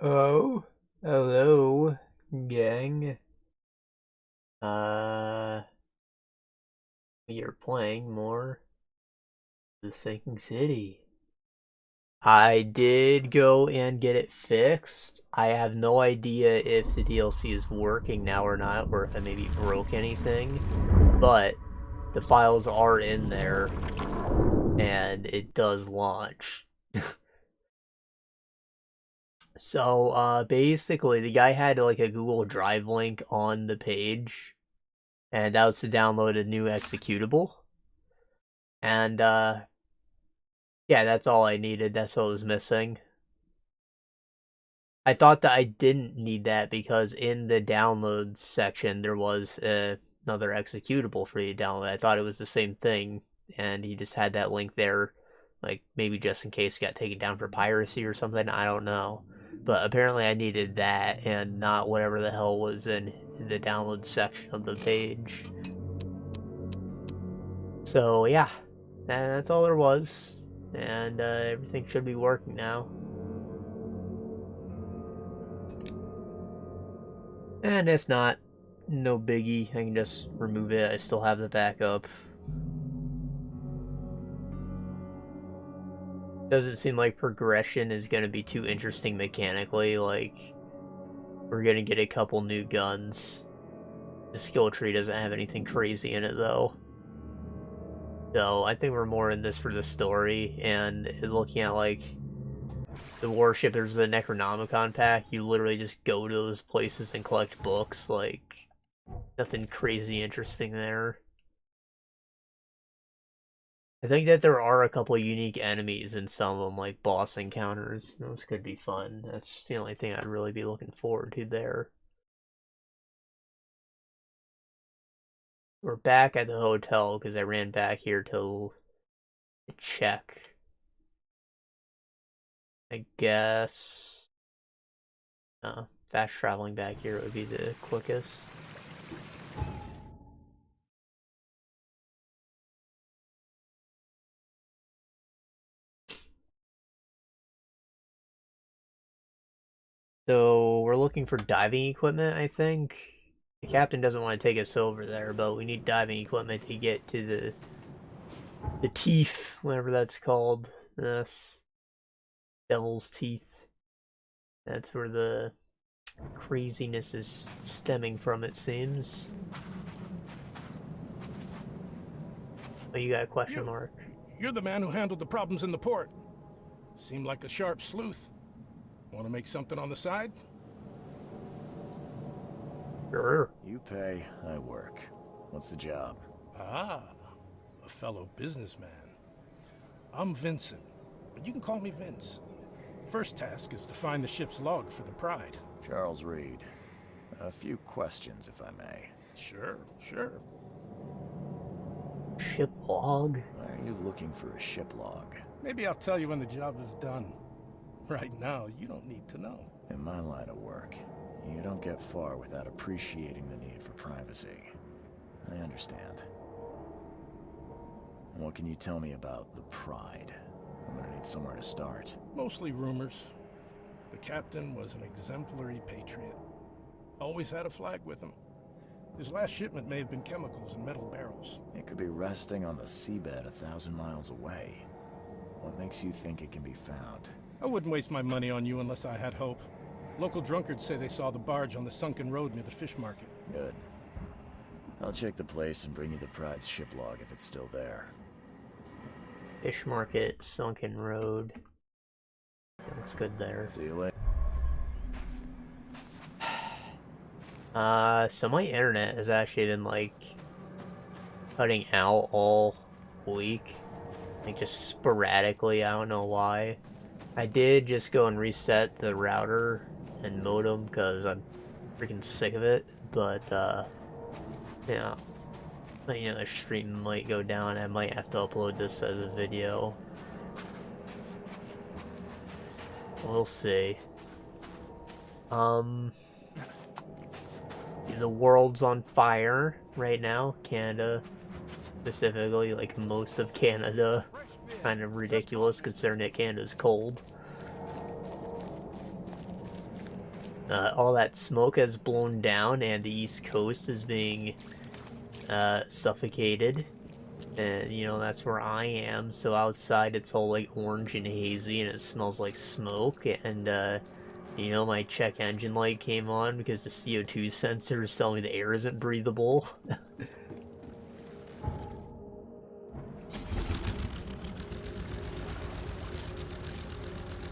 Oh, hello, gang. Uh, you're playing more The Sinking City. I did go and get it fixed. I have no idea if the DLC is working now or not, or if I maybe broke anything, but the files are in there, and it does launch. So, basically, the guy had like a Google Drive link on the page, and that was to download a new executable. And yeah, that's all I needed. That's what was missing. I thought that I didn't need that because in the downloads section there was another executable for you to download. I thought it was the same thing, and he just had that link there, like maybe just in case it got taken down for piracy or something. I don't know, but apparently I needed that and not whatever the hell was in the download section of the page. So yeah, that's all there was, and everything should be working now. And if not, no biggie. I can just remove it. I still have the backup. Doesn't seem like progression is going to be too interesting mechanically. Like, we're going to get a couple new guns. The skill tree doesn't have anything crazy in it, though. So, I think we're more in this for the story. And looking at, like, the warship, there's the Necronomicon pack. You literally just go to those places and collect books. Like, nothing crazy interesting there. I think that there are a couple unique enemies in some of them, like boss encounters. Those could be fun. That's the only thing I'd really be looking forward to there. We're back at the hotel because I ran back here to check. I guess fast traveling back here would be the quickest. So we're looking for diving equipment, I think. The captain doesn't want to take us over there, but we need diving equipment to get to the teeth, whatever that's called. This devil's teeth. That's where the craziness is stemming from, it seems. Oh, you got a question mark. You're the man who handled the problems in the port. Seemed like a sharp sleuth. Want to make something on the side? Sure. You pay, I work. What's the job? Ah, a fellow businessman. I'm Vincent, but you can call me Vince. First task is to find the ship's log for the Pride. Charles Reed. A few questions, if I may. Sure. Ship log? Why are you looking for a ship log? Maybe I'll tell you when the job is done. Right now, you don't need to know. In my line of work, you don't get far without appreciating the need for privacy. I understand. What can you tell me about the Pride? I'm gonna need somewhere to start. Mostly rumors. The captain was an exemplary patriot. Always had a flag with him. His last shipment may have been chemicals in metal barrels. It could be resting on the seabed 1,000 miles away. What makes you think it can be found? I wouldn't waste my money on you unless I had hope. Local drunkards say they saw the barge on the sunken road near the fish market. Good. I'll check the place and bring you the Pride's ship log if it's still there. Fish market, sunken road. Looks good there. See you later. So my internet has actually been like cutting out all week. Like just sporadically, I don't know why. I did just go and reset the router and modem because I'm freaking sick of it, but yeah. You know, the stream might go down. I might have to upload this as a video. We'll see. The world's on fire right now. Canada, specifically, like most of Canada. Kind of ridiculous considering that Canada's cold. all that smoke has blown down and the East Coast is being suffocated. And, you know, that's where I am. So outside it's all like orange and hazy and it smells like smoke. And, you know, my check engine light came on because the CO2 sensors tell me the air isn't breathable.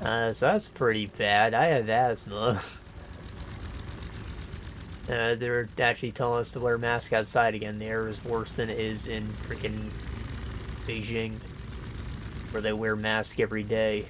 So that's pretty bad. I have asthma. They're actually telling us to wear masks outside again. The air is worse than it is in freaking Beijing, where they wear masks every day.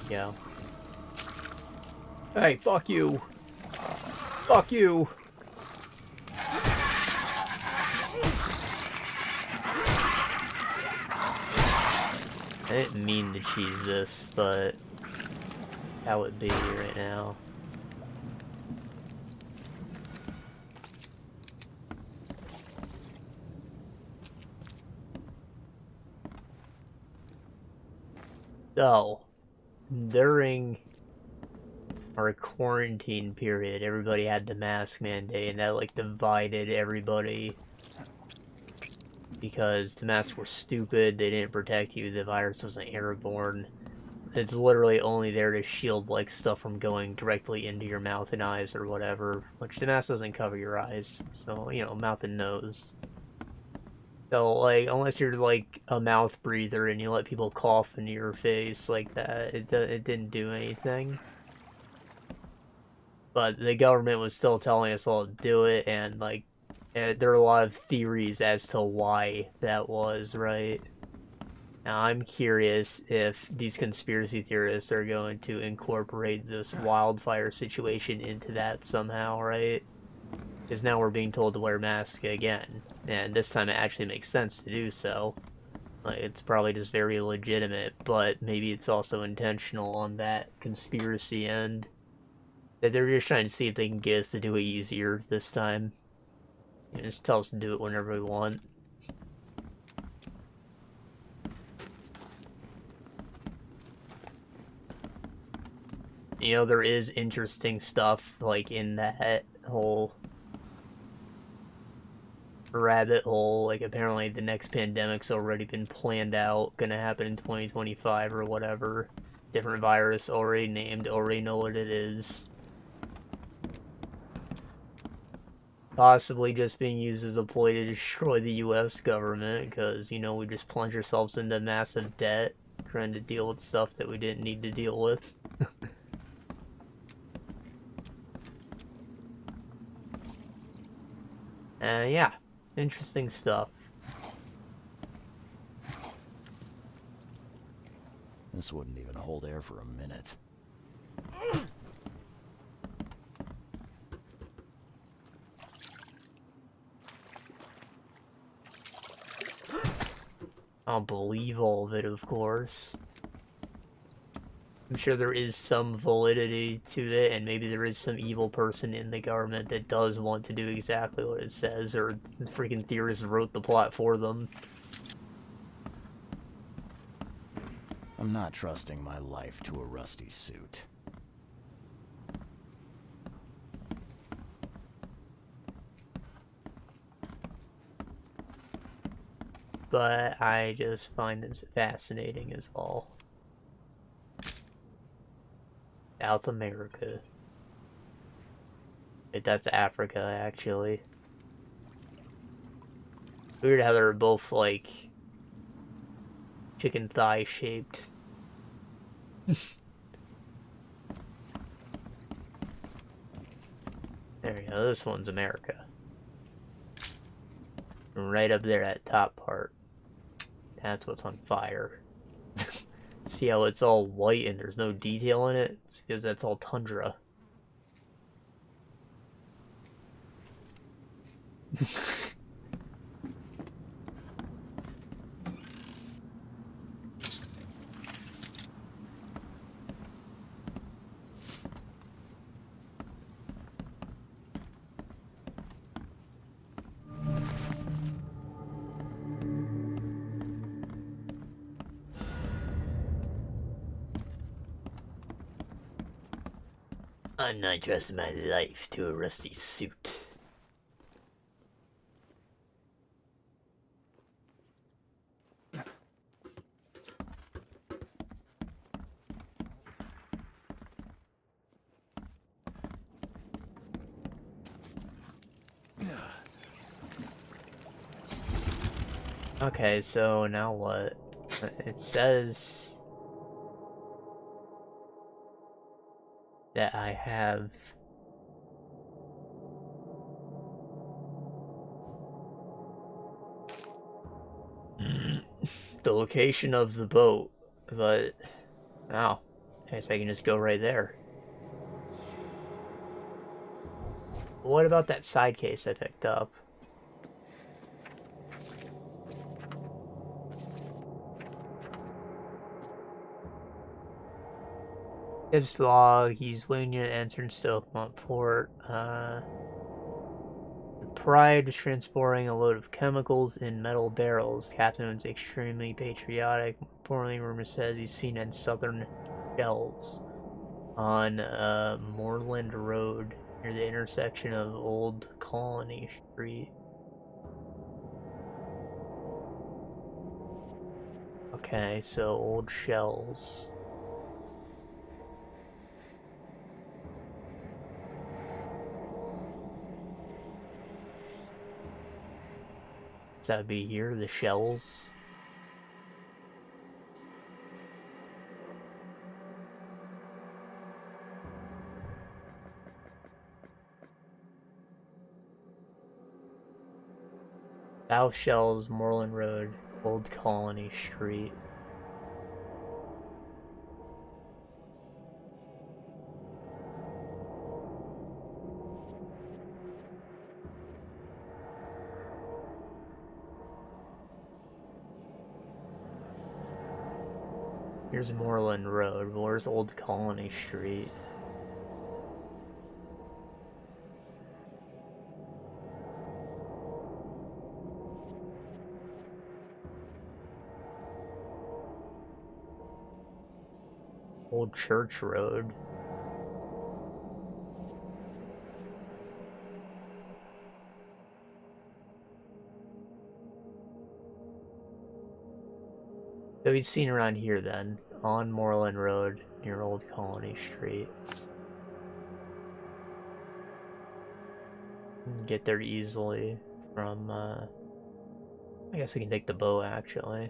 Yeah. Hey, fuck you! Fuck you! I didn't mean to cheese this, but how it be right now. So, during our quarantine period, everybody had the mask mandate, and that like divided everybody because the masks were stupid, they didn't protect you, the virus wasn't airborne. It's literally only there to shield like stuff from going directly into your mouth and eyes or whatever, which the mask doesn't cover your eyes, so, you know, mouth and nose. So, like, unless you're, like, a mouth breather and you let people cough into your face like that, it didn't do anything. But the government was still telling us all to do it, and, like, there are a lot of theories as to why that was, right? Now, I'm curious if these conspiracy theorists are going to incorporate this wildfire situation into that somehow, right? Because now we're being told to wear masks again, and this time it actually makes sense to do so. Like, it's probably just very legitimate, but maybe it's also intentional on that conspiracy end. That they're just trying to see if they can get us to do it easier this time. And just tell us to do it whenever we want. You know, there is interesting stuff, like, in that whole rabbit hole. Like, apparently the next pandemic's already been planned out, gonna happen in 2025 or whatever. Different virus, already named, already know what it is. Possibly just being used as a ploy to destroy the US government, because, you know, we just plunge ourselves into massive debt, trying to deal with stuff that we didn't need to deal with. Yeah, interesting stuff. This wouldn't even hold air for a minute. I don't believe all of it, of course. I'm sure there is some validity to it, and maybe there is some evil person in the government that does want to do exactly what it says, or the freaking theorists wrote the plot for them. I'm not trusting my life to a rusty suit. But I just find this fascinating is all. South America. Wait, that's Africa, actually. Weird how they're both, like, chicken thigh shaped. There you go, this one's America. Right up there, that top part. That's what's on fire. See how it's all white and there's no detail in it? It's because that's all tundra. I'm not trusting my life to a rusty suit. Okay, so now what? It says that I have the location of the boat, but oh, I guess I can just go right there. What about that side case I picked up? Gibbs log, he's waiting near the entrance to Oakmont Port. The Pride was transporting a load of chemicals in metal barrels. The captain was extremely patriotic. Importantly, rumor says he's seen in southern shells on Moreland Road near the intersection of Old Colony Street. Okay, so old shells. So that would be here, the shells. South Shells, Moreland Road, Old Colony Street. Here's Moreland Road. Where's Old Colony Street? Old Church Road. So he's seen around here then, on Moreland Road near Old Colony Street. Get there easily from, I guess we can take the boat actually.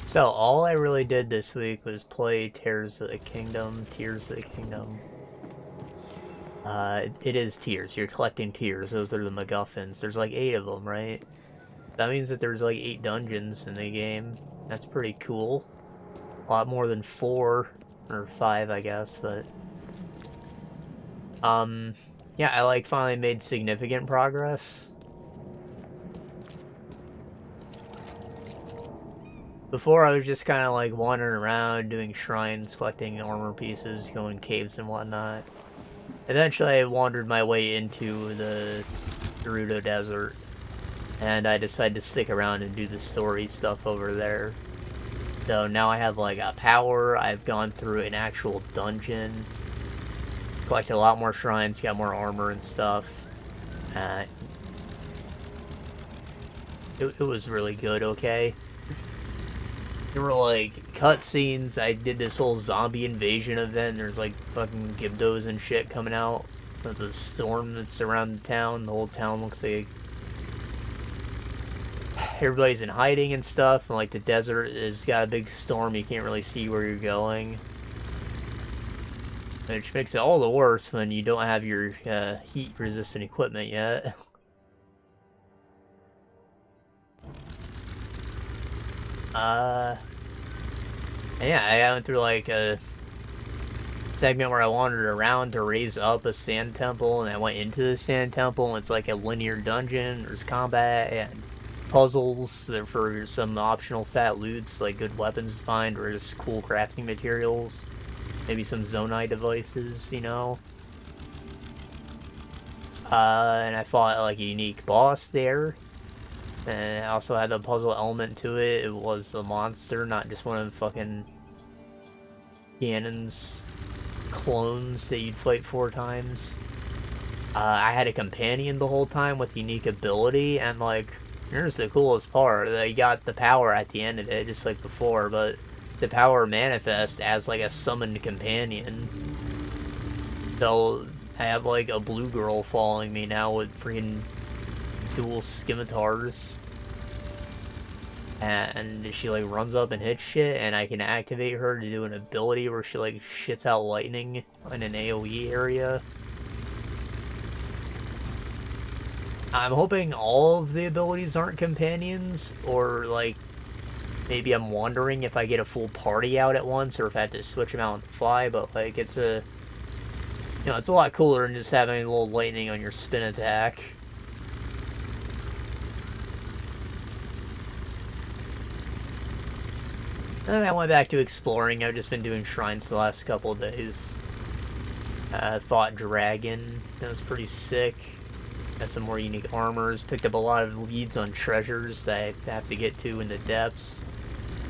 So all I really did this week was play Tears of the Kingdom. It is tears. You're collecting tears. Those are the MacGuffins. There's like 8 of them, right? That means that there's like 8 dungeons in the game. That's pretty cool. A lot more than 4 or 5, I guess, but yeah, I like finally made significant progress. Before, I was just kind of like wandering around, doing shrines, collecting armor pieces, going caves and whatnot. Eventually, I wandered my way into the Gerudo Desert, and I decided to stick around and do the story stuff over there. So now I have like a power, I've gone through an actual dungeon, collected a lot more shrines, got more armor and stuff. Uh, it was really good, okay? There were, like, cutscenes. I did this whole zombie invasion event. There's, like, fucking Gibdos and shit coming out of the storm that's around the town. The whole town looks like everybody's in hiding and stuff. And, like, the desert has got a big storm. You can't really see where you're going. Which makes it all the worse when you don't have your heat-resistant equipment yet. Yeah, I went through like a segment where I wandered around to raise up a sand temple, and I went into the sand temple, and it's like a linear dungeon. There's combat and puzzles for some optional fat loots, like good weapons to find, or just cool crafting materials. Maybe some Zonai devices, you know? And I fought like a unique boss there. And I also had a puzzle element to it. It was a monster, not just one of the fucking Ganon's clones that you'd fight 4 times. I had a companion the whole time with unique ability, and like, here's the coolest part. They got the power at the end of it, just like before, but the power manifests as like a summoned companion. So I have like a blue girl following me now with freaking dual scimitars, and she like runs up and hits shit, and I can activate her to do an ability where she like shits out lightning in an AoE area. I'm hoping all of the abilities aren't companions, or like maybe I'm wondering if I get a full party out at once, or if I have to switch them out on the fly. But like, it's a, you know, it's a lot cooler than just having a little lightning on your spin attack. And I went back to exploring. I've just been doing shrines the last couple of days. Fought Dragon. That was pretty sick. Got some more unique armors. Picked up a lot of leads on treasures that I have to get to in the depths,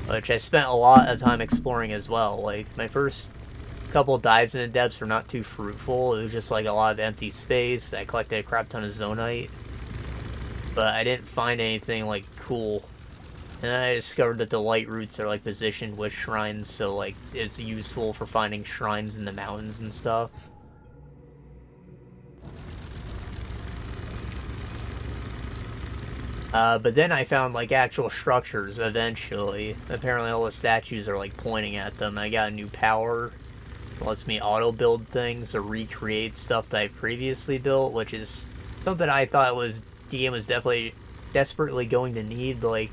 which I spent a lot of time exploring as well. Like, my first couple dives in the depths were not too fruitful. It was just like a lot of empty space. I collected a crap ton of Zonite, but I didn't find anything like cool. And then I discovered that the light roots are like positioned with shrines, so like it's useful for finding shrines in the mountains and stuff. But then I found like actual structures eventually. Apparently all the statues are like pointing at them. I got a new power. It lets me auto build things or recreate stuff that I previously built, which is something I thought was the game was definitely desperately going to need. But like,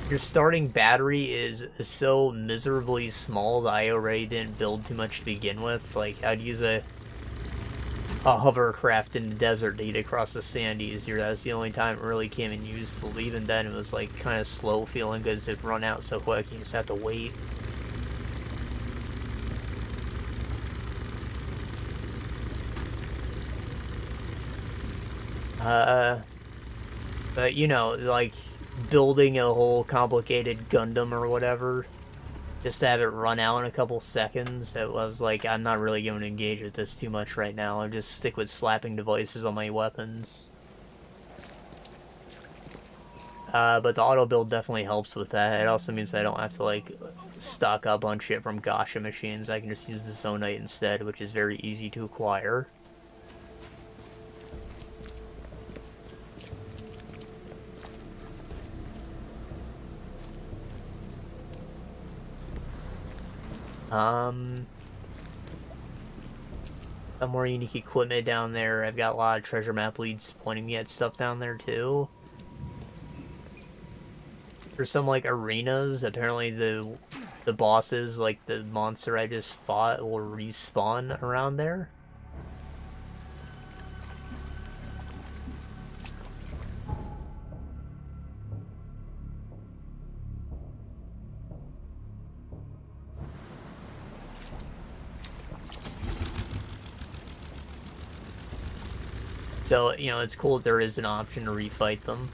your starting battery is so miserably small that I already didn't build too much to begin with. Like, I'd use a hovercraft in the desert to get across the sand easier. That was the only time it really came in useful. But even then, it was like kind of slow feeling because it'd run out so quick. You just have to wait. But you know, like, building a whole complicated Gundam or whatever, just to have it run out in a couple seconds, I was like, I'm not really going to engage with this too much right now. I'll just stick with slapping devices on my weapons. But the auto build definitely helps with that. It also means I don't have to like stock up on shit from gacha machines. I can just use the Zonite instead, which is very easy to acquire. Some more unique equipment down there. I've got a lot of treasure map leads pointing me at stuff down there too. There's some like arenas. Apparently the bosses, like the monster I just fought, will respawn around there. So, you know, it's cool that there is an option to refight them.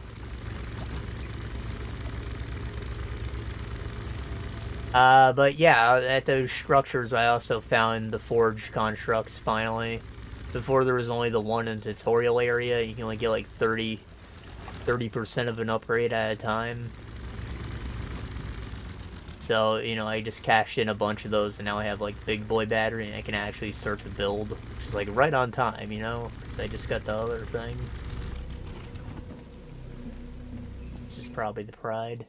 But yeah, at those structures I also found the forged constructs finally. Before there was only the one in the tutorial area, you can only get like 30% of an upgrade at a time. So, you know, I just cashed in a bunch of those, and now I have, like, big boy battery, and I can actually start to build, which is, like, right on time, you know? Because I just got the other thing. This is probably the pride.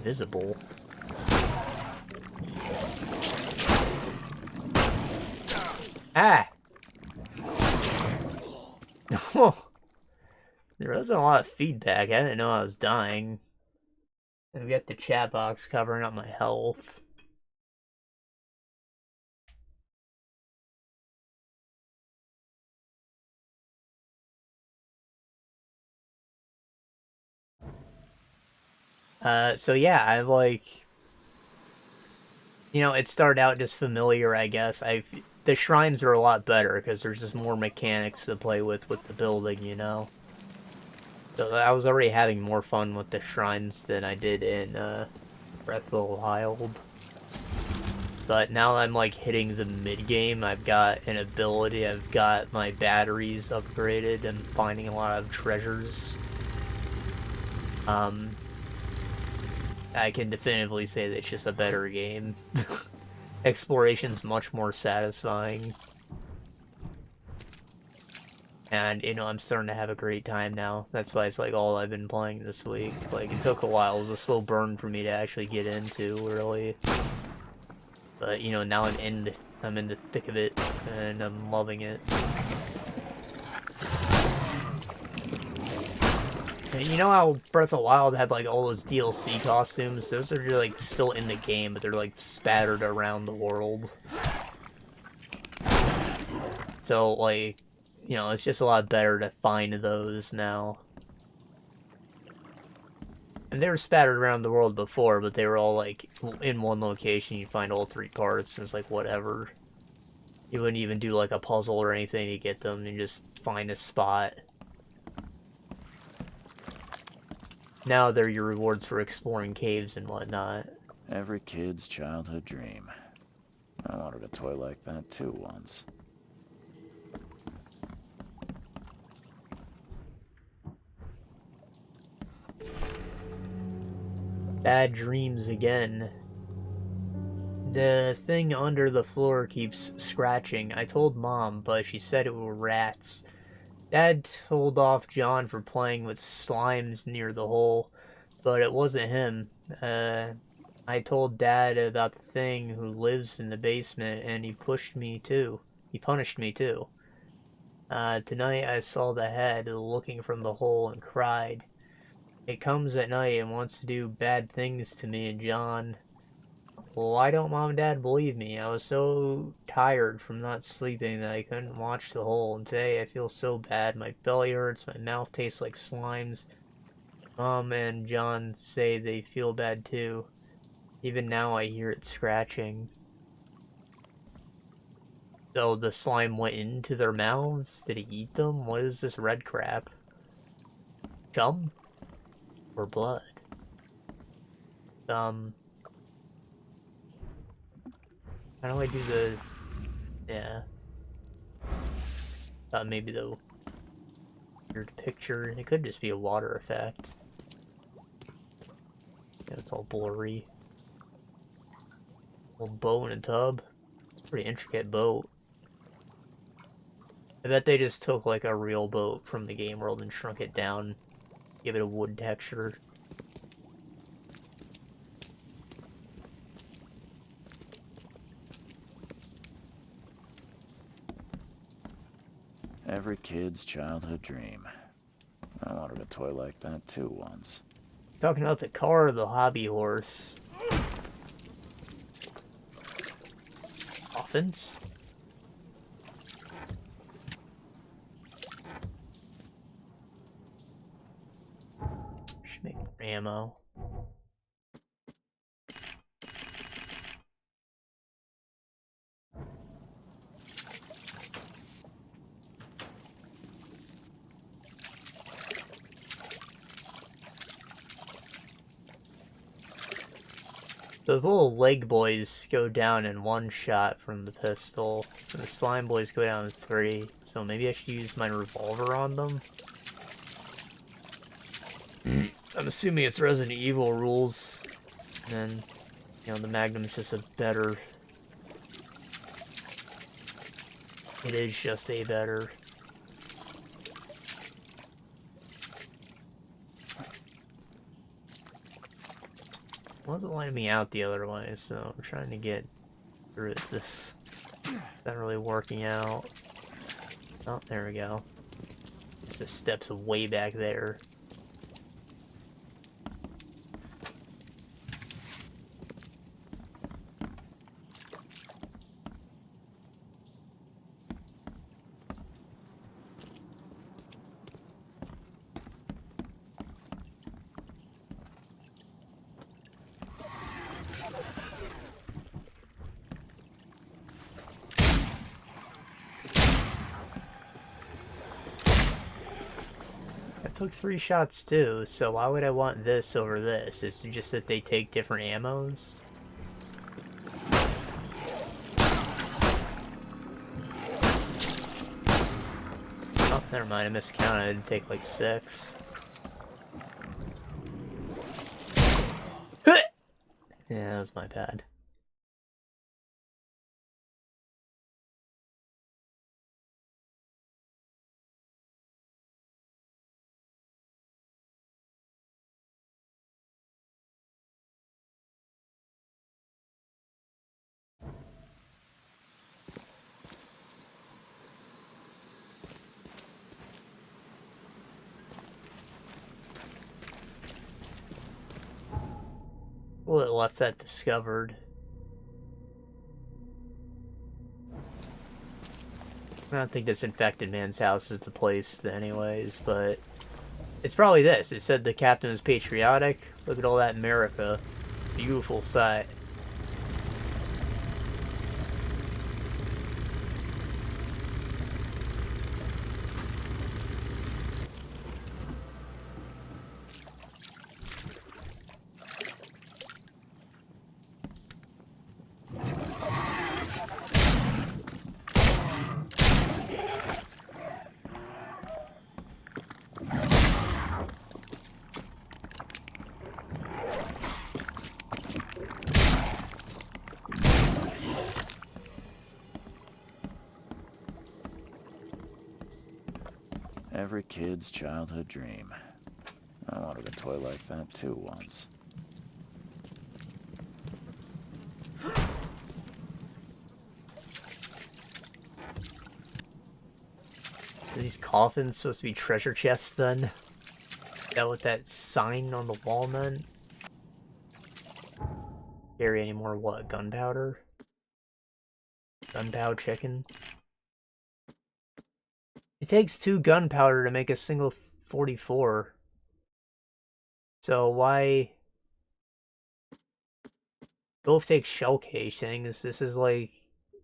Invisible. Ah! There wasn't a lot of feedback. I didn't know I was dying. I've got the chat box covering up my health. So yeah, I've like... You know, it started out just familiar, I guess. The shrines are a lot better, because there's just more mechanics to play with the building, you know? So I was already having more fun with the shrines than I did in, Breath of the Wild. But now I'm, like, hitting the mid-game, I've got an ability, I've got my batteries upgraded, and finding a lot of treasures. I can definitively say that it's just a better game. Exploration's much more satisfying. And, you know, I'm starting to have a great time now. That's why it's, like, all I've been playing this week. Like, it took a while. It was a slow burn for me to actually get into, really. But, you know, now I'm in the thick of it, and I'm loving it. And you know how Breath of the Wild had, like, all those DLC costumes? Those are just, like, still in the game, but they're, like, spattered around the world. So, like, you know, it's just a lot better to find those now. And they were spattered around the world before, but they were all, like, in one location. You find all 3 parts, and it's like, whatever. You wouldn't even do, like, a puzzle or anything to get them. You just find a spot. Now they're your rewards for exploring caves and whatnot. Every kid's childhood dream. I wanted a toy like that too once. Bad dreams again. The thing under the floor keeps scratching. I told Mom, but she said it were rats. Dad told off John for playing with slimes near the hole, but it wasn't him. I told Dad about the thing who lives in the basement, and he pushed me too. He punished me too. Tonight I saw the head looking from the hole and cried. It comes at night and wants to do bad things to me and John. Why don't Mom and Dad believe me? I was so tired from not sleeping that I couldn't watch the hole, and today I feel so bad. My belly hurts, my mouth tastes like slimes. Mom and John say they feel bad too. Even now I hear it scratching. So the slime went into their mouths? Did he eat them? What is this red crap? Gum? Or blood? How do I do the... Yeah. Maybe the weird picture. It could just be a water effect. Yeah, it's all blurry. Little boat in a tub. It's a pretty intricate boat. I bet they just took like a real boat from the game world and shrunk it down. Give it a wood texture. Every kid's childhood dream. I wanted a toy like that too once. Talking about the car or the hobby horse? Offense? Should make more ammo. Those little leg boys go down in 1 shot from the pistol, and the slime boys go down in 3, so maybe I should use my revolver on them? I'm assuming it's Resident Evil rules, and, you know, the Magnum's just a better... It is just a better... Wasn't letting me out the other way, so I'm trying to get through this. Not really working out. Oh, there we go. It's the steps way back there. Took 3 shots too, so why would I want this over this? Is it just that they take different ammos? Oh, never mind, I miscounted. I didn't take like 6. Yeah, that was my bad. Well, it left that discovered. I don't think this infected man's house is the place anyways, but it's probably this. It said the captain was patriotic. Look at all that America. Beautiful sight. Every kid's childhood dream. I wanted a toy like that too once. Are these coffins supposed to be treasure chests then? Is that what that sign on the wall meant? Carry any more what? Gunpowder? Gunpowder chicken? It takes 2 gunpowder to make a single 44. So why... Both take shell casings. This is like...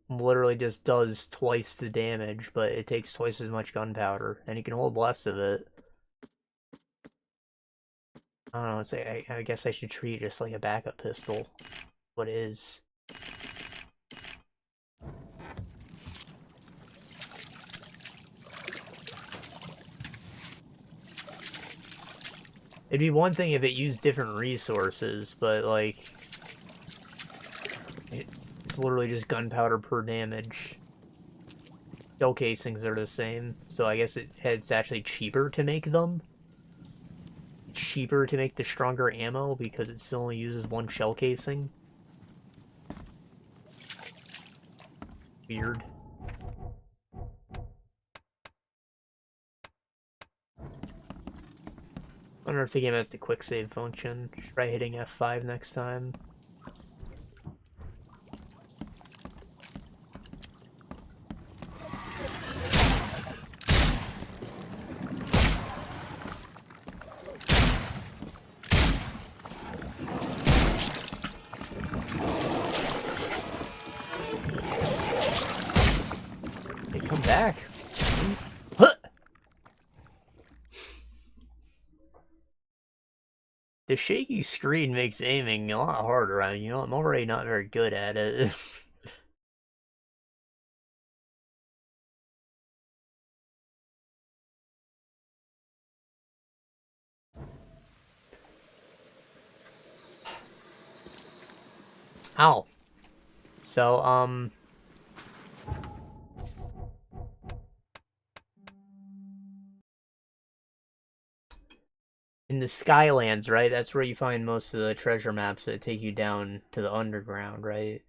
Literally just does twice the damage, but it takes twice as much gunpowder. And you can hold less of it. I don't know, it's like, I guess I should treat it just like a backup pistol. What is... It'd be one thing if it used different resources, but, like... It's literally just gunpowder per damage. Shell casings are the same, so I guess it's actually cheaper to make them. It's cheaper to make the stronger ammo because it still only uses 1 shell casing. Weird. I wonder if the game has the quick save function. Try hitting F5 next time. Hey, come back. The shaky screen makes aiming a lot harder. I'm already not very good at it. Ow. So, in the Skylands, right? That's where you find most of the treasure maps that take you down to the underground, right?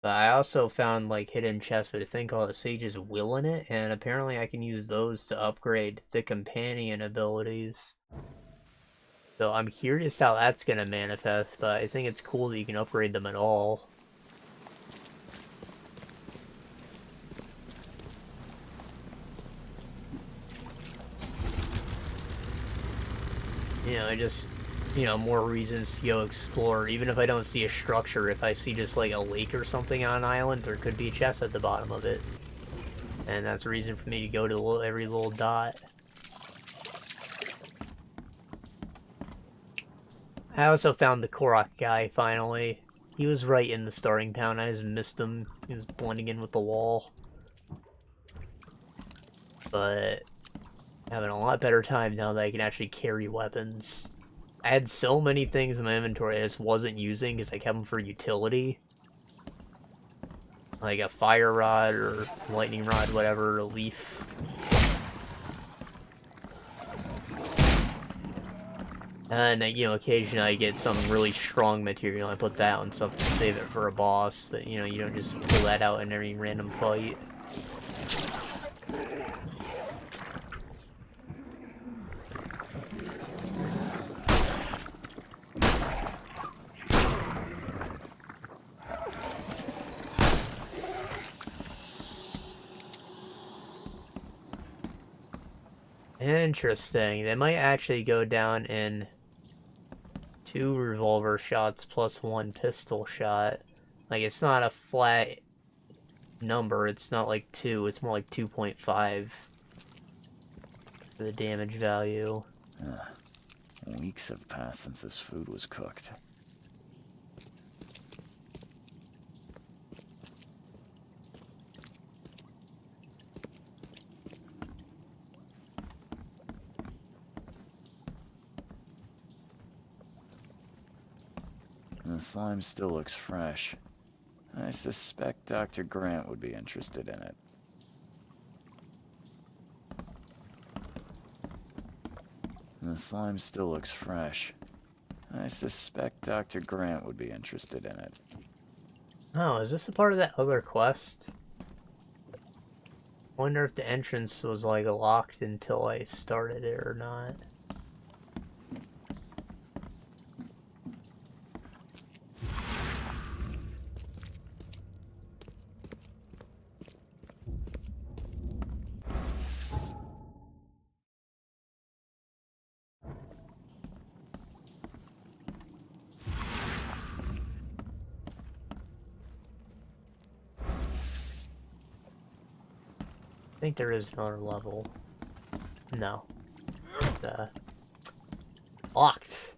But I also found, like, hidden chests with a thing called a Sage's Will in it, and apparently I can use those to upgrade the companion abilities. So I'm curious how that's gonna manifest, but I think it's cool that you can upgrade them at all. More reasons to go explore. Even if I don't see a structure, if I see just like a lake or something on an island, there could be a chest at the bottom of it. And that's a reason for me to go to every little dot. I also found the Korok guy, finally. He was right in the starting town, I just missed him. He was blending in with the wall. But having a lot better time now that I can actually carry weapons. I had so many things in my inventory I just wasn't using because I kept them for utility. Like a fire rod or lightning rod, whatever, a leaf. And, occasionally I get some really strong material. I put that on something to save it for a boss. But, you don't just pull that out in every random fight. Interesting. They might actually go down in 2 revolver shots plus 1 pistol shot. Like, it's not a flat number. It's not like 2. It's more like 2.5 for the damage value. Weeks have passed since this food was cooked. The slime still looks fresh. I suspect Dr. Grant would be interested in it. The slime still looks fresh. I suspect Dr. Grant would be interested in it. Oh, is this a part of that other quest? Wonder if the entrance was, like, locked until I started it or not. I think there is another level. No. Locked.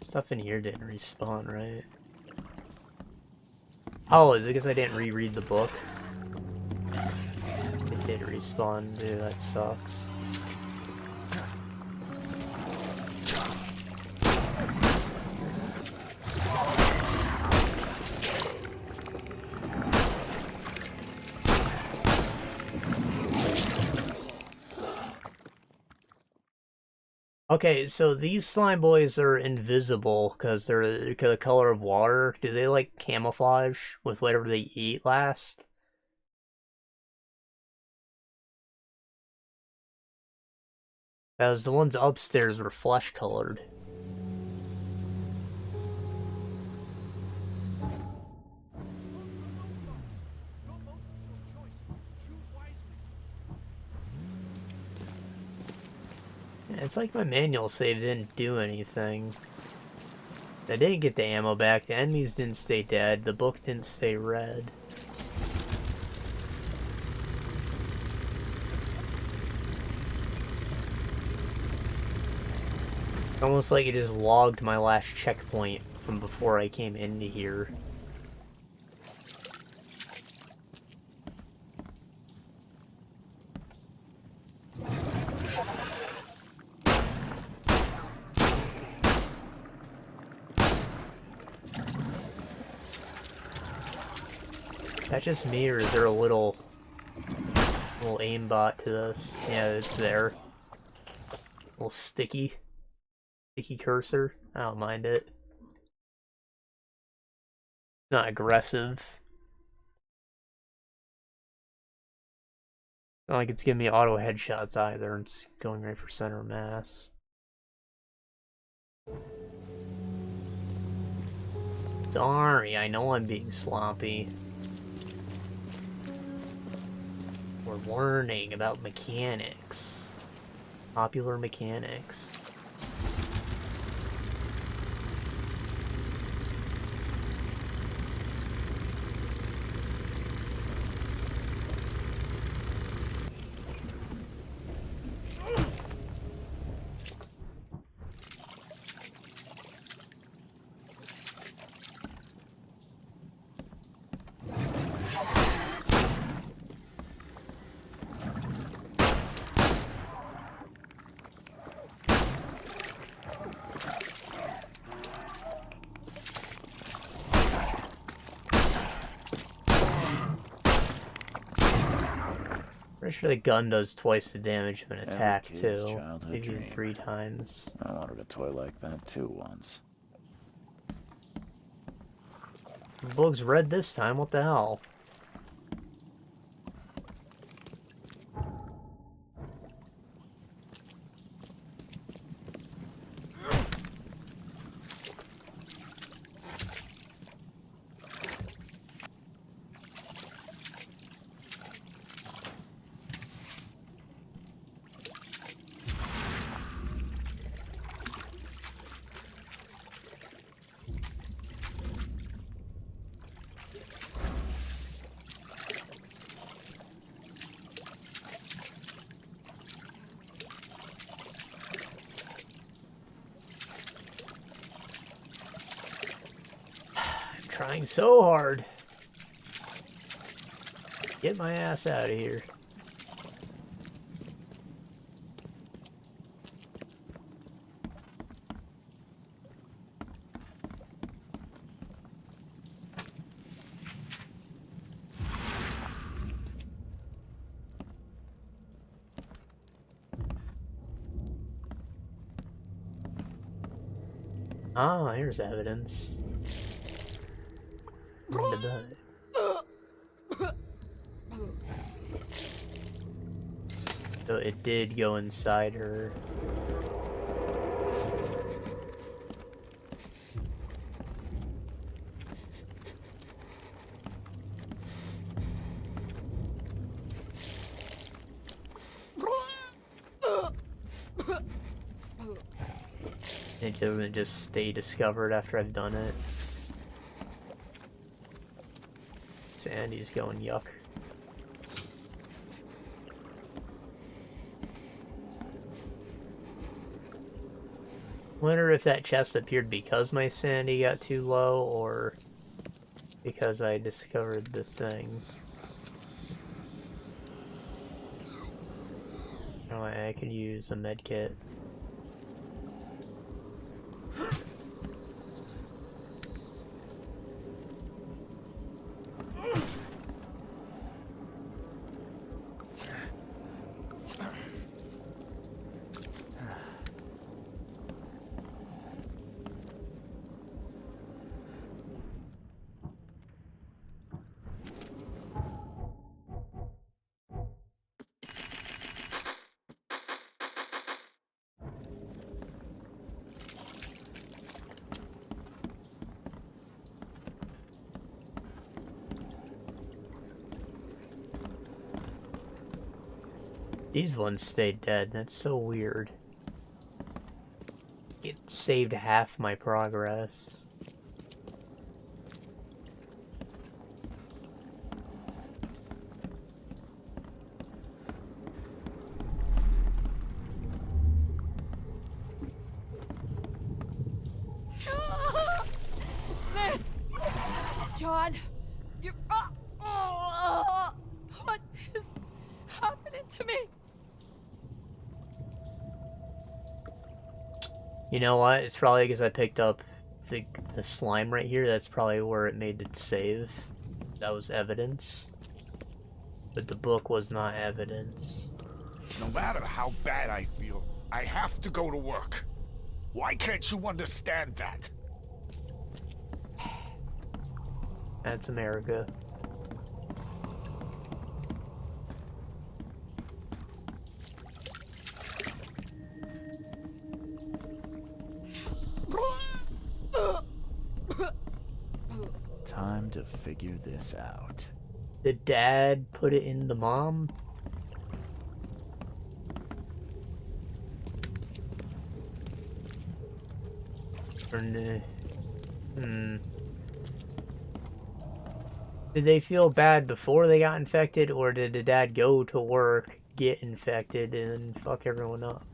Stuff in here didn't respawn, right? Oh, is it because I didn't reread the book? It did respawn, dude, that sucks. Okay, so these slime boys are invisible because they're the color of water. Do they like camouflage with whatever they eat last? As the ones upstairs were flesh colored. It's like my manual save didn't do anything. I didn't get the ammo back, the enemies didn't stay dead, the book didn't stay red. It's almost like it just logged my last checkpoint from before I came into here. Is that just me, or is there a little aimbot to this? Yeah, it's there. Little sticky cursor. I don't mind it. Not aggressive. Not like it's giving me auto headshots either. It's going right for center mass. Sorry, I know I'm being sloppy. We're learning about mechanics. Popular mechanics. Pretty sure the gun does twice the damage of an attack, too. Maybe 3 times. I wanted a toy like that, too, once. The book's red this time, what the hell? Trying so hard. Get my ass out of here. Ah, here's evidence. So it did go inside her. It doesn't just stay discovered after I've done it. Sandy's going yuck. Wonder if that chest appeared because my sanity got too low, or because I discovered the thing. Oh, I could use a med kit. These ones stayed dead. That's so weird. it saved half my progress. Miss! John! You... what is happening to me? You know what? It's probably because I picked up the slime right here. That's probably where it made it save. That was evidence. But the book was not evidence. No matter how bad I feel, I have to go to work. Why can't you understand that? That's America. Time to figure this out. Did Dad put it in the mom? Or no? Did they feel bad before they got infected, or did the dad go to work, get infected, and then fuck everyone up?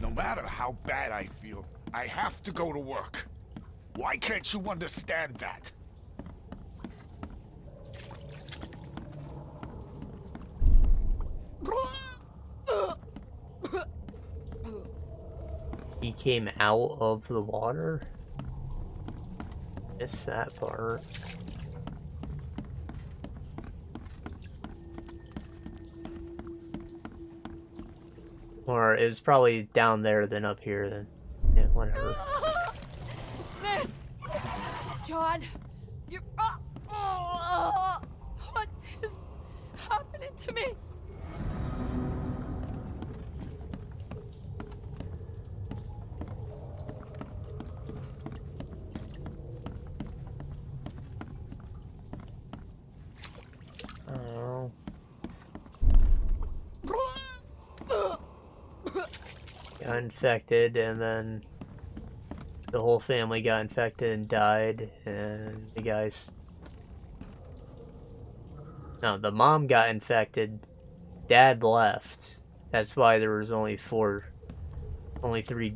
No matter how bad I feel, I have to go to work. Why can't you understand that? He came out of the water? Missed that part. Or it was probably down there than up here then. Yeah, whatever. Miss! John! You... what is happening to me? Oh. Got infected, and then the whole family got infected and died, and the guys... No, the mom got infected, Dad left. That's why there was only 3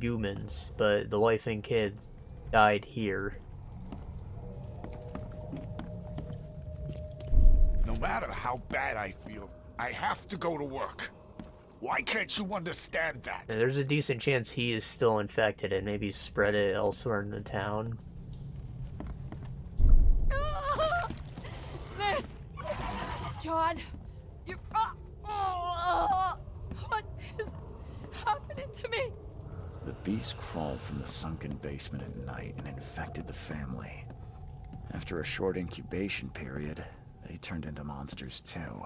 humans, but the wife and kids died here. No matter how bad I feel, I have to go to work. Why can't you understand that? And there's a decent chance he is still infected and maybe spread it elsewhere in the town. Miss! John! You... what is happening to me? The beast crawled from the sunken basement at night and infected the family. After a short incubation period, they turned into monsters too.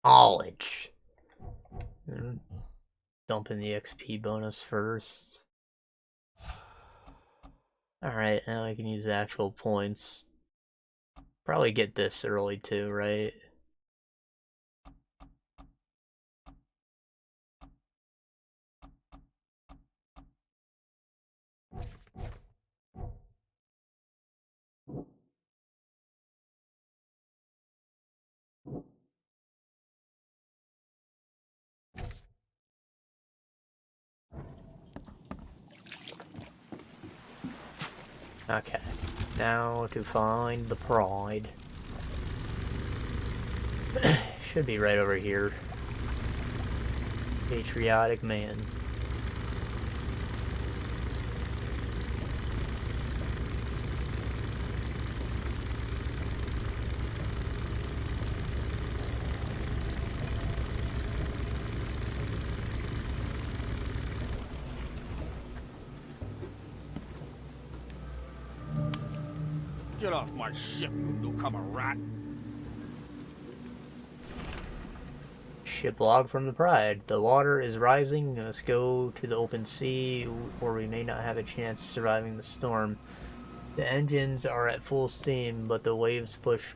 Knowledge. Dumping the XP bonus first. Alright, now I can use actual points. Probably get this early too, right? Okay, now to find the pride. Should be right over here. Patriotic man. Get off my ship, you newcomer rat. Ship log from the Pride. The water is rising. We must go to the open sea, or we may not have a chance of surviving the storm. The engines are at full steam, but the waves push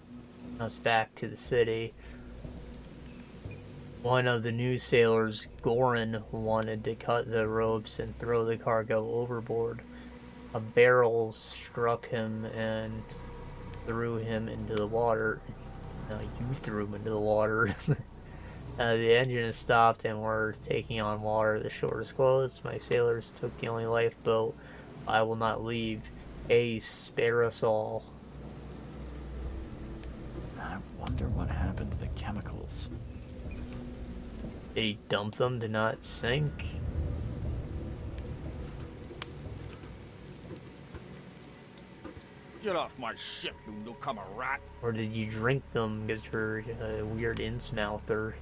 us back to the city. One of the new sailors, Goran, wanted to cut the ropes and throw the cargo overboard. A barrel struck him and threw him into the water. No, you threw him into the water. The engine is stopped and we're taking on water. The shore is closed. My sailors took the only lifeboat. I will not leave. Hey, spare us all. I wonder what happened to the chemicals. They dump them to not sink. Get off my ship, you newcomer rat! Or did you drink them because you're a weird ince-mouther?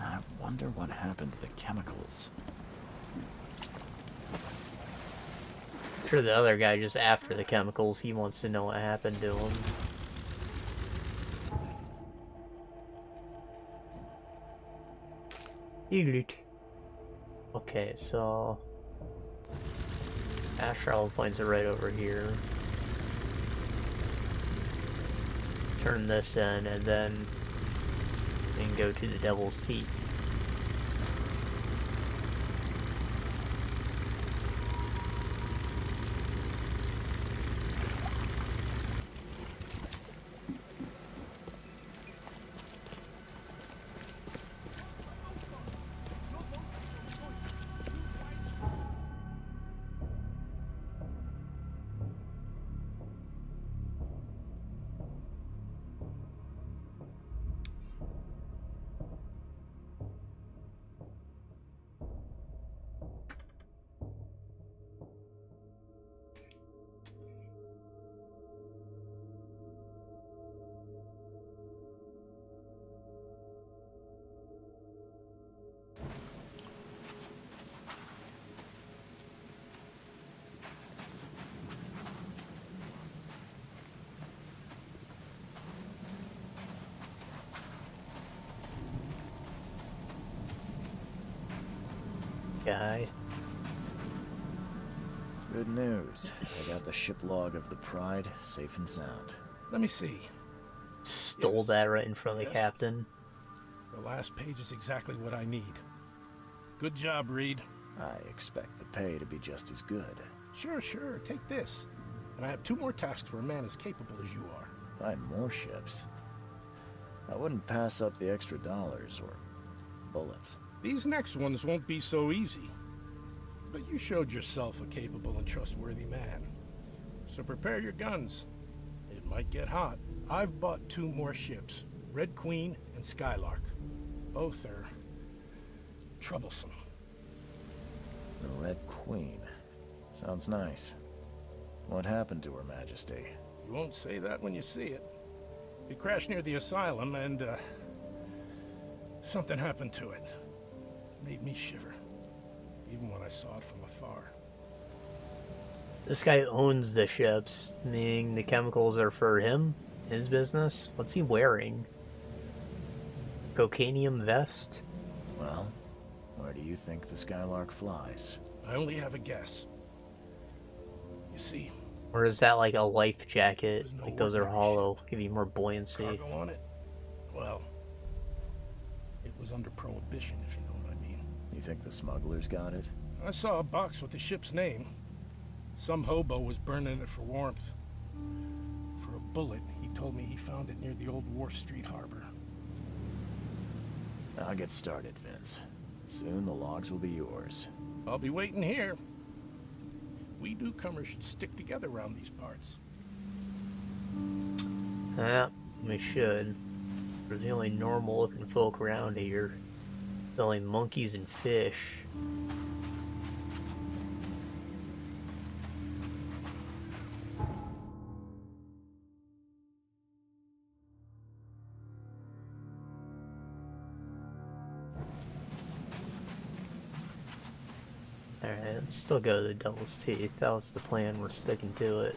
I wonder what happened to the chemicals. I'm sure the other guy just after the chemicals, he wants to know what happened to him. Igloo. Okay, so Astral points are right over here. Turn this in, and then we can go to the Devil's Teeth. Guy. Good news. I got the ship log of the Pride safe and sound. Let me see. Stole Yes. that right in front of the Yes. captain. The last page is exactly what I need. Good job, Reed. I expect the pay to be just as good. Sure. Take this. And I have 2 more tasks for a man as capable as you are. Find more ships. I wouldn't pass up the extra dollars or bullets. These next ones won't be so easy. But you showed yourself a capable and trustworthy man. So prepare your guns. It might get hot. I've bought 2 more ships, Red Queen and Skylark. Both are troublesome. The Red Queen. Sounds nice. What happened to Her Majesty? You won't say that when you see it. It crashed near the asylum and, something happened to it. Made me shiver, even when I saw it from afar. This guy owns the ships, meaning the chemicals are for him, his business. What's he wearing? Cocainium vest? Well, where do you think the Skylark flies? I only have a guess. You see, Or is that like a life jacket? There's no Like those are ordinary hollow, give you more buoyancy. cargo on it? Well, it was under prohibition, if you know what I mean. You think the smugglers got it? I saw a box with the ship's name. Some hobo was burning it for warmth. For a bullet, he told me he found it near the old Wharf Street harbor. I'll get started, Vince. Soon the logs will be yours. I'll be waiting here. We newcomers should stick together around these parts. Yeah, we should. We're the only normal looking folk around here. The only monkeys and fish. Alright, let's still go to the Devil's Teeth. That was the plan, we're sticking to it.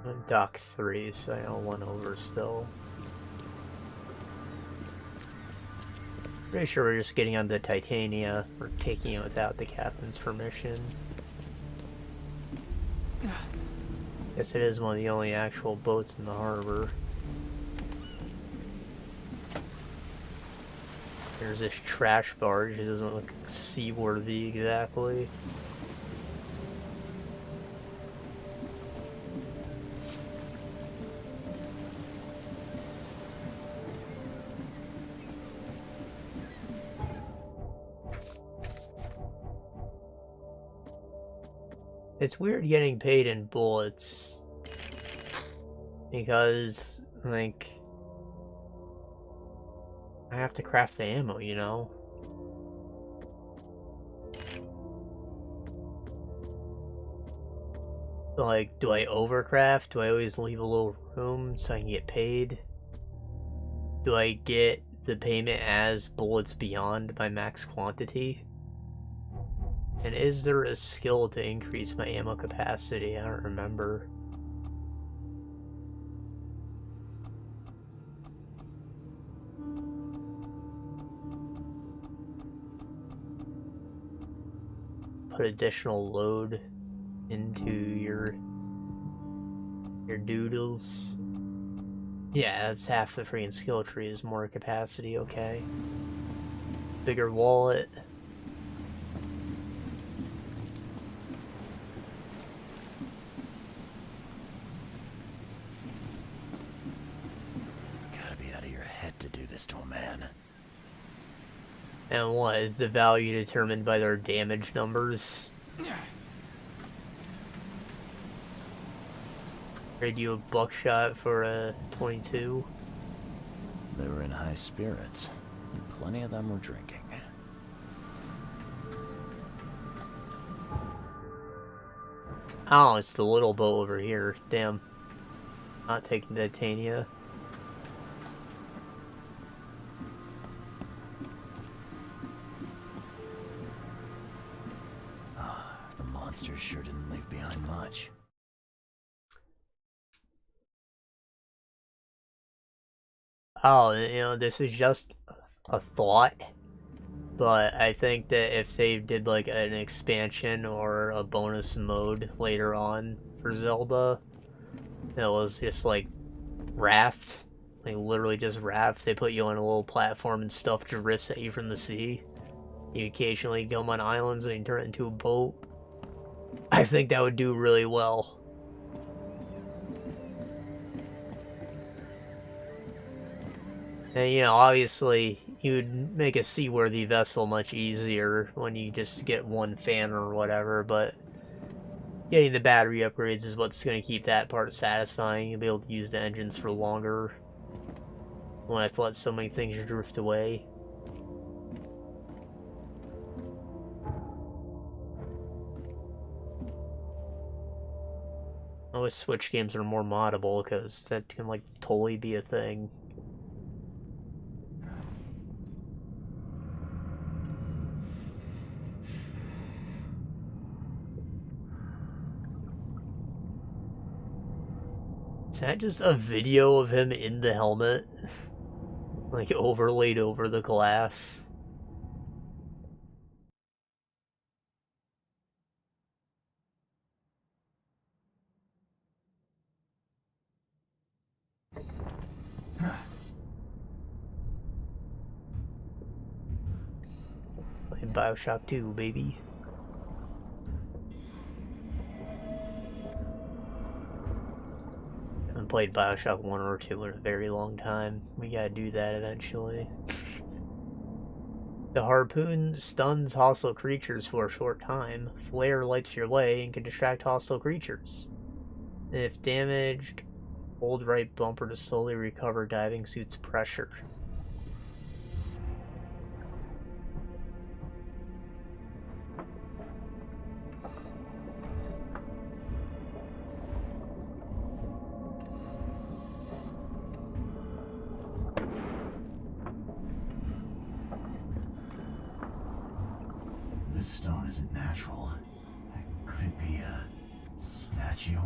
I'm Dock 3, so I got one over still. Pretty sure we're just getting on the Titania. We're taking it without the captain's permission. Guess it is one of the only actual boats in the harbor. There's this trash barge. It doesn't look seaworthy exactly. It's weird getting paid in bullets. Because, like, I have to craft the ammo, you know? Like, do I overcraft? Do I always leave a little room so I can get paid? Do I get the payment as bullets beyond my max quantity? And is there a skill to increase my ammo capacity? I don't remember. Put additional load into your doodles. Yeah, that's half the freaking skill tree is more capacity, okay. Bigger wallet. Gotta be out of your head to do this to a man. And what, is the value determined by their damage numbers? Trade you a buckshot for a 22? They were in high spirits, and plenty of them were drinking. Oh, it's the little boat over here. Damn. Not taking Titania. The monsters sure didn't leave behind much. Oh, you know, this is just a thought, but I think that if they did like an expansion or a bonus mode later on for Zelda, that was just like raft, like literally just raft. They put you on a little platform and stuff drifts at you from the sea. You occasionally come on islands and you turn it into a boat. I think that would do really well. And, you know, obviously, you would make a seaworthy vessel much easier when you just get one fan or whatever, but getting the battery upgrades is what's going to keep that part satisfying. You'll be able to use the engines for longer. You won't have to let so many things drift away. I wish Switch games are more moddable, because that can, like, totally be a thing. Is that just a video of him in the helmet? Like, overlaid over the glass? Like Bioshock 2, baby. I haven't played Bioshock 1 or 2 in a very long time. We gotta do that eventually. The harpoon stuns hostile creatures for a short time. Flare lights your way and can distract hostile creatures. And if damaged, hold right bumper to slowly recover diving suit's pressure. This stone isn't natural. Could it be a statue?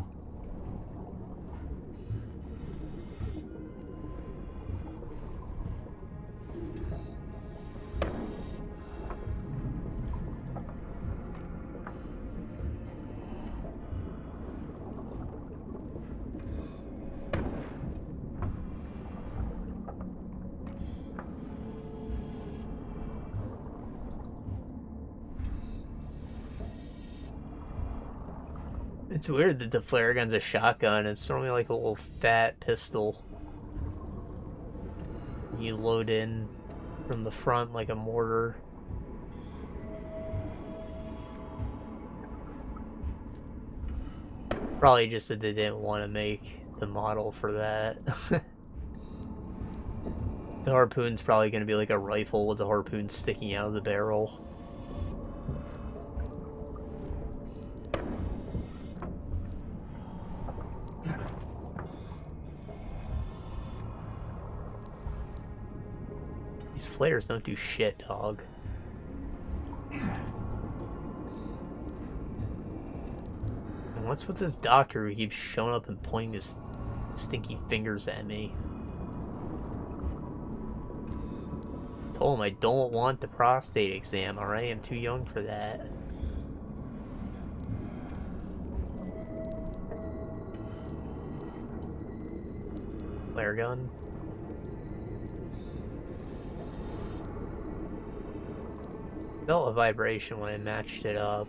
It's weird that the flare gun's a shotgun. It's normally like a little fat pistol. You load in from the front like a mortar. Probably just that they didn't want to make the model for that. The harpoon's probably going to be like a rifle with the harpoon sticking out of the barrel. These flares don't do shit, dog. And what's with this doctor who keeps showing up and pointing his stinky fingers at me? Told him I don't want the prostate exam, alright? I'm too young for that. Flare gun. Felt a vibration when I matched it up.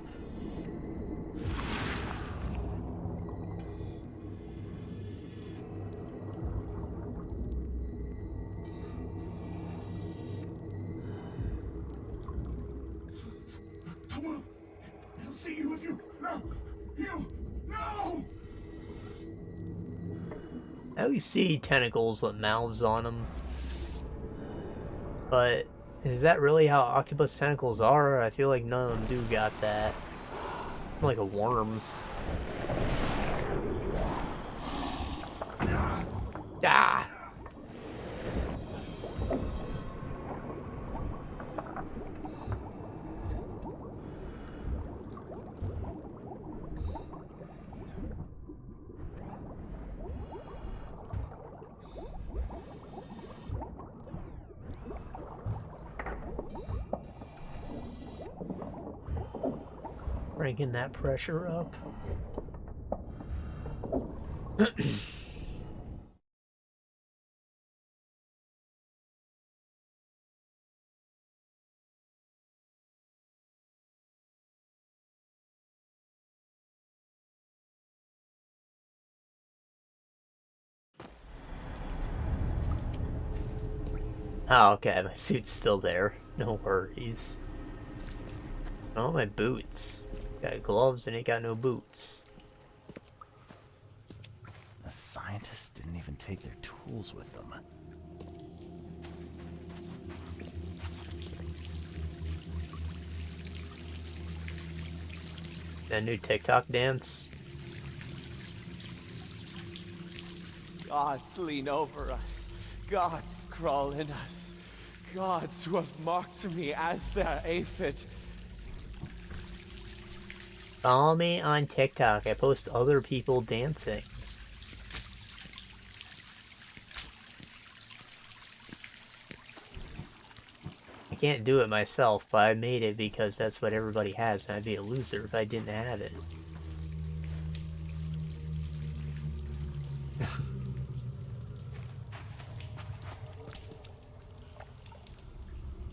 Come on. He'll see you if you... No! No! I always see tentacles with mouths on them. But is that really how octopus tentacles are? I feel like none of them do got that. Like a worm. Ah! Cranking that pressure up. Oh, okay, my suit's still there. No worries. Oh, my boots. Got gloves and ain't got no boots. The scientists didn't even take their tools with them. That new TikTok dance. Gods lean over us. Gods crawl in us. Gods who have marked me as their aphid. Follow me on TikTok. I post other people dancing. I can't do it myself, but I made it because that's what everybody has, and I'd be a loser if I didn't have it.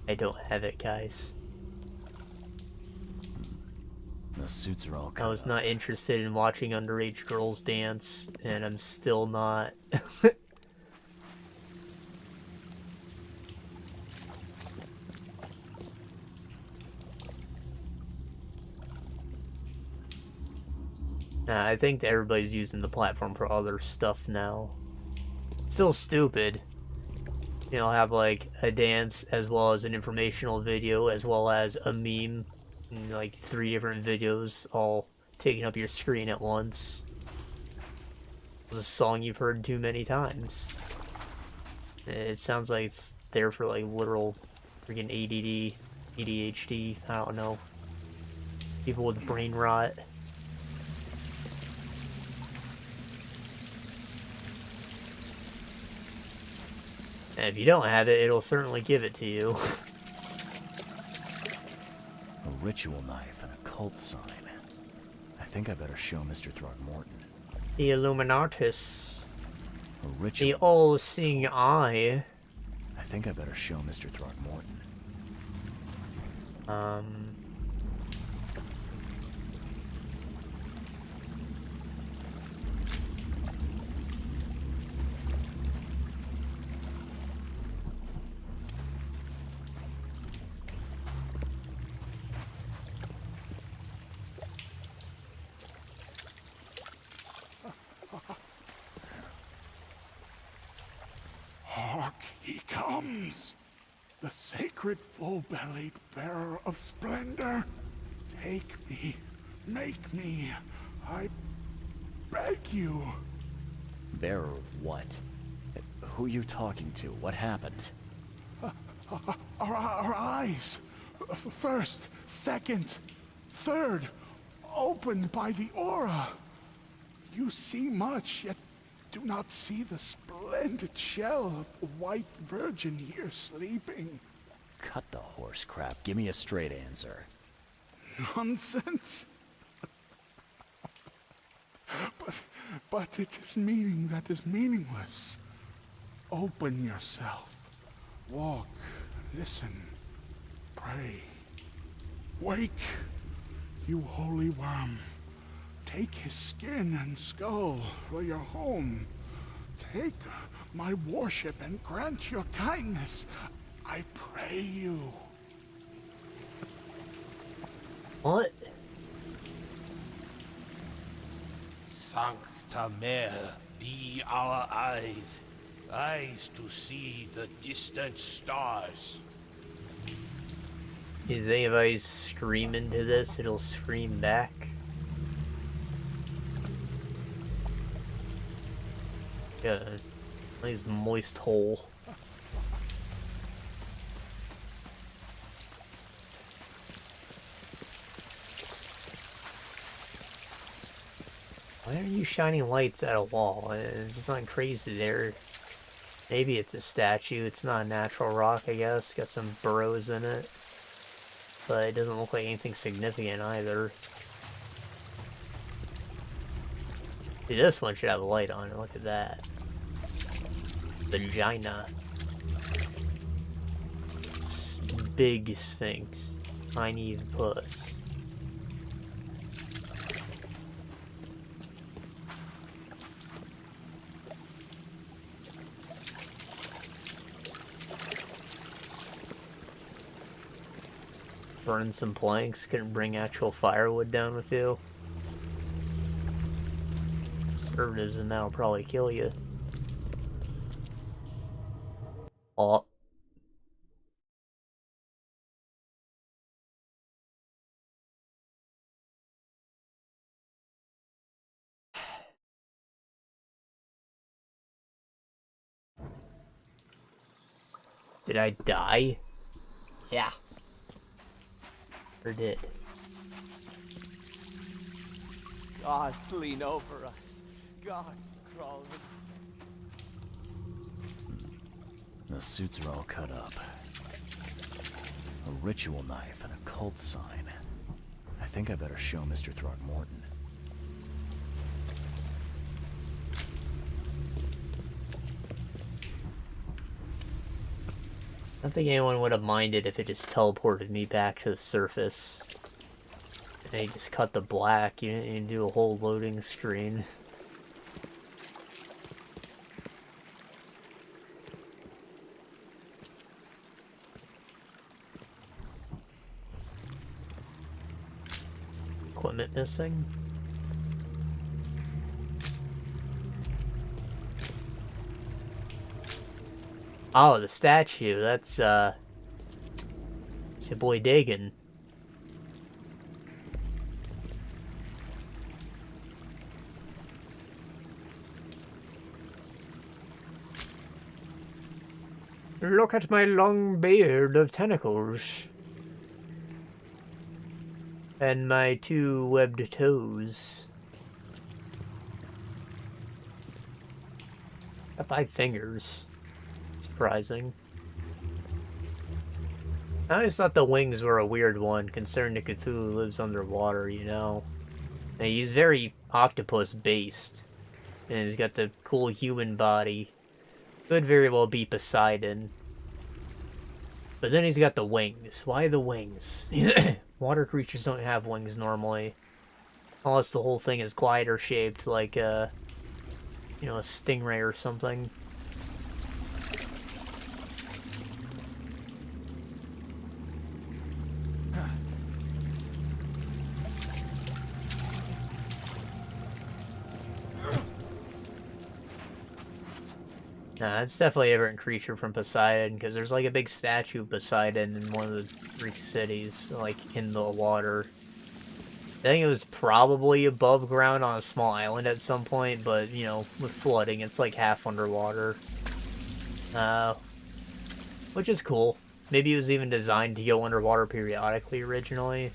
I don't have it, guys. The suits are all cut I was up. not interested in watching underage girls dance, and I'm still not. I think that everybody's using the platform for other stuff now. Still stupid. You know, have like a dance as well as an informational video as well as a meme. And, like 3 different videos all taking up your screen at once. It's a song you've heard too many times. It sounds like it's there for like literal freaking ADD, ADHD, I don't know. People with brain rot. And if you don't have it, it'll certainly give it to you. A ritual knife and a cult sign. I think I better show Mr. Throgmorton. The Illuminatus. A ritual. The all-seeing eye. I think I better show Mr. Throgmorton. guns! The sacred full-bellied bearer of splendor! Take me, make me, I beg you. Bearer of what? Who are you talking to? What happened? Our eyes, first, second, third, opened by the aura. You see much, yet do not see the splendid shell of the white virgin here sleeping. Cut the horse crap. Give me a straight answer. Nonsense. But it is meaning that is meaningless. Open yourself. Walk, listen, pray. Wake, you holy worm. Take his skin and skull for your home. Take my worship and grant your kindness. I pray you. What? Sancta Mare, be our eyes, eyes to see the distant stars. You think if I scream into this, it'll scream back? Yeah, nice moist hole. Why are you shining lights at a wall? It's just not crazy there. Maybe it's a statue. It's not a natural rock, I guess. Got some burrows in it. But it doesn't look like anything significant either. See, this one should have a light on it. Look at that. Vagina. Big sphinx. Tiny puss. Burn some planks, couldn't bring actual firewood down with you. Conservatives and that'll probably kill you. Oh. Did I die? Yeah. Or did? Gods lean over us. Gods crawl in us. The suits are all cut up. A ritual knife and a cult sign. I think I better show Mr. Throgmorton. I don't think anyone would have minded if it just teleported me back to the surface. And they just cut the black, you didn't even do a whole loading screen. Equipment missing? Oh, the statue. That's, it's your boy Dagon. Look at my long beard of tentacles. And my 2 webbed toes. Got 5 fingers. Surprising. I always thought the wings were a weird one, considering the Cthulhu lives underwater, you know. And he's very octopus-based. And he's got the cool human body. Could very well be Poseidon. But then he's got the wings. Why the wings? Water creatures don't have wings normally. Unless the whole thing is glider-shaped, like a, you know, a stingray or something. Nah, it's definitely a different creature from Poseidon, because there's like a big statue of Poseidon in one of the Greek cities, like in the water. I think it was probably above ground on a small island at some point, but, you know, with flooding, it's like half underwater. Which is cool. Maybe it was even designed to go underwater periodically originally.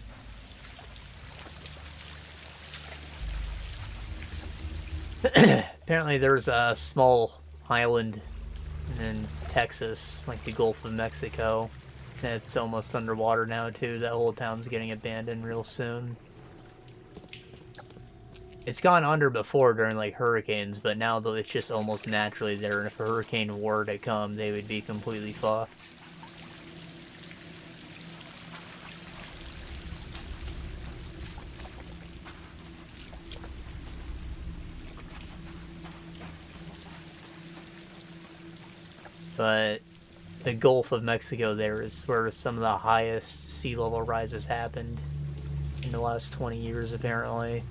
Apparently there's a small island in Texas, like the Gulf of Mexico. It's almost underwater now, too. That whole town's getting abandoned real soon. It's gone under before during, like, hurricanes, but now, though, it's just almost naturally there, and if a hurricane were to come, they would be completely fucked. But the Gulf of Mexico there is where some of the highest sea level rises happened in the last 20 years, apparently.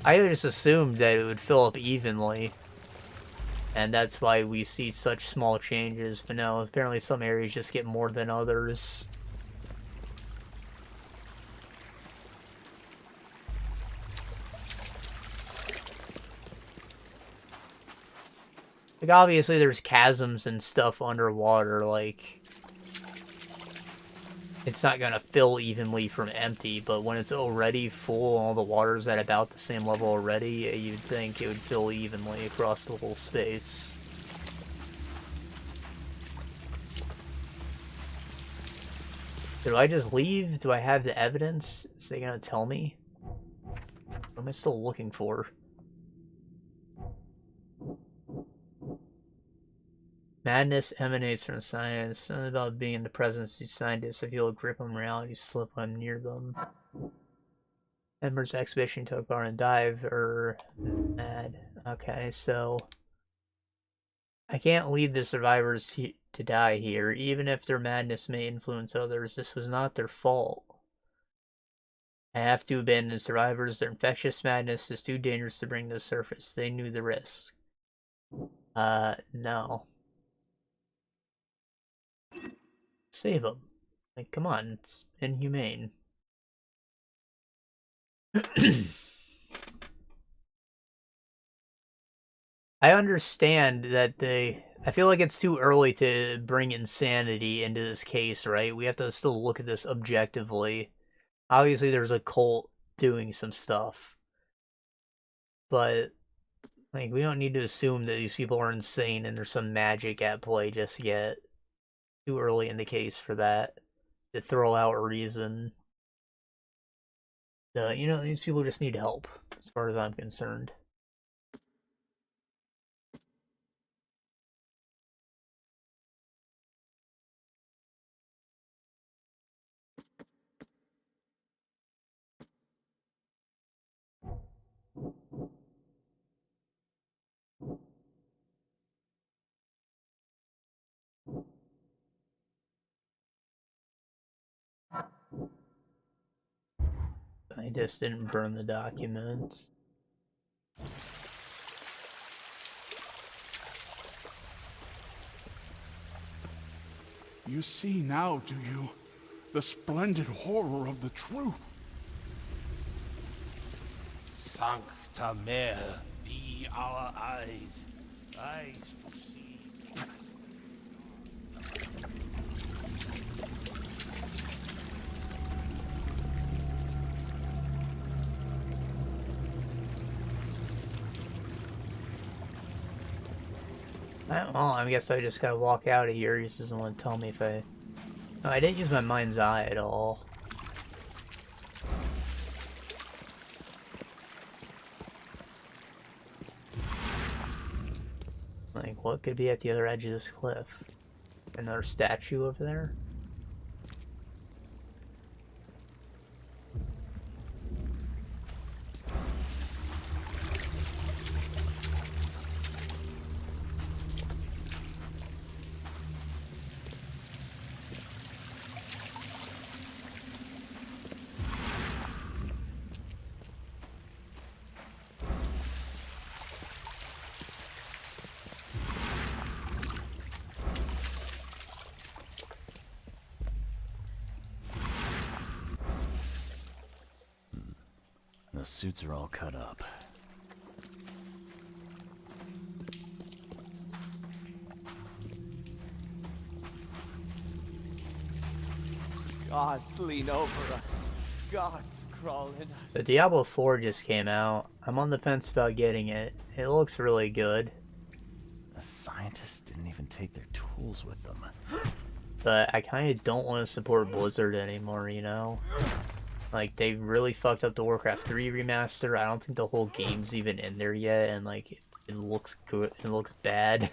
I just assumed that it would fill up evenly, and that's why we see such small changes, but no, apparently some areas just get more than others. Like, obviously there's chasms and stuff underwater, like, it's not gonna fill evenly from empty, but when it's already full, all the water's at about the same level already, you'd think it would fill evenly across the whole space. Do I just leave? Do I have the evidence? Is they gonna tell me? What am I still looking for? Madness emanates from science. Something about being in the presence of scientists. I feel a grip on reality slip when I'm near them. Members of the exhibition took part in dive or mad. Okay, so I can't leave the survivors to die here, even if their madness may influence others. This was not their fault. I have to abandon the survivors. Their infectious madness is too dangerous to bring to the surface. They knew the risk. No. Save them. Like, come on, it's inhumane. I understand that I feel like it's too early to bring insanity into this case, right? We have to still look at this objectively. Obviously, there's a cult doing some stuff. But, like, we don't need to assume that these people are insane and there's some magic at play just yet. Too early in the case for that. To throw out a reason. You know, these people just need help, as far as I'm concerned. I just didn't burn the documents. You see now, do you? The splendid horror of the truth. Sancta Mare, be our eyes. Eyes to see. Well, I guess I just gotta walk out of here. He doesn't want to tell me if I... No, I didn't use my mind's eye at all. Like, what could be at the other edge of this cliff? Another statue over there? the suits are all cut up. Gods lean over us. Gods crawl in us. The Diablo 4 just came out. I'm on the fence about getting it. It looks really good. The scientists didn't even take their tools with them. But I kind of don't want to support Blizzard anymore, you know? Like, they really fucked up the Warcraft 3 remaster. I don't think the whole game's even in there yet, and, like, it looks good. It looks bad.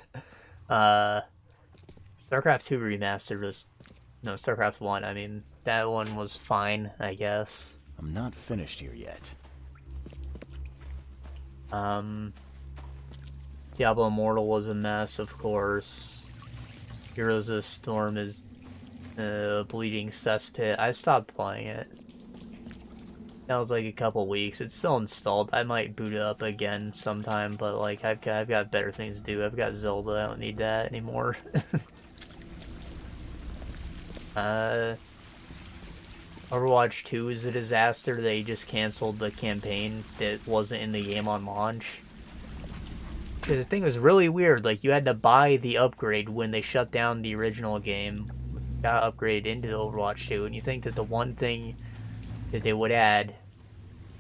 StarCraft 2 remaster was... No, StarCraft 1, I mean, that one was fine, I guess. I'm not finished here yet. Diablo Immortal was a mess, of course. Heroes of the Storm is a bleeding cesspit. I stopped playing it. That was like a couple weeks. It's still installed. I might boot it up again sometime, but like I've got better things to do. I've got Zelda. I don't need that anymore. Overwatch 2 is a disaster. They just canceled the campaign that wasn't in the game on launch. Because the thing was really weird. Like, you had to buy the upgrade when they shut down the original game. Got upgrade into Overwatch 2, and you think that the one thing that they would add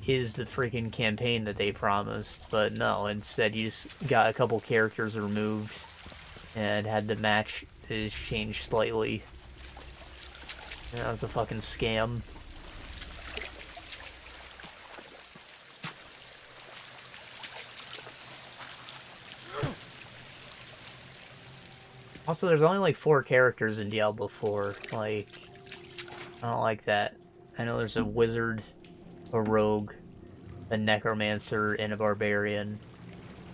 is the freaking campaign that they promised. But no, instead you just got a couple characters removed and had the match is changed slightly. That was a fucking scam. Also, there's only like 4 characters in Diablo 4. Like, I don't like that. I know there's a wizard, a rogue, a necromancer, and a barbarian.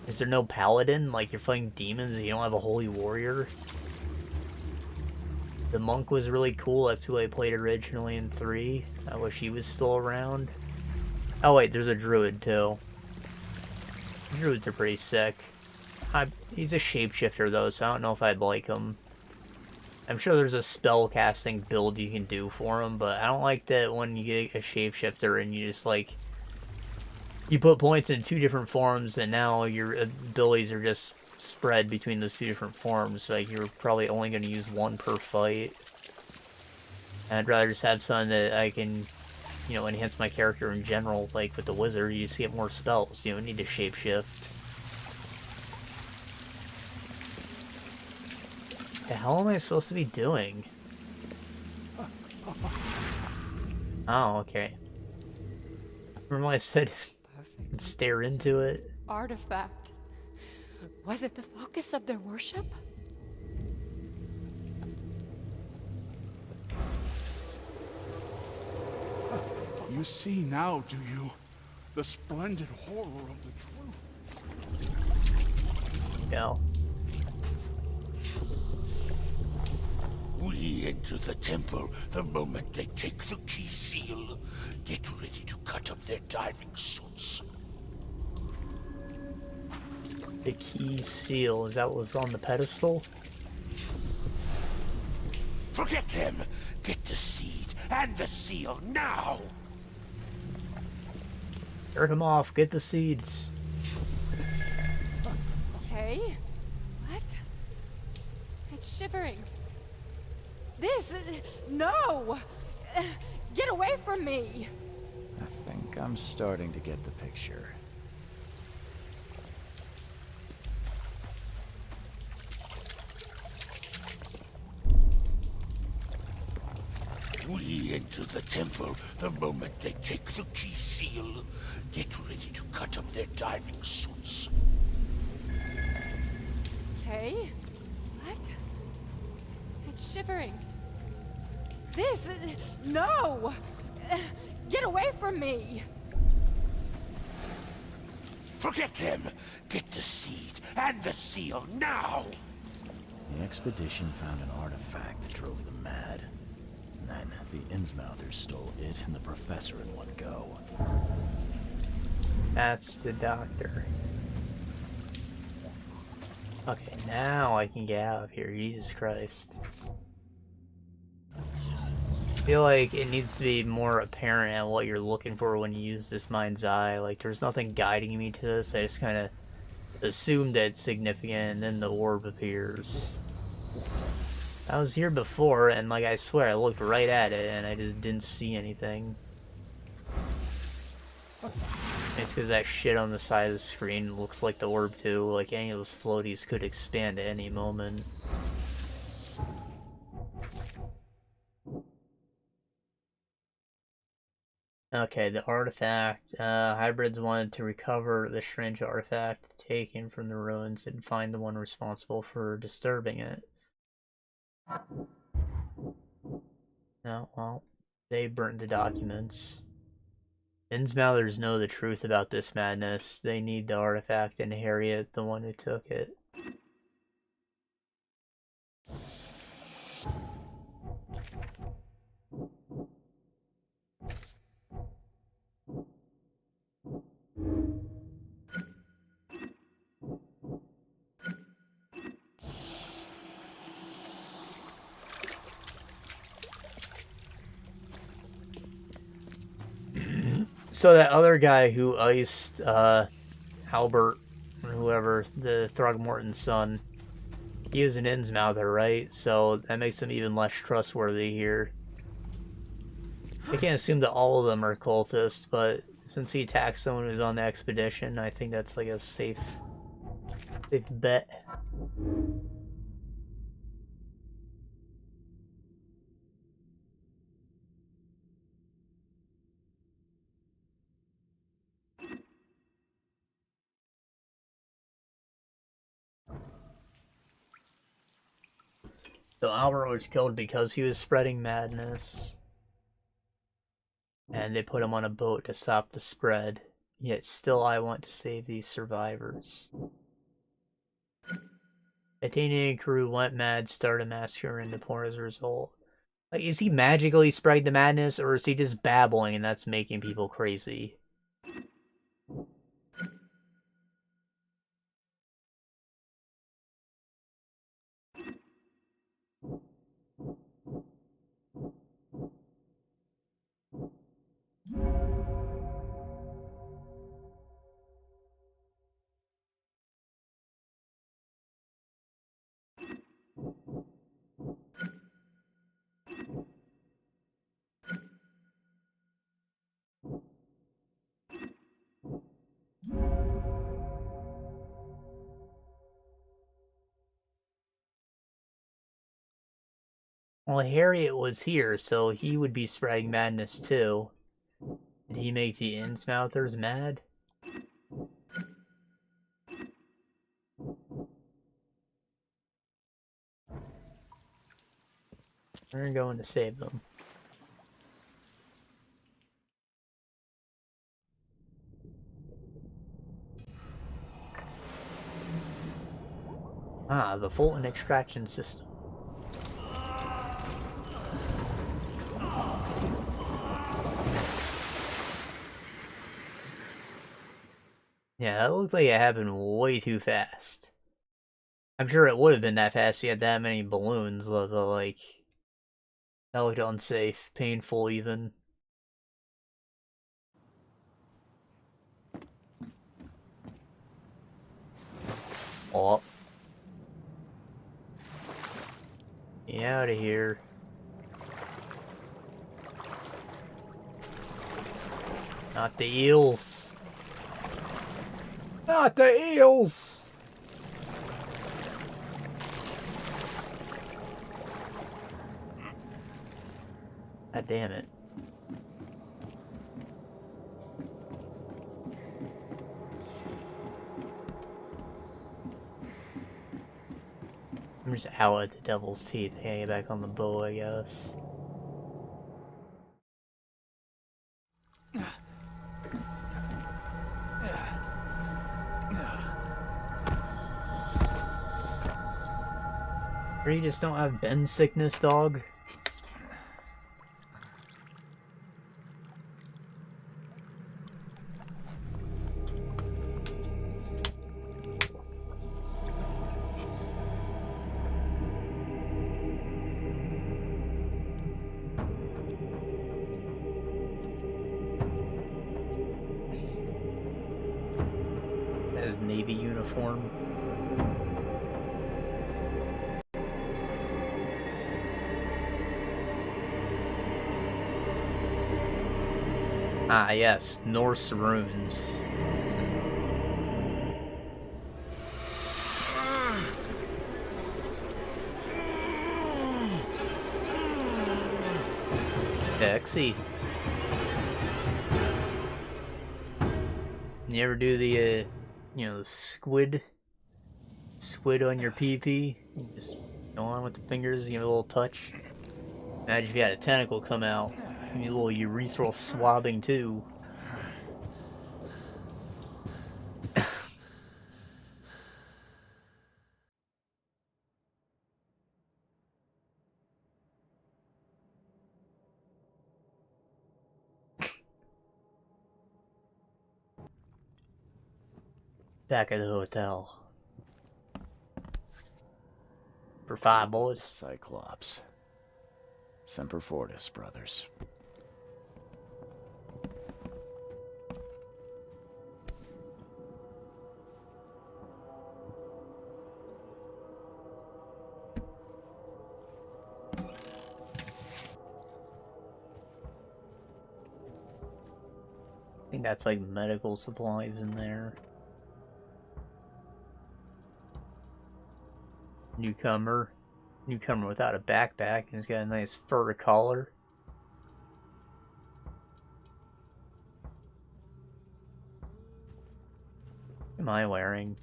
Is there no paladin? Like, you're fighting demons and you don't have a holy warrior? The monk was really cool. That's who I played originally in 3. I wish he was still around. Oh wait, there's a druid too. Druids are pretty sick. He's a shapeshifter though, so I don't know if I'd like him. I'm sure there's a spell casting build you can do for him, but I don't like that when you get a shapeshifter and you just like... You put points in 2 different forms and now your abilities are just spread between those 2 different forms. Like, you're probably only going to use 1 per fight. And I'd rather just have something that I can, you know, enhance my character in general. Like with the wizard, you just get more spells. You don't need to shapeshift. The hell am I supposed to be doing? Oh, okay. Remember when I said stare into it? Artifact. Was it the focus of their worship? You see now, do you? The splendid horror of the truth. Yeah. We enter the temple the moment they take the key seal. Get ready to cut up their diving suits. The key seal, is that what was on the pedestal? Forget them! Get the seed and the seal now! Jerk him off, get the seeds. Okay. What? It's shivering. This... No! Get away from me! I think I'm starting to get the picture. We enter the temple the moment they take the key seal. Get ready to cut up their diving suits. Okay. What? It's shivering. This... No! Get away from me! Forget them! Get the seed and the seal now! The expedition found an artifact that drove them mad. And then the Innsmouthers stole it and the professor in one go. That's the doctor. Okay, now I can get out of here. Jesus Christ. feel like it needs to be more apparent at what you're looking for when you use this mind's eye. Like, there's nothing guiding me to this. I just kind of assume that it's significant, and then the orb appears. I was here before, and like I swear, I looked right at it, and I just didn't see anything. It's because that shit on the side of the screen looks like the orb too. Like any of those floaties could expand at any moment. Okay, the artifact. Hybrids wanted to recover the strange artifact taken from the ruins and find the one responsible for disturbing it. No, well, they burnt the documents. Innsmouthers know the truth about this madness. They need the artifact and Harriet, the one who took it. So that other guy who iced Albert, or whoever, the Throgmorton's son, he is an Innsmouther, right? So that makes him even less trustworthy here. I can't assume that all of them are cultists, but since he attacked someone who's on the expedition, I think that's like a safe bet. So Albert was killed because he was spreading madness. And they put him on a boat to stop the spread. Yet still I want to save these survivors. Titanium crew went mad, started massacring the poor as a result. Like, is he magically spreading the madness, or is he just babbling and that's making people crazy? Well, Harriet was here, so he would be spreading madness too. Did he make the Innsmouthers mad? We're going to save them. Ah, the Fulton extraction system. Yeah, that looks like it happened way too fast. I'm sure it would have been that fast if you had that many balloons, though, like... That looked unsafe, painful even. Oh. Get out of here. Not the eels. Not the eels! God damn it. I'm just out at the devil's teeth, hanging back on the bow, I guess. Or you just don't have Ben sickness, dog? Ah, yes, Norse runes. Sexy. You ever do the, the squid on your PP? You just go on with the fingers, give it a little touch. Imagine if you had a tentacle come out. Give you a little urethral swabbing too. Back at the hotel. For 5 bullets. Cyclops. Semper Fortis, brothers. I think that's like medical supplies in there. Newcomer without a backpack, and he's got a nice fur collar. What am I wearing?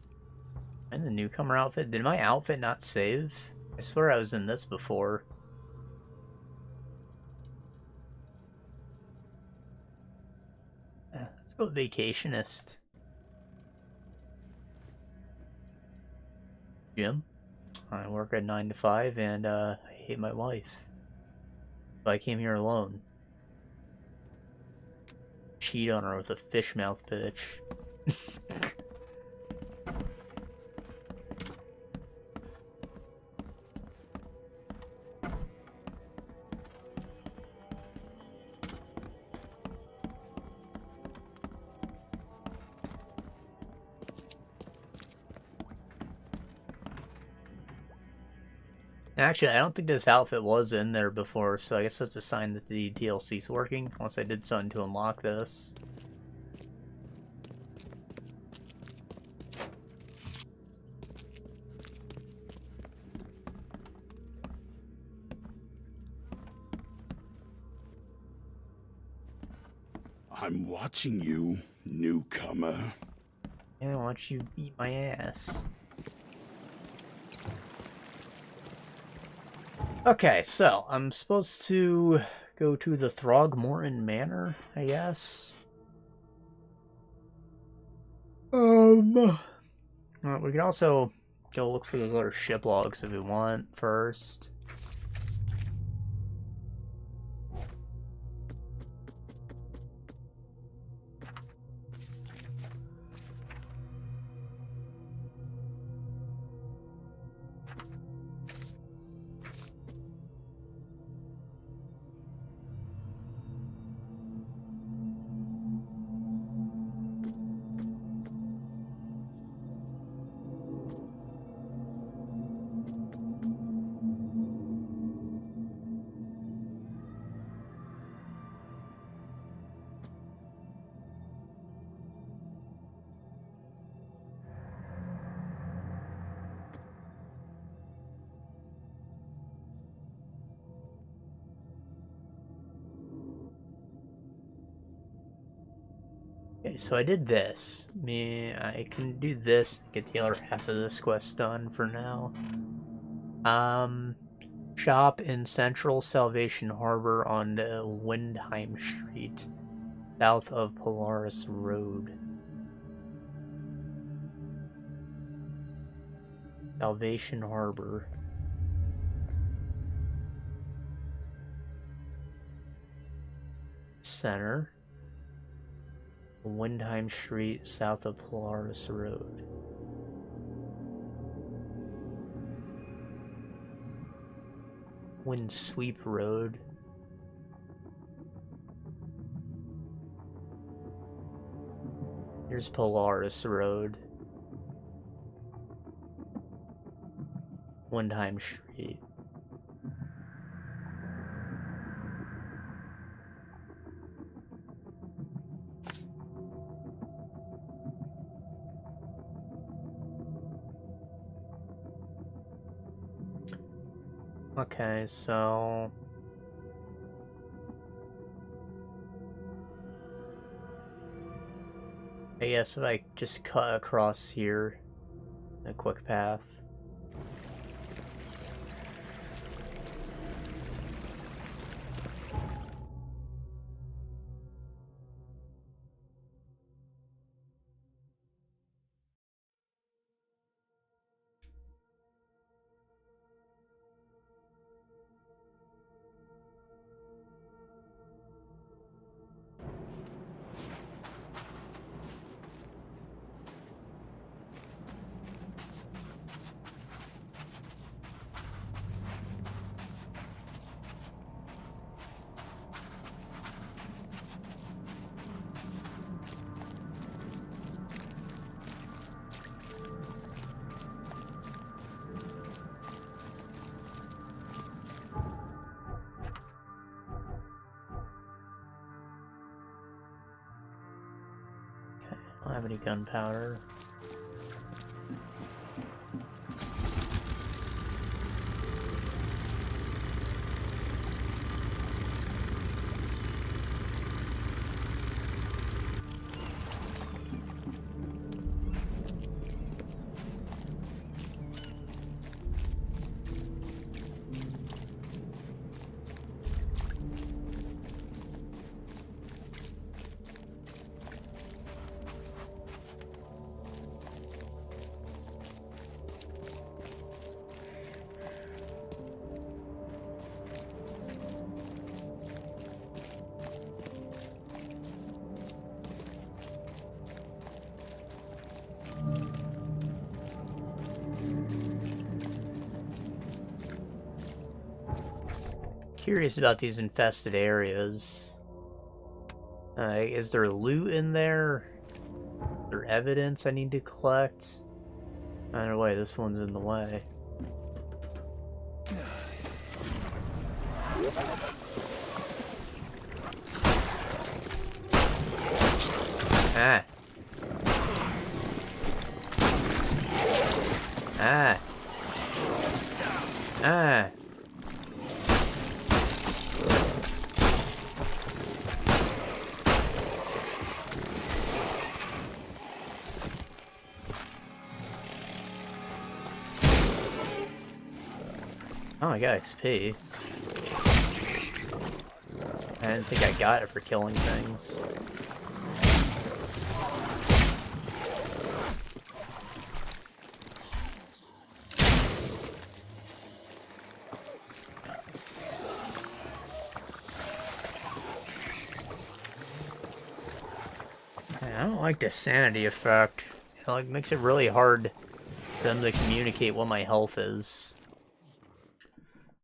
I'm in the newcomer outfit. Did my outfit not save? I swear I was in this before. Let's go vacationist. Jim? I work at 9 to 5 and I hate my wife. So I came here alone. Cheat on her with a fish mouth bitch. Actually, I don't think this outfit was in there before, so I guess that's a sign that the DLC's working, unless I did something to unlock this. I'm watching you, newcomer. And I want you to beat my ass. Okay, so I'm supposed to go to the Throgmorton Manor, I guess. Well, we can also go look for those other ship logs if we want first. Okay, so I did this. I can do this, get the other half of this quest done for now. Shop in Central Salvation Harbor on Windheim Street, south of Polaris Road. Salvation Harbor. Center. Windheim Street, south of Polaris Road. Windsweep Road. Here's Polaris Road. one-time street. Okay, so I guess if I just cut across here, a quick path. I don't have any gunpowder. Curious about these infested areas. Is there loot in there? Is there evidence I need to collect? Either way, this one's in the way. Ah. Ah. Ah. Oh, I got XP. I didn't think I got it for killing things. I don't like the sanity effect. It like makes it really hard for them to communicate what my health is.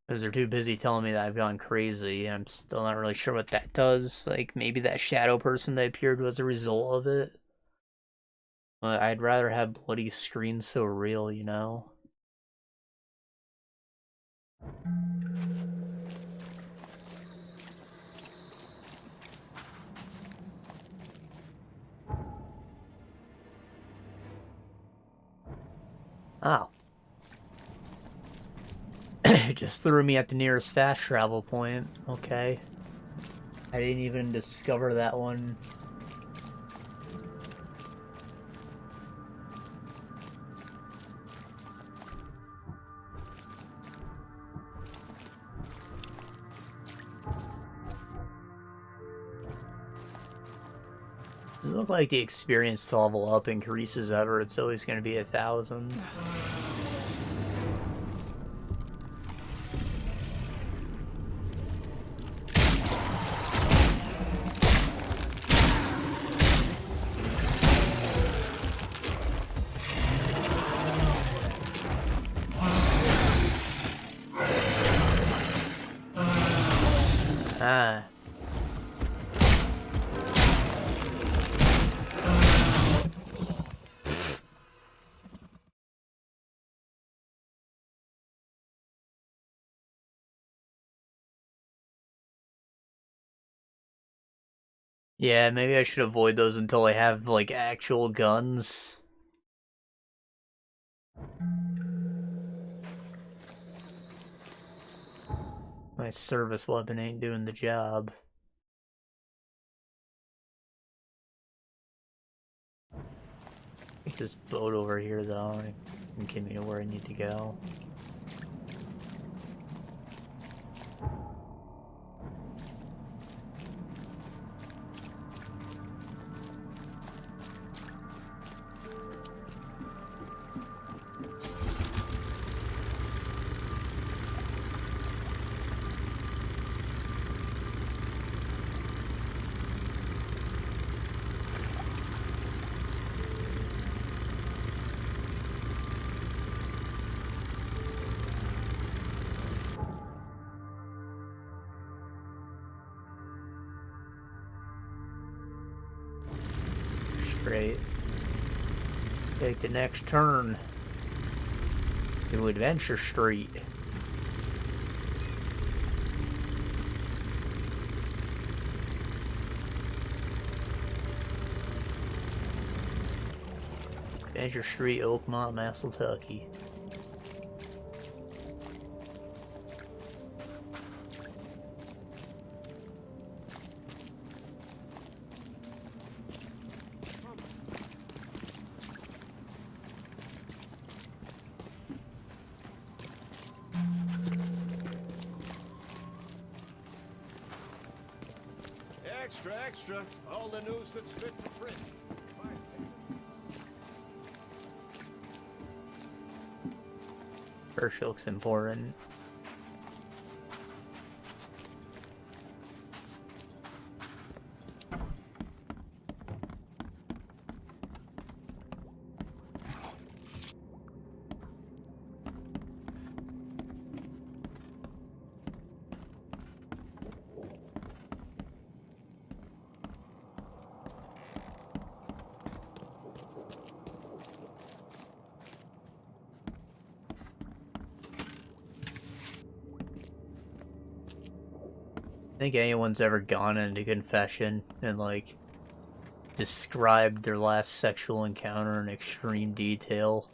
Because they're too busy telling me that I've gone crazy. I'm still not really sure what that does. Like, maybe that shadow person that appeared was a result of it. But I'd rather have bloody screens so real, you know? Oh. It just threw me at the nearest fast travel point. Okay. I didn't even discover that one. It look like the experience to level up increases ever. It's always going to be 1,000. Ah. Yeah, maybe I should avoid those until I have, like, actual guns. My service weapon ain't doing the job. Get this boat over here, though, and it can get me to where I need to go. Straight. Take the next turn to Adventure Street. Adventure Street, Oakmont, Massachusetts. Extra, extra. All the news that's fit for print. First looks important. Think anyone's ever gone into confession and, like, described their last sexual encounter in extreme detail?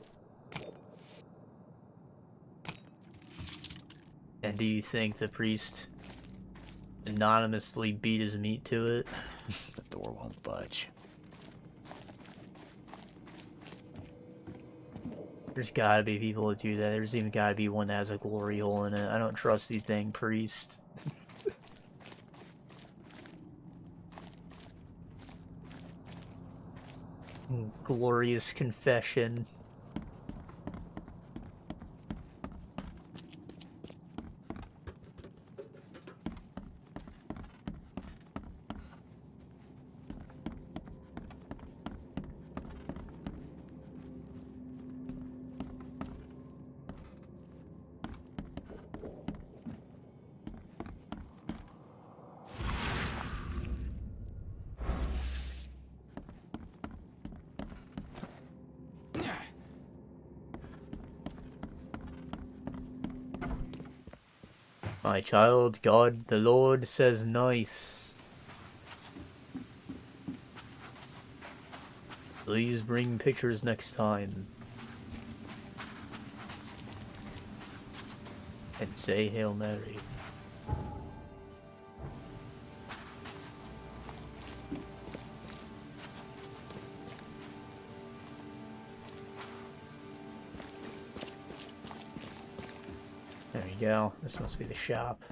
And do you think the priest anonymously beat his meat to it? The door won't budge. There's gotta be people that do that. There's even gotta be one that has a glory hole in it. I don't trust these dang priests. Glorious confession. My child, God, the Lord says nice. Please bring pictures next time. And say Hail Mary. There you go. This must be the shop.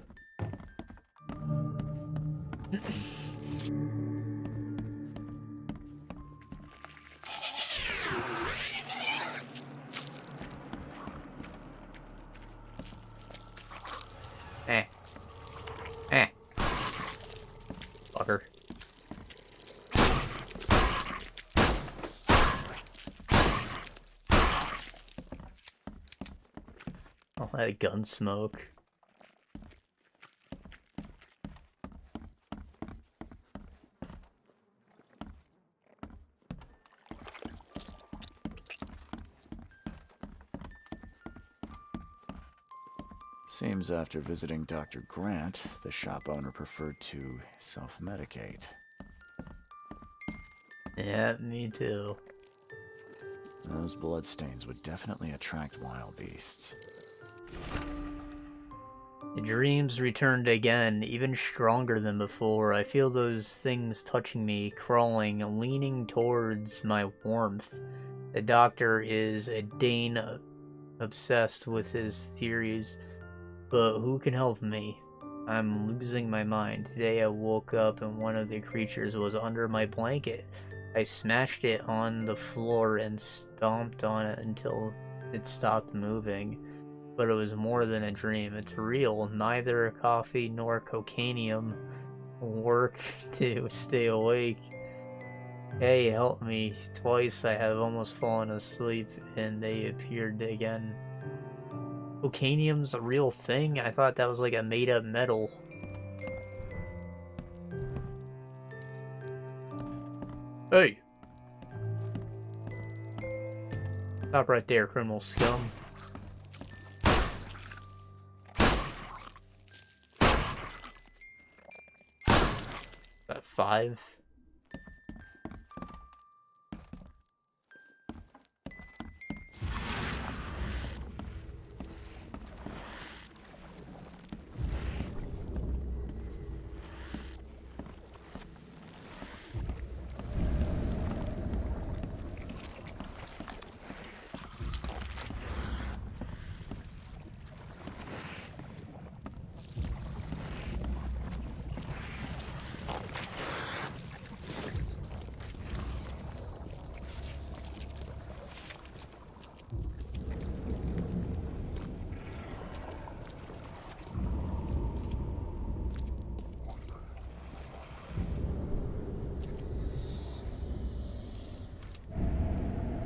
Fucker. All that gun smoke. Seems after visiting Dr. Grant, the shop owner preferred to self-medicate. Yeah, me too. Those bloodstains would definitely attract wild beasts. The dreams returned again, even stronger than before. I feel those things touching me, crawling, leaning towards my warmth. The doctor is a Dane obsessed with his theories, but who can help me? I'm losing my mind. Today I woke up and one of the creatures was under my blanket. I smashed it on the floor and stomped on it until it stopped moving. But it was more than a dream. It's real. Neither coffee nor cocainium work to stay awake. Hey, help me. Twice I have almost fallen asleep and they appeared again. Cocainium's a real thing? I thought that was like a made-up metal. Hey! Stop right there, criminal scum. About 5.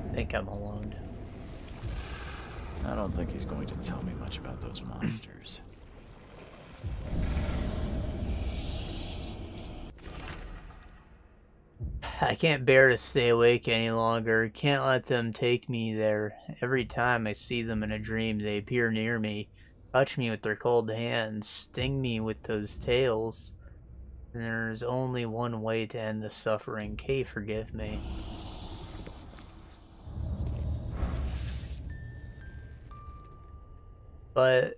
I think I'm alone. I don't think he's going to tell me much about those monsters. I can't bear to stay awake any longer. Can't let them take me there. Every time I see them in a dream, they appear near me, touch me with their cold hands, sting me with those tails. And there's only one way to end the suffering. Kay, forgive me. But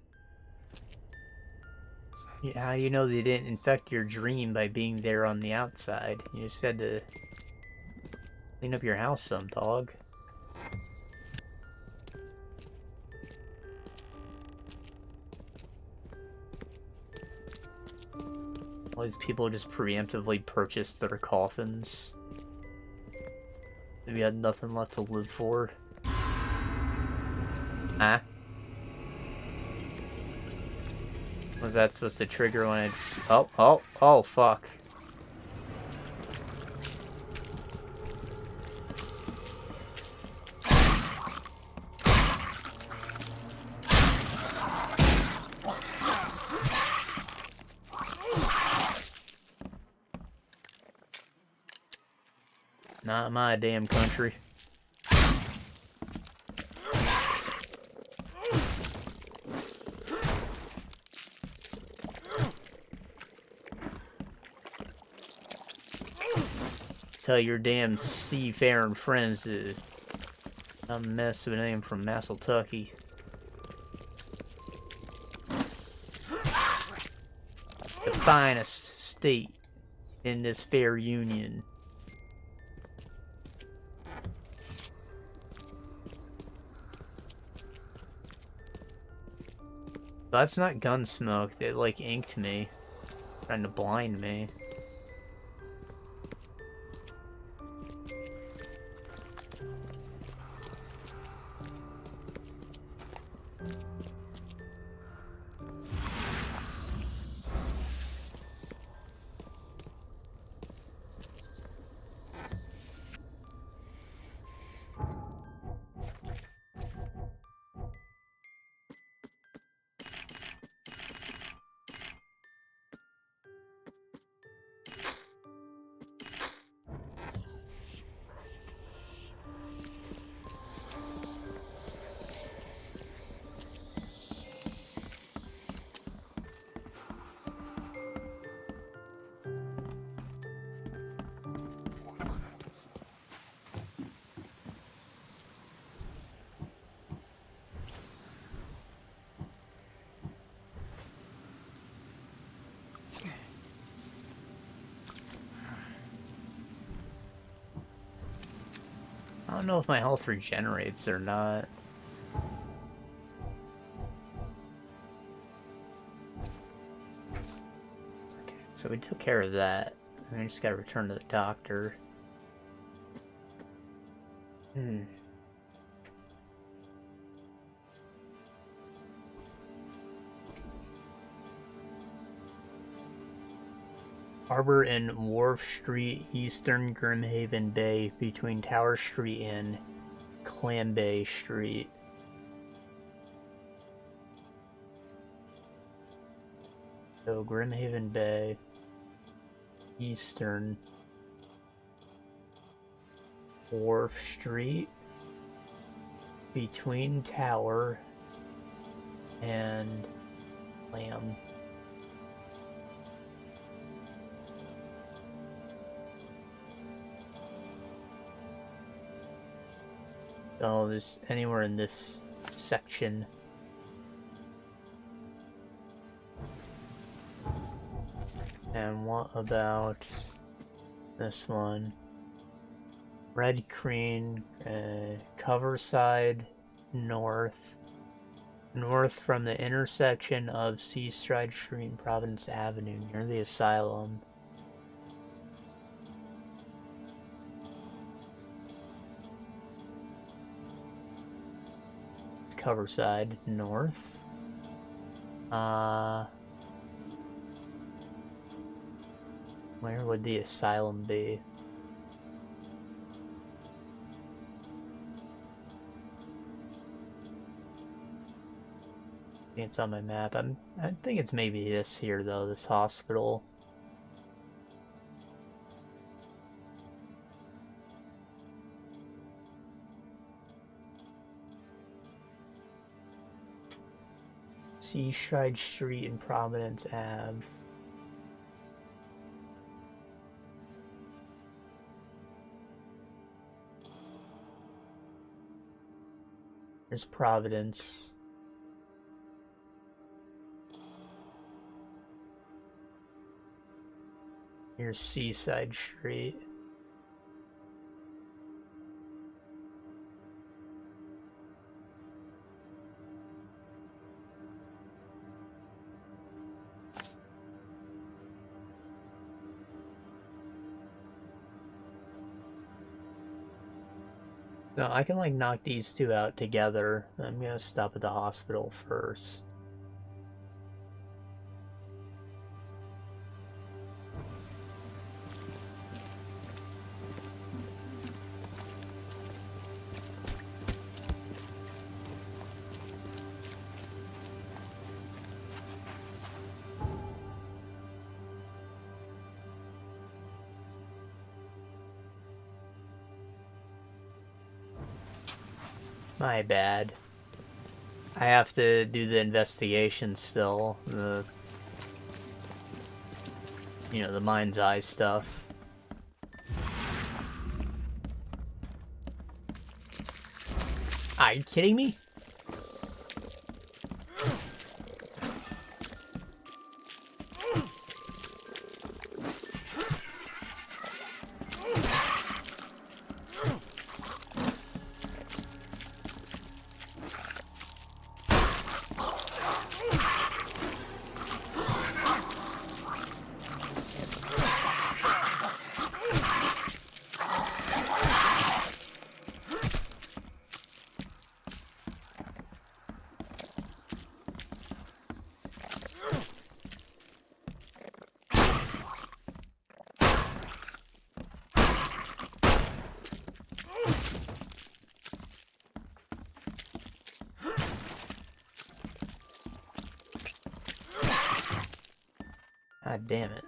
how do you know they didn't infect your dream by being there on the outside? You just had to clean up your house some, dog. All these people just preemptively purchased their coffins. Maybe had nothing left to live for. Huh? Was that supposed to trigger when I just... Oh, fuck. Not my damn country. Tell your damn seafaring friends to not mess with him from Massaltucky. The finest state in this fair union. That's not gun smoke. It like inked me, trying to blind me. don't know if my health regenerates or not. Okay, so we took care of that. I just gotta return to the doctor. Harbor and Wharf Street, Eastern Grimhaven Bay, between Tower Street and Clambay Street. So Grimhaven Bay, Eastern, Wharf Street, between Tower and Clam. So there's anywhere in this section. And what about this one? Red Crane, Coverside North. North from the intersection of Seastride Street and Providence Avenue near the asylum. Coverside North. Where would the asylum be? It's on my map. I think it's maybe this here though, this hospital. Seastride Street and Providence Ave. There's Providence. Here's Seaside Street. So I can like knock these two out together. I'm gonna stop at the hospital first. My bad. I have to do the investigation still. The mind's eye stuff. Are you kidding me? God damn it.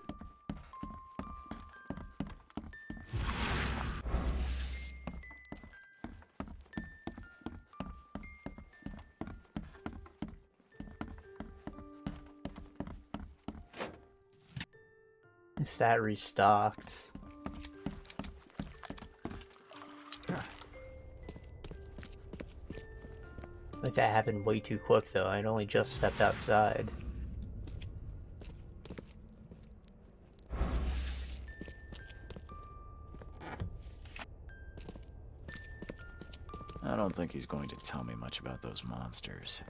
Is that restocked? Like that happened way too quick though. I'd only just stepped outside. I don't think he's going to tell me much about those monsters.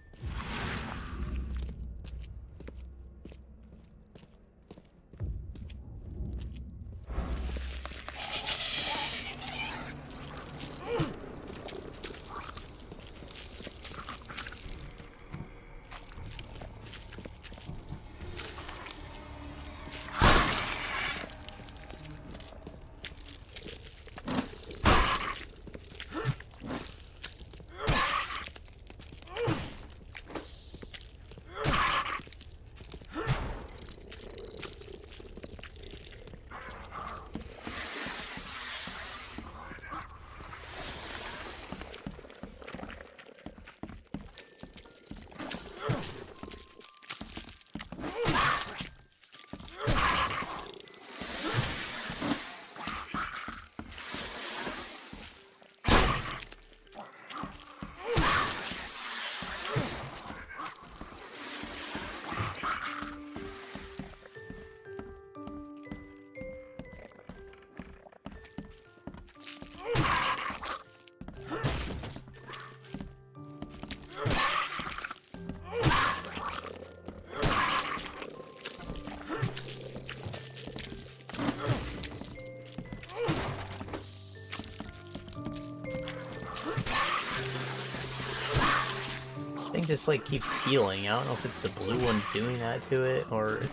Just like keeps healing. I don't know if it's the blue one doing that to it or it's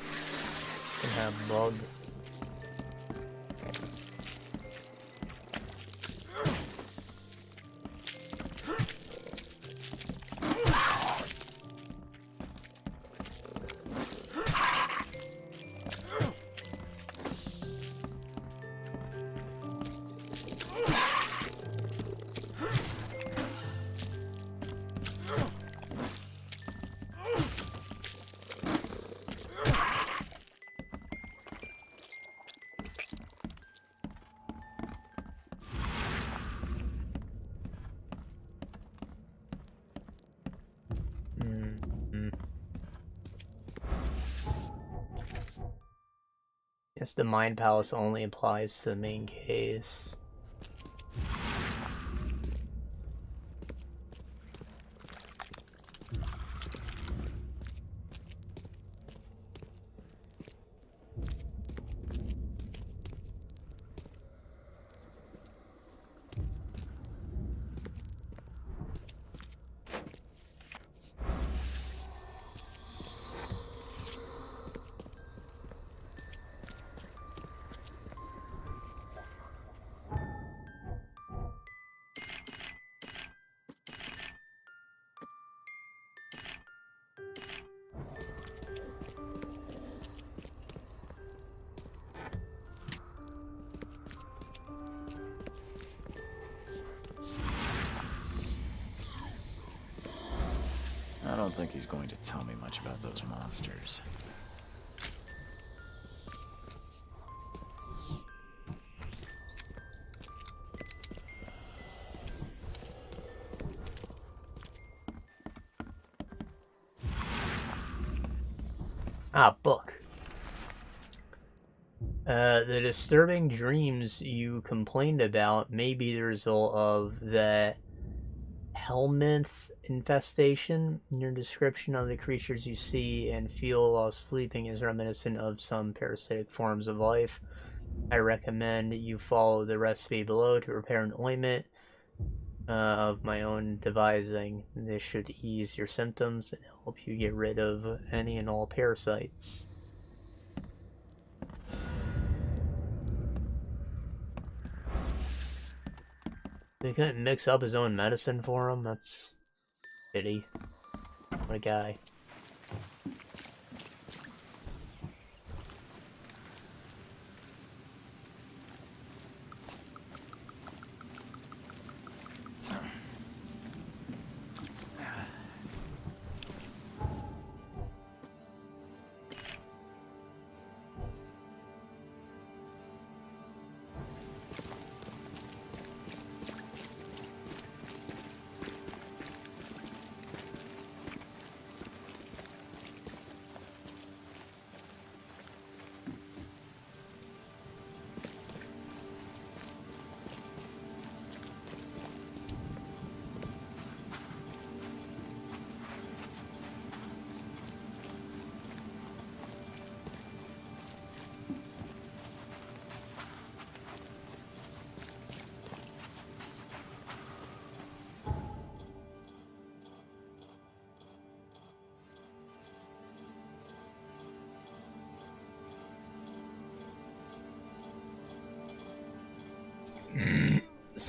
some kind of bug. Guess the Mind Palace only applies to the main case. I don't think he's going to tell me much about those monsters. Ah, book. The disturbing dreams you complained about may be the result of the helminth infestation. Your description of the creatures you see and feel while sleeping is reminiscent of some parasitic forms of life. I recommend you follow the recipe below to prepare an ointment of my own devising. This should ease your symptoms and help you get rid of any and all parasites. They couldn't mix up his own medicine for him? That's pity. What a guy.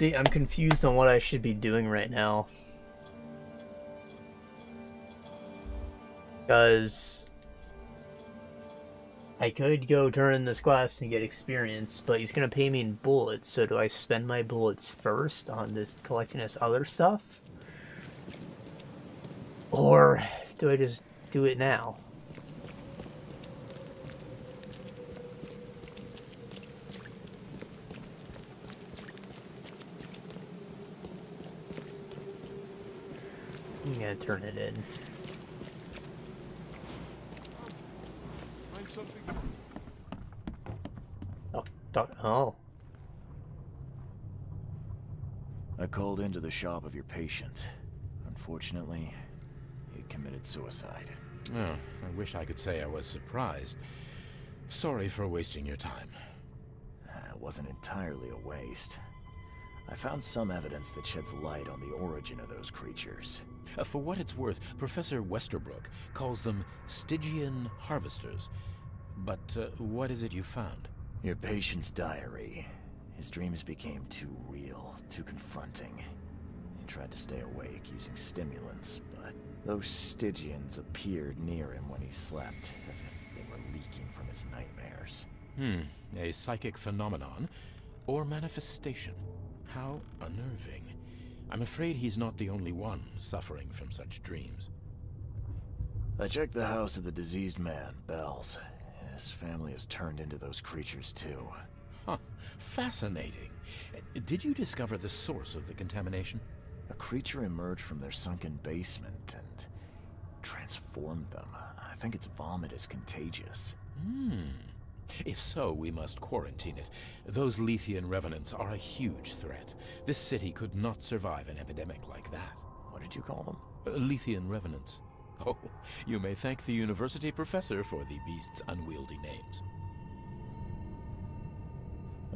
See, I'm confused on what I should be doing right now. Because I could go turn in this quest and get experience, but he's gonna pay me in bullets, so do I spend my bullets first on this collecting this other stuff? Or do I just do it now? I'm gonna turn it in. Find something. Oh. I called into the shop of your patient. Unfortunately, he committed suicide. Oh, I wish I could say I was surprised. Sorry for wasting your time. It wasn't entirely a waste. I found some evidence that sheds light on the origin of those creatures. For what it's worth, Professor Westerbrook calls them Stygian harvesters. But what is it you found? Your patient's diary. His dreams became too real, too confronting. He tried to stay awake using stimulants, but those Stygians appeared near him when he slept, as if they were leaking from his nightmares. A psychic phenomenon or manifestation. How unnerving. I'm afraid he's not the only one suffering from such dreams. I checked the house of the diseased man, Bells. His family has turned into those creatures too. Huh. Fascinating. Did you discover the source of the contamination? A creature emerged from their sunken basement and transformed them. I think its vomit is contagious. If so, we must quarantine it. Those Lethian revenants are a huge threat. This city could not survive an epidemic like that. What did you call them? Lethian revenants. Oh, you may thank the university professor for the beast's unwieldy names.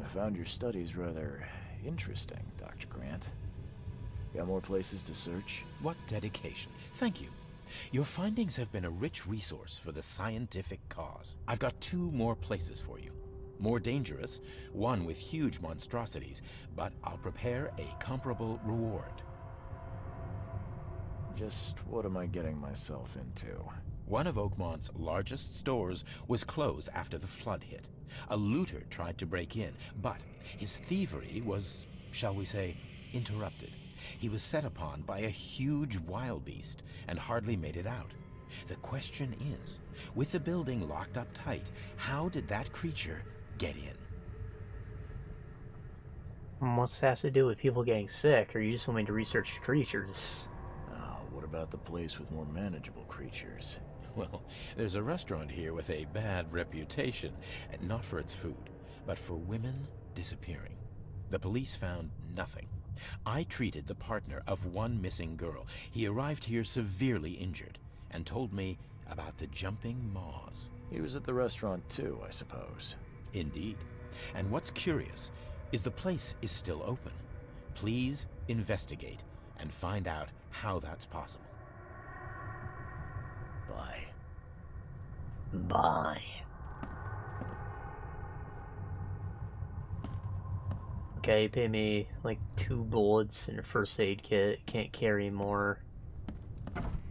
I found your studies rather interesting, Dr. Grant. Got more places to search? What dedication. Thank you. Your findings have been a rich resource for the scientific cause. I've got 2 more places for you. More dangerous, one with huge monstrosities, but I'll prepare a comparable reward. Just what am I getting myself into? One of Oakmont's largest stores was closed after the flood hit. A looter tried to break in, but his thievery was, shall we say, interrupted. He was set upon by a huge wild beast and hardly made it out. The question is, with the building locked up tight, how did that creature get in? What's that have to do with people getting sick, or you just want me to research creatures? What about the place with more manageable creatures? Well, there's a restaurant here with a bad reputation, and not for its food, but for women disappearing. The police found nothing. I treated the partner of one missing girl. He arrived here severely injured and told me about the jumping maws. He was at the restaurant too, I suppose. Indeed. And what's curious is the place is still open. Please investigate and find out how that's possible. Bye. Bye. Okay, pay me like 2 bullets and a first aid kit. Can't carry more.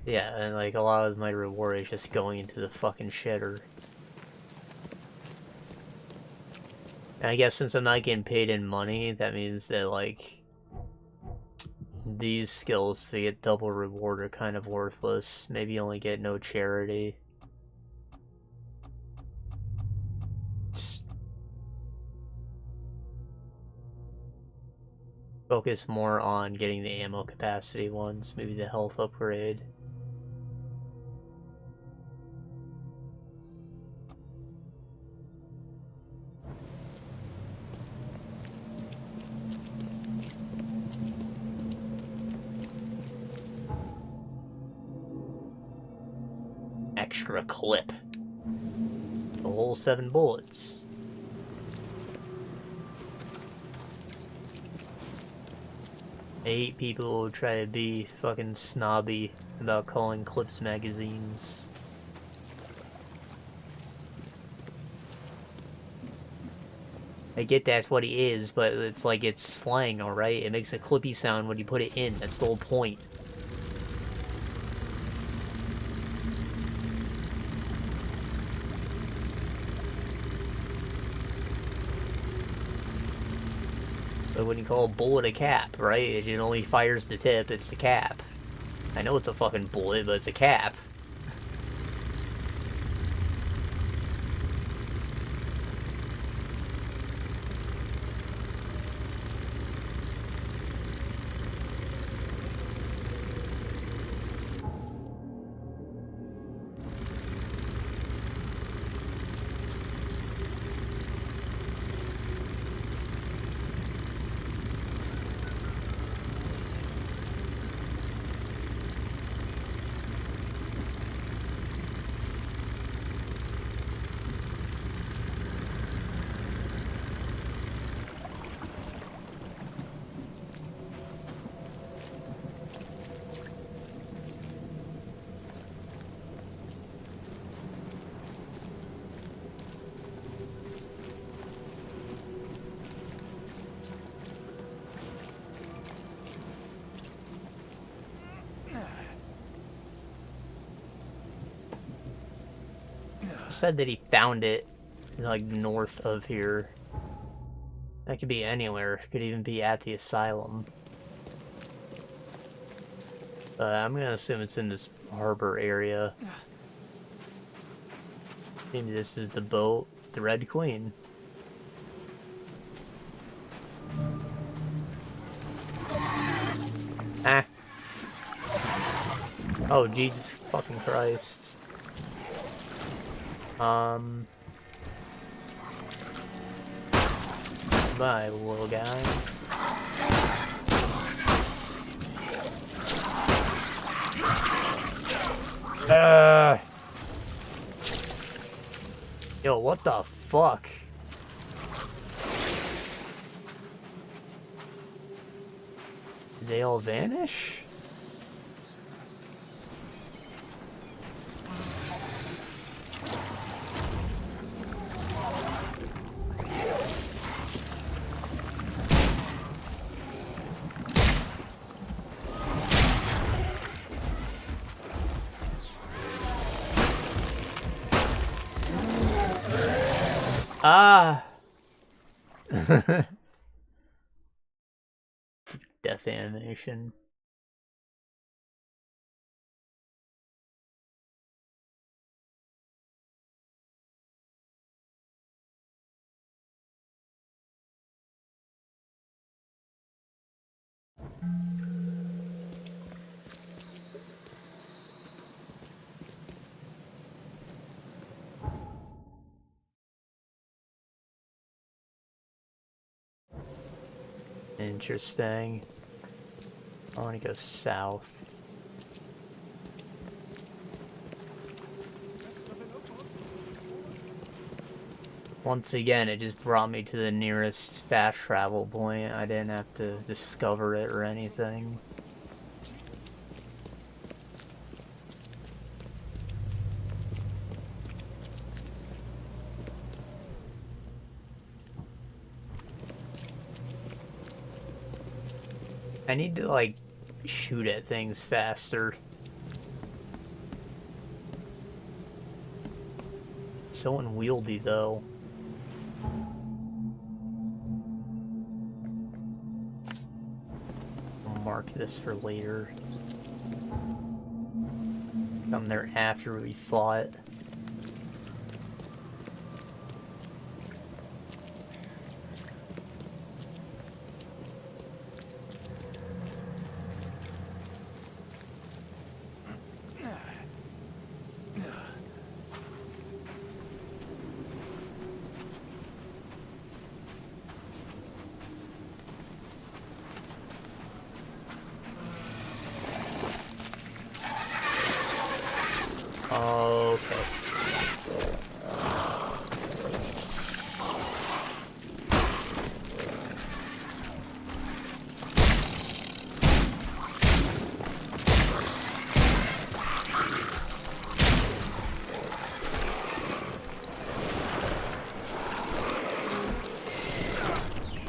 Yeah, and like a lot of my reward is just going into the fucking shitter. And I guess since I'm not getting paid in money, that means that like these skills to get double reward are kind of worthless. Maybe you only get no charity. Focus more on getting the ammo capacity ones, maybe the health upgrade. Extra clip. A whole 7 bullets. I hate people who try to be fucking snobby about calling clips magazines. I get that's what he is, but it's like it's slang, alright? It makes a clippy sound when you put it in. That's the whole point. But when you call a bullet a cap, right? It only fires the tip, it's the cap. I know it's a fucking bullet, but it's a cap. Said that he found it, like, north of here. That could be anywhere. It could even be at the asylum. I'm gonna assume it's in this harbor area. Maybe this is the boat, the Red Queen. Ah. Oh, Jesus fucking Christ. Bye, little guys. Yo, what the fuck? Did they all vanish? Ah! Death animation. Interesting. I want to go south. Once again, it just brought me to the nearest fast travel point. I didn't have to discover it or anything. I need to, like, shoot at things faster. So unwieldy, though. I'll mark this for later. Come there after we fought. Okay.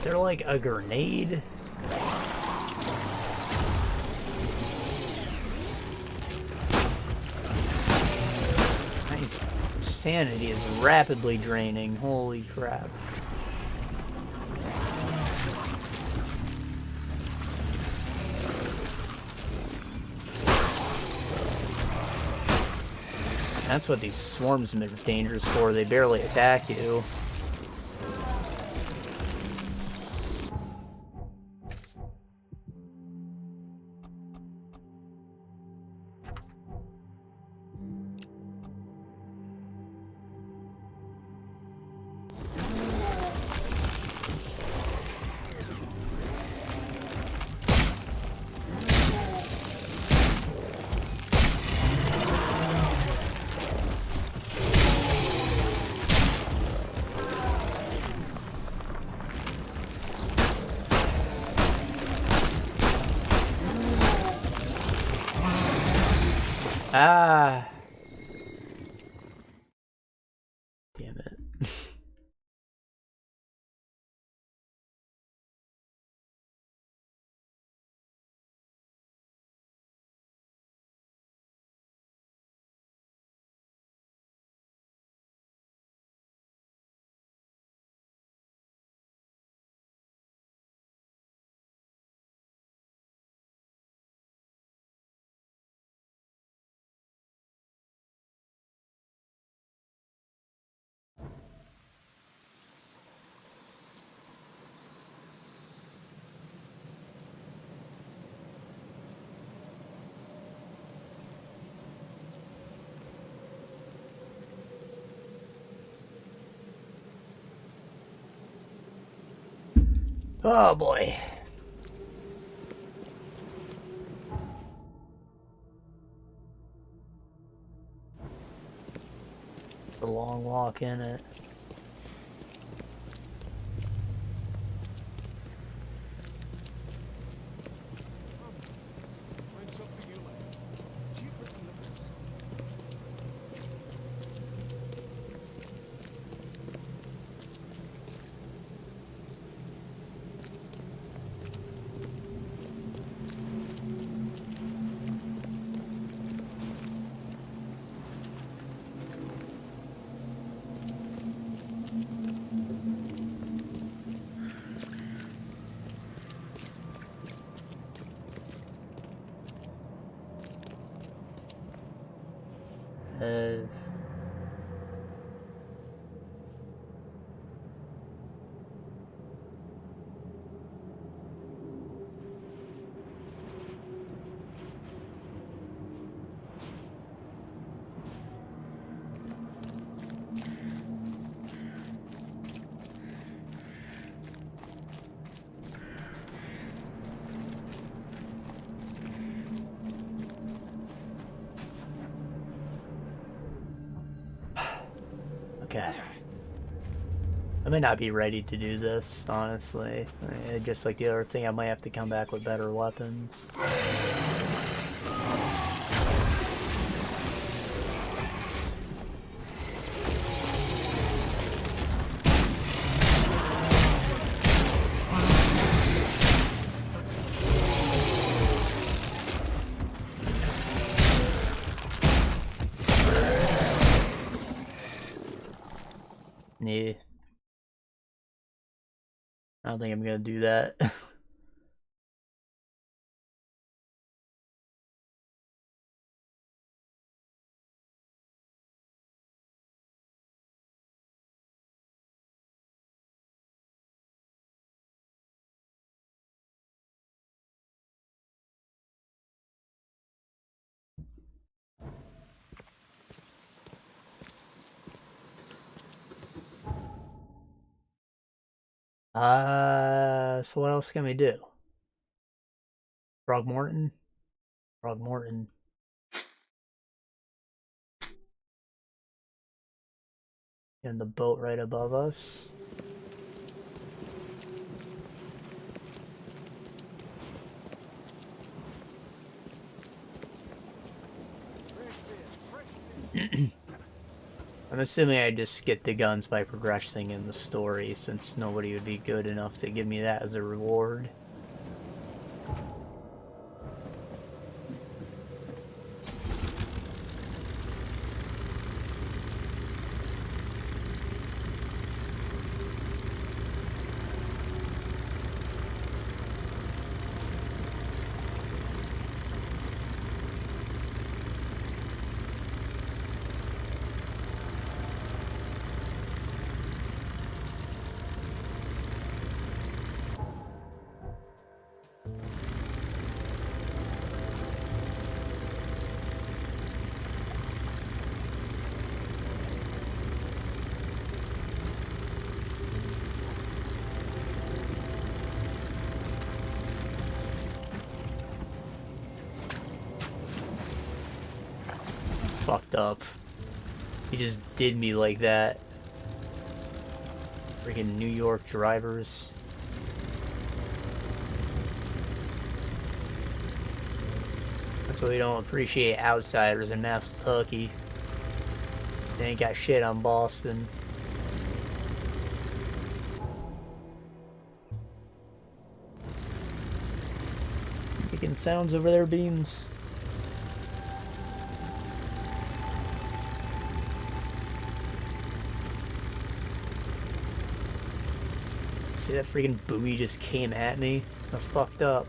there like a grenade? Nice. Sanity is rapidly draining. Holy crap. That's what these swarms are dangerous for. They barely attack you. Ah. Damn it. Oh boy. It's a long walk in it. Okay. I may not be ready to do this, honestly. Just like the other thing, I might have to come back with better weapons. Yeah. I don't think I'm gonna do that. So what else can we do? Throgmorton? Throgmorton. And the boat right above us. I'm assuming I just get the guns by progressing in the story, since nobody would be good enough to give me that as a reward. Fucked up. He just did me like that. Freaking New York drivers. That's why we don't appreciate outsiders in Massachusetts. They ain't got shit on Boston. Making sounds over there, Beans. See that freaking buoy just came at me? That's fucked up.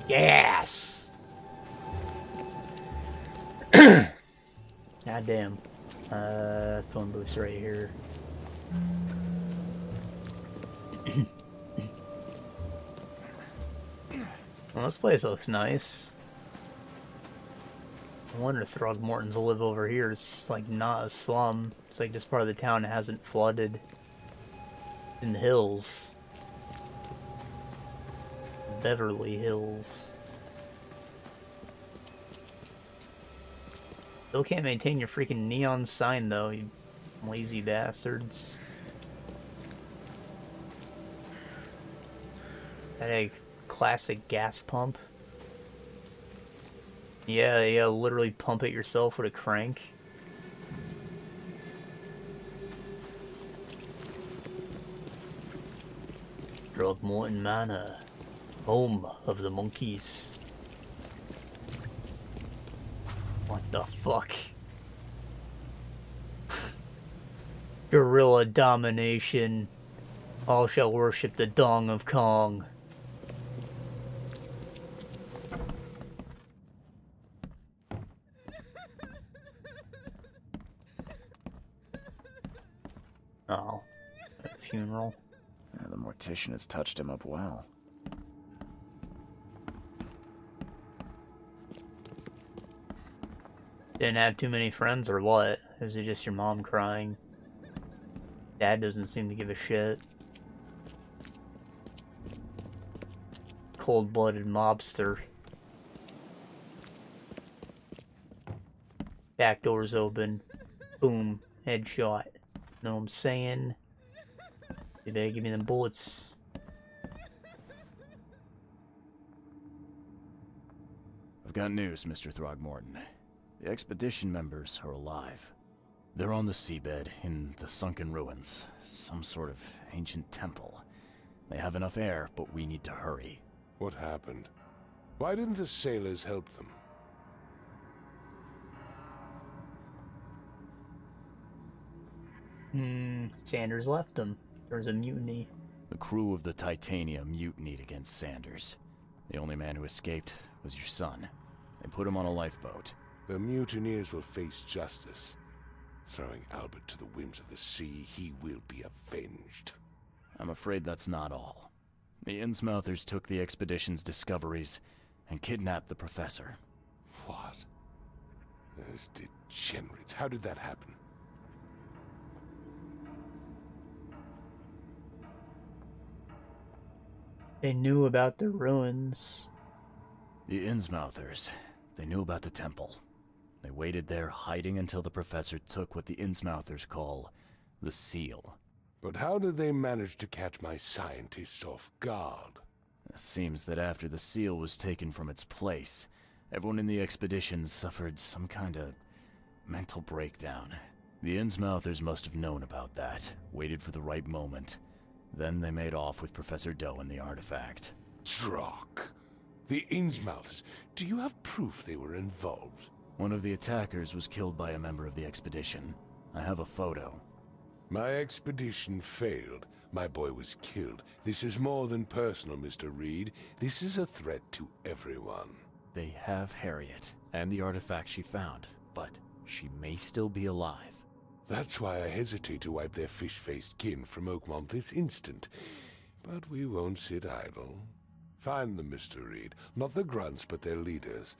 Yes! God damn. Phone booth's right here. Well, this place looks nice. I wonder if Throgmortons live over here. It's like not a slum. It's like this part of the town hasn't flooded. In the hills. Beverly Hills. Still can't maintain your freaking neon sign though, you lazy bastards. That a classic gas pump. Yeah, you gotta literally pump it yourself with a crank. Throgmorton Manor, home of the monkeys. What the fuck? Gorilla domination. All shall worship the Dong of Kong. Oh, a funeral. Yeah, the mortician has touched him up well. Didn't have too many friends or what? Is it just your mom crying? Dad doesn't seem to give a shit. Cold-blooded mobster. Back door's open. Boom. Headshot. Know what I'm saying? You better give me them bullets. I've got news, Mr. Throgmorton. The expedition members are alive. They're on the seabed, in the sunken ruins. Some sort of ancient temple. They have enough air, but we need to hurry. What happened? Why didn't the sailors help them? Sanders left them. There was a mutiny. The crew of the Titania mutinied against Sanders. The only man who escaped was your son. They put him on a lifeboat. The mutineers will face justice. Throwing Albert to the whims of the sea, he will be avenged. I'm afraid that's not all. The Innsmouthers took the expedition's discoveries and kidnapped the professor. What? Those degenerates. How did that happen? They knew about the ruins. The Innsmouthers. They knew about the temple. They waited there, hiding until the professor took what the Innsmouthers call the seal. But how did they manage to catch my scientists off guard? It seems that after the seal was taken from its place, everyone in the expedition suffered some kind of mental breakdown. The Innsmouthers must have known about that, waited for the right moment. Then they made off with Professor Doe and the artifact. Drock. The Innsmouthers. Do you have proof they were involved? One of the attackers was killed by a member of the expedition. I have a photo. My expedition failed. My boy was killed. This is more than personal, Mr. Reed. This is a threat to everyone. They have Harriet, and the artifact she found, but she may still be alive. That's why I hesitate to wipe their fish-faced kin from Oakmont this instant. But we won't sit idle. Find them, Mr. Reed. Not the grunts, but their leaders.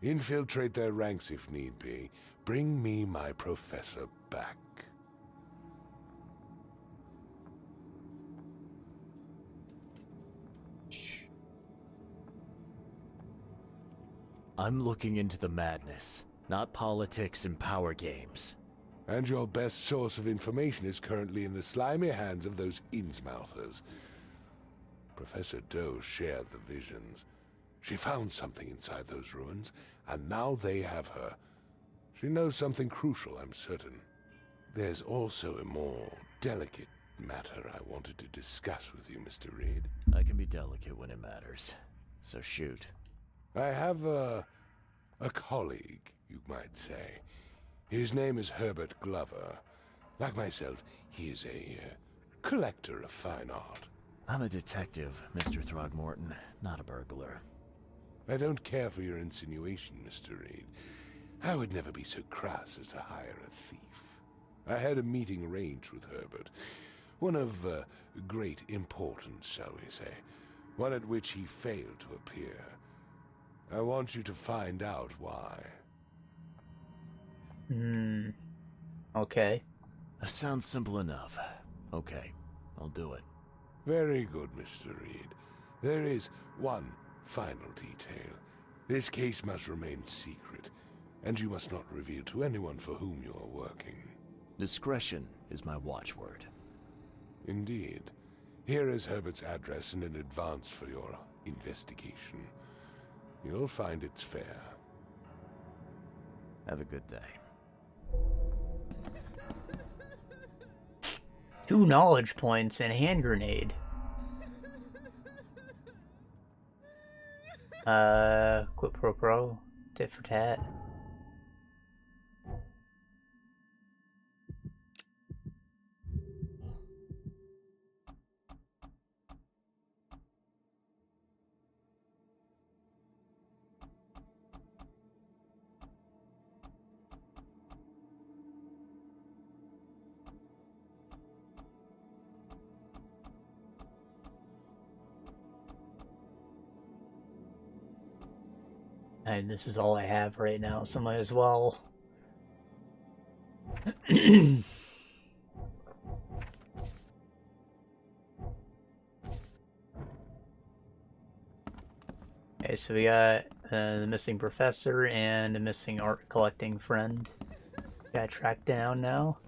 Infiltrate their ranks if need be. Bring me my professor back. I'm looking into the madness, not politics and power games. And your best source of information is currently in the slimy hands of those Innsmouthers. Professor Doe shared the visions. She found something inside those ruins, and now they have her. She knows something crucial, I'm certain. There's also a more delicate matter I wanted to discuss with you, Mr. Reed. I can be delicate when it matters, so shoot. I have a colleague, you might say. His name is Herbert Glover. Like myself, he is a collector of fine art. I'm a detective, Mr. Throgmorton, not a burglar. I don't care for your insinuation, Mr. Reed. I would never be so crass as to hire a thief. I had a meeting arranged with Herbert. One of great importance, shall we say. One at which he failed to appear. I want you to find out why. Okay. That sounds simple enough. Okay, I'll do it. Very good, Mr. Reed. There is one final detail. This case must remain secret, and you must not reveal to anyone for whom you are working. Discretion is my watchword. Indeed. Here is Herbert's address and an advance for your investigation. You'll find it's fair. Have a good day. 2 knowledge points and a hand grenade. Quid pro quo, tit for tat. And this is all I have right now, so might as well. Okay, so we got the missing professor and a missing art collecting friend. Got tracked down now.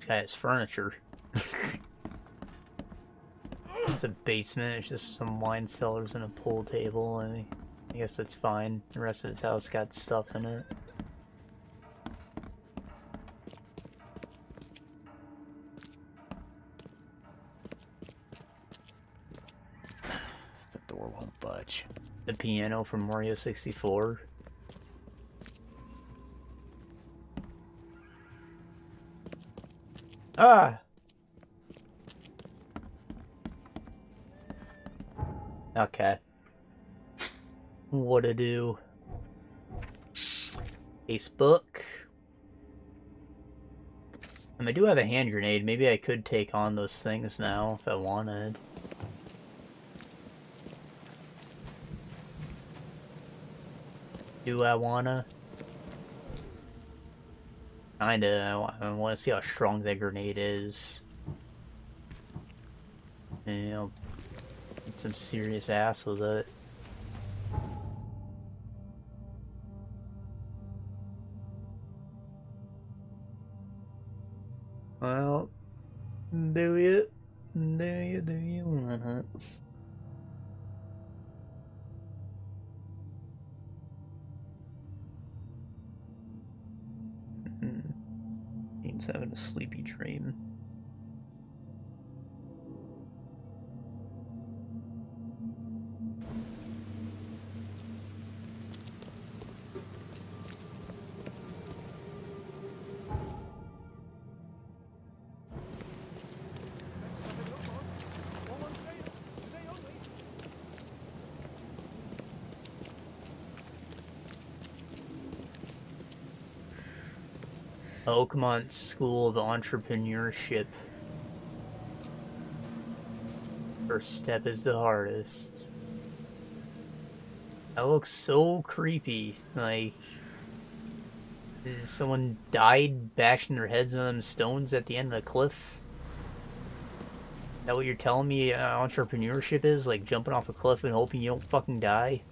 Guy has furniture. It's a basement, it's just some wine cellars and a pool table. I guess that's fine. The rest of his house got stuff in it. The door won't budge. The piano from Mario 64. Ah! Okay. What to do? Ace book. I do have a hand grenade. Maybe I could take on those things now if I wanted. Do I wanna? Kinda. I want to see how strong that grenade is. You know, get some serious ass with it. Well, do you wanna? He's having a sleepy dream. Oakmont School of Entrepreneurship. First step is the hardest. That looks so creepy. Like, someone died bashing their heads on them stones at the end of the cliff? Is that what you're telling me entrepreneurship is? Like jumping off a cliff and hoping you don't fucking die?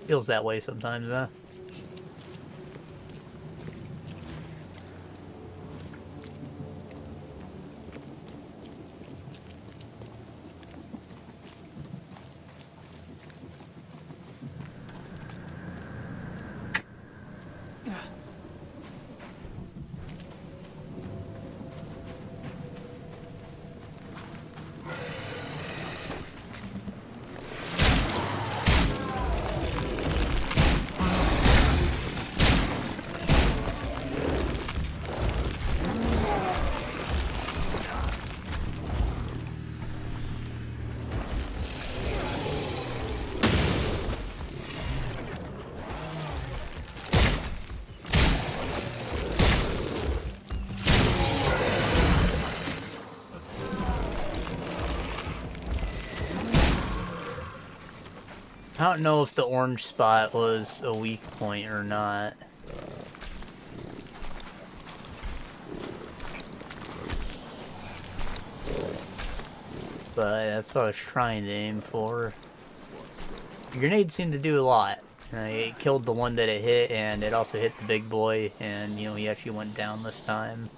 Feels that way sometimes, huh? I don't know if the orange spot was a weak point or not. But that's what I was trying to aim for. The grenade seemed to do a lot. It killed the one that it hit, and it also hit the big boy, and, you know, he actually went down this time.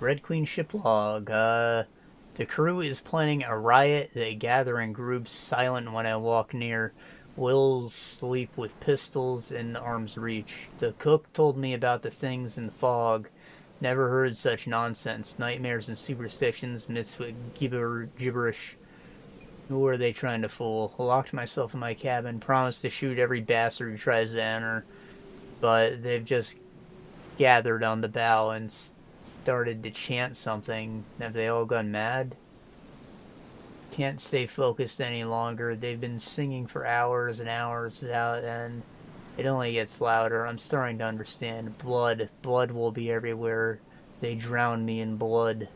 Red Queen ship log. The crew is planning a riot. They gather in groups, silent when I walk near. Wills sleep with pistols in arm's reach. The cook told me about the things in the fog. Never heard such nonsense. Nightmares and superstitions, myths with gibberish. Who are they trying to fool? I locked myself in my cabin, promised to shoot every bastard who tries to enter. But they've just gathered on the bow and started to chant something. Have they all gone mad? Can't stay focused any longer. They've been singing for hours and hours without end. It only gets louder. I'm starting to understand. Blood. Blood will be everywhere. They drown me in blood.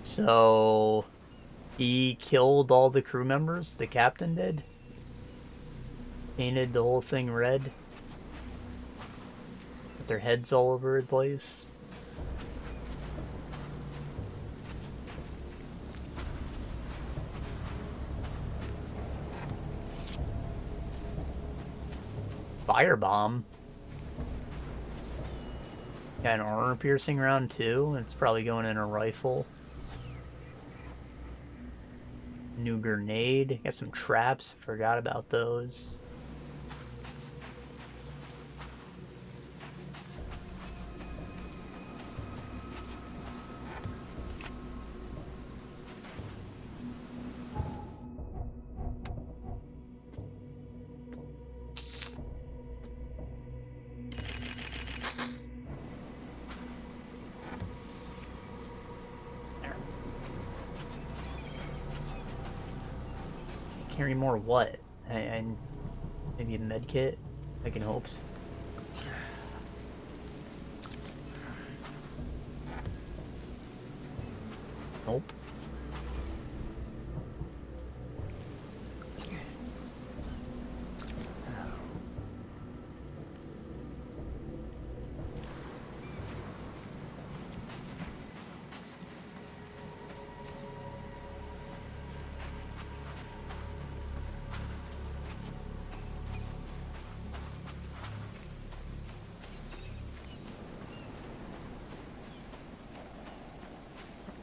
So, he killed all the crew members? The captain did? Painted the whole thing red. With their heads all over the place. Firebomb. Got an armor piercing round too. It's probably going in a rifle. New grenade. Got some traps. Forgot about those. Carry more what? And maybe a med kit? I can hopes. Nope.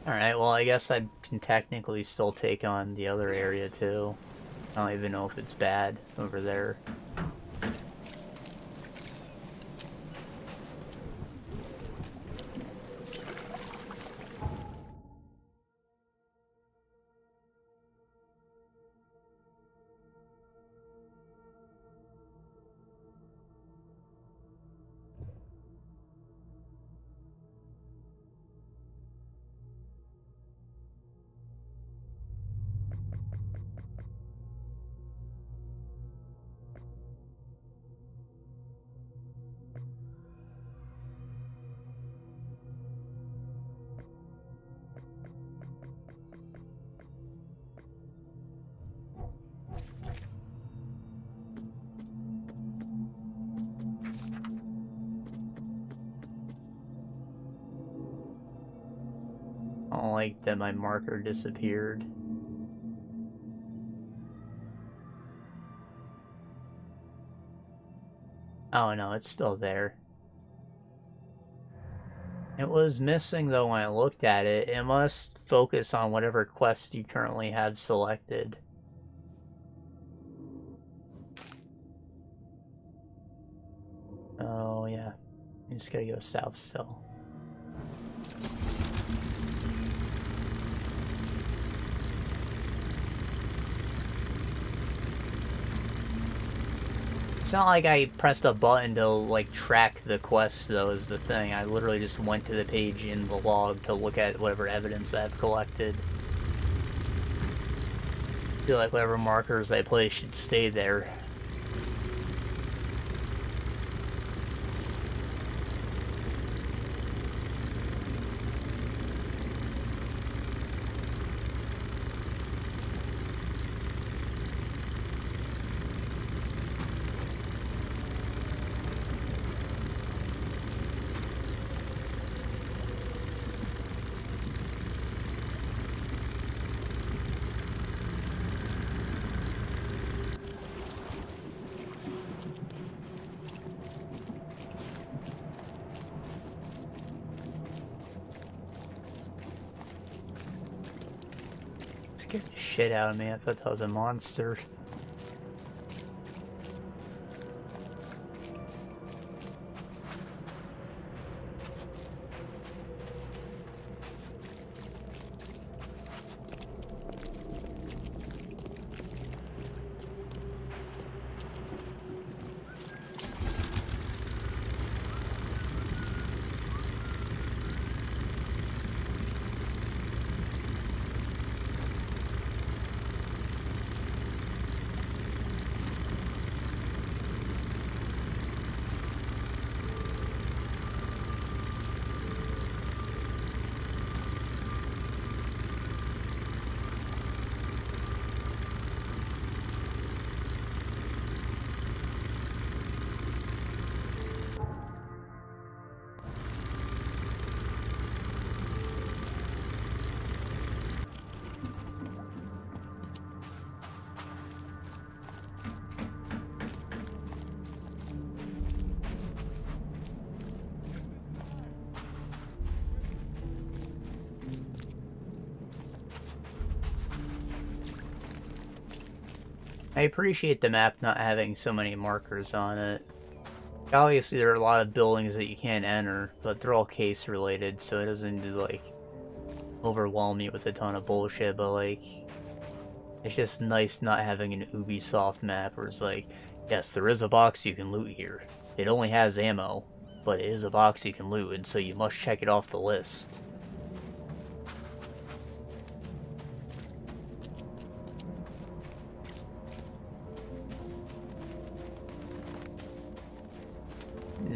Alright, well I guess I can technically still take on the other area too. I don't even know if it's bad over there. I don't like that my marker disappeared. Oh no, it's still there. It was missing though when I looked at it. It must focus on whatever quest you currently have selected. Oh yeah, you just gotta go south still. It's not like I pressed a button to, like, track the quest, though, is the thing. I literally just went to the page in the log to look at whatever evidence I've collected. I feel like whatever markers I place should stay there. Scared the shit out of me. I thought that was a monster. I appreciate the map not having so many markers on it. Obviously there are a lot of buildings that you can't enter, but they're all case related, so it doesn't like overwhelm you with a ton of bullshit, but like it's just nice not having an Ubisoft map where it's like, yes, there is a box you can loot here. It only has ammo, but it is a box you can loot, and so you must check it off the list.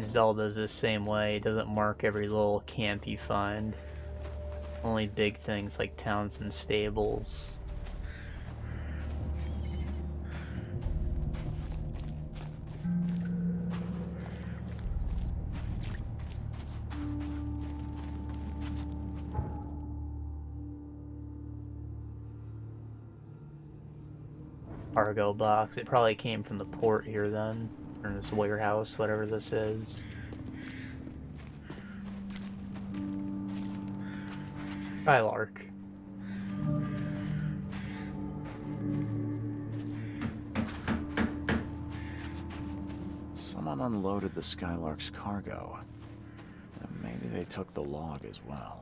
Zelda's the same way. It doesn't mark every little camp you find. Only big things like towns and stables. Cargo box. It probably came from the port here then. Or this warehouse, whatever this is. Skylark. Someone unloaded the Skylark's cargo. And maybe they took the log as well.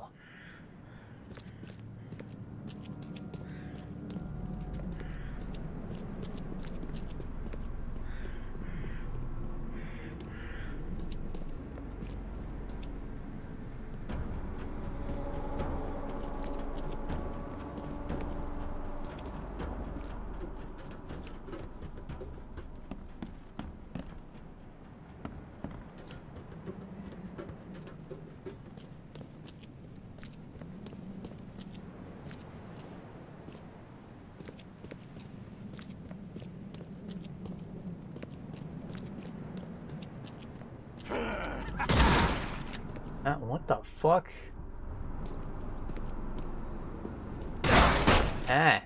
What the fuck? Ah.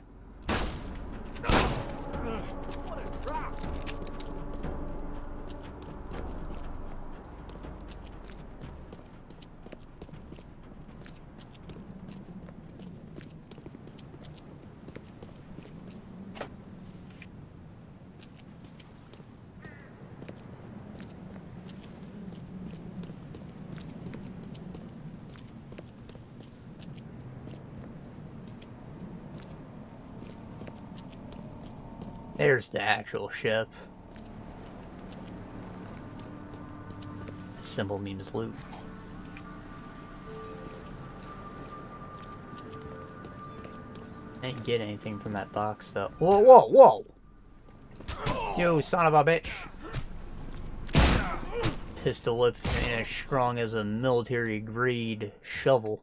There's the actual ship. Symbol means loot. I didn't get anything from that box though. Whoa, whoa, whoa! You son of a bitch! Pistol whip and as strong as a military grade shovel.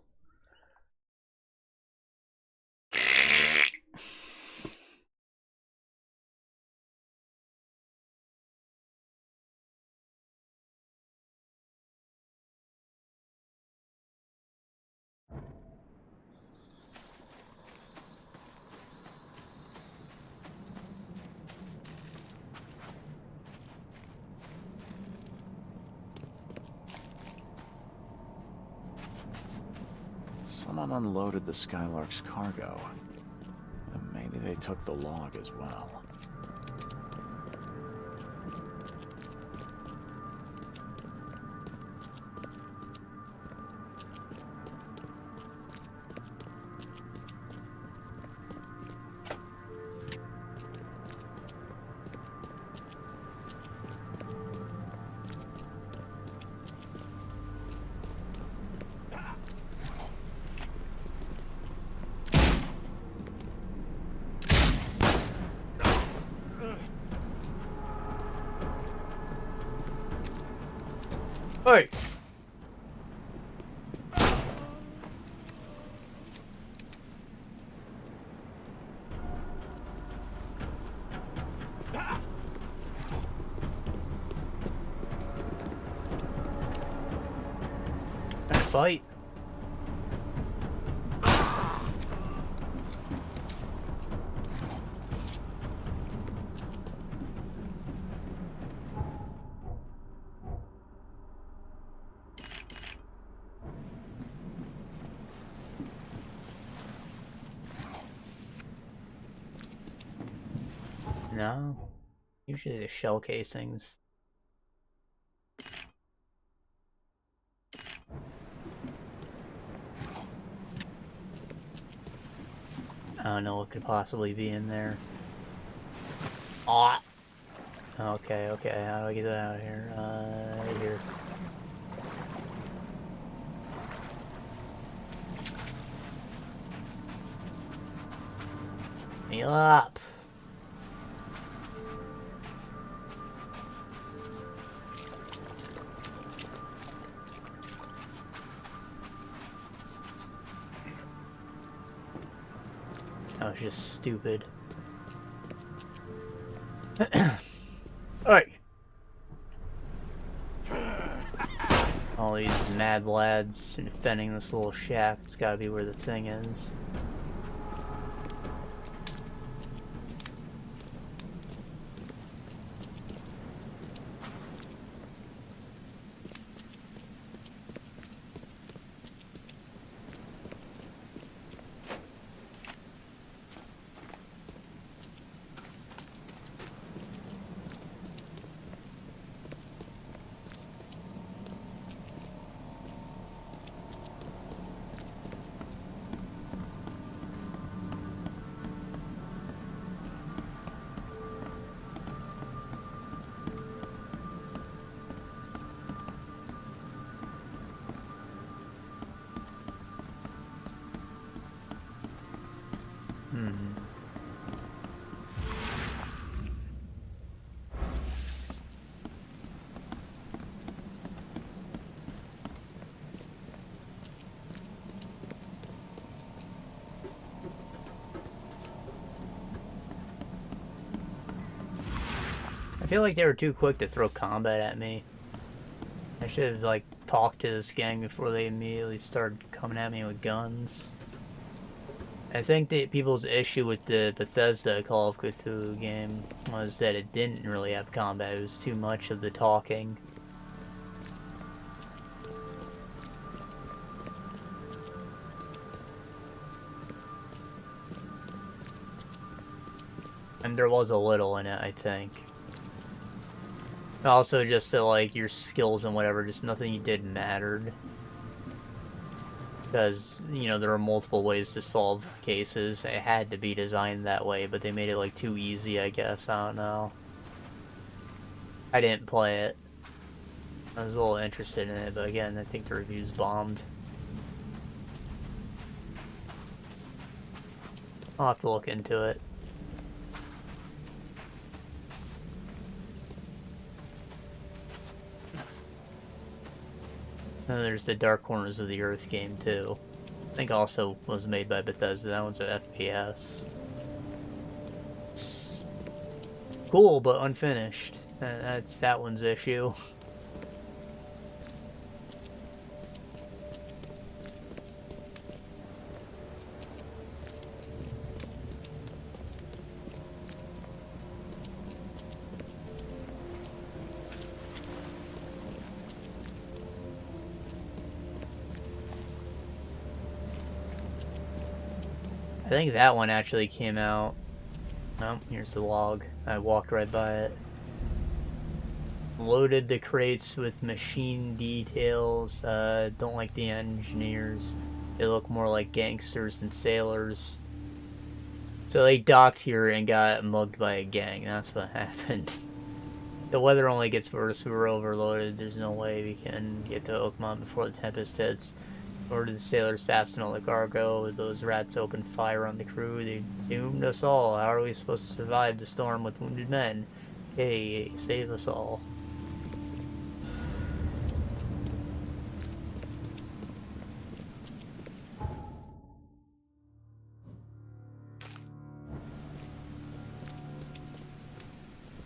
Someone unloaded the Skylark's cargo. And maybe they took the log as well. Hey! Fight. No. Usually the shell casings. I don't know what could possibly be in there. Ah. Okay, okay, how do I get that out of here? Right here. Me up. That was just stupid. Alright. All these mad lads defending this little shack. It's gotta be where the thing is. I feel like they were too quick to throw combat at me. I should have, like, talked to this gang before they immediately started coming at me with guns. I think that people's issue with the Bethesda Call of Cthulhu game was that it didn't really have combat. It was too much of the talking. And there was a little in it, I think. Also, just that, like, your skills and whatever, just nothing you did mattered. Because, you know, there are multiple ways to solve cases. It had to be designed that way, but they made it, like, too easy, I guess. I don't know. I didn't play it. I was a little interested in it, but again, I think the reviews bombed. I'll have to look into it. And there's the Dark Corners of the Earth game, too. I think also was made by Bethesda. That one's an FPS. It's cool, but unfinished. That's that one's issue. I think that one actually came out. Oh, here's the log. I walked right by it. Loaded the crates with machine details. Don't like the engineers. They look more like gangsters and sailors. So they docked here and got mugged by a gang. That's what happened. The weather only gets worse. We were overloaded. There's no way we can get to Oakmont before the Tempest hits. Ordered the sailors fasten all the cargo. Those rats opened fire on the crew. They doomed us all. How are we supposed to survive the storm with wounded men? Hey, save us all.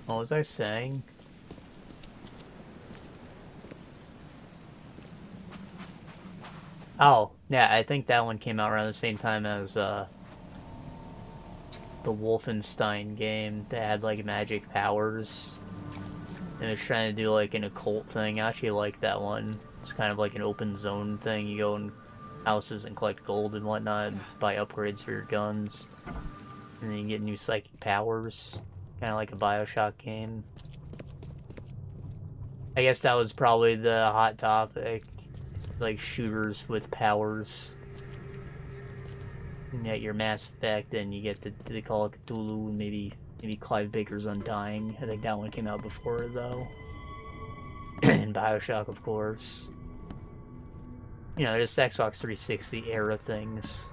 What was I saying? Oh, yeah, I think that one came out around the same time as, the Wolfenstein game that had, like, magic powers. And it was trying to do, like, an occult thing. I actually like that one. It's kind of like an open zone thing. You go in houses and collect gold and whatnot, and buy upgrades for your guns. And then you get new psychic powers. Kind of like a BioShock game. I guess that was probably the hot topic. Like shooters with powers. You get your Mass Effect, and you get the Call of Cthulhu, and maybe Clive Baker's Undying. I think that one came out before, though. And BioShock, of course. You know, just Xbox 360 era things.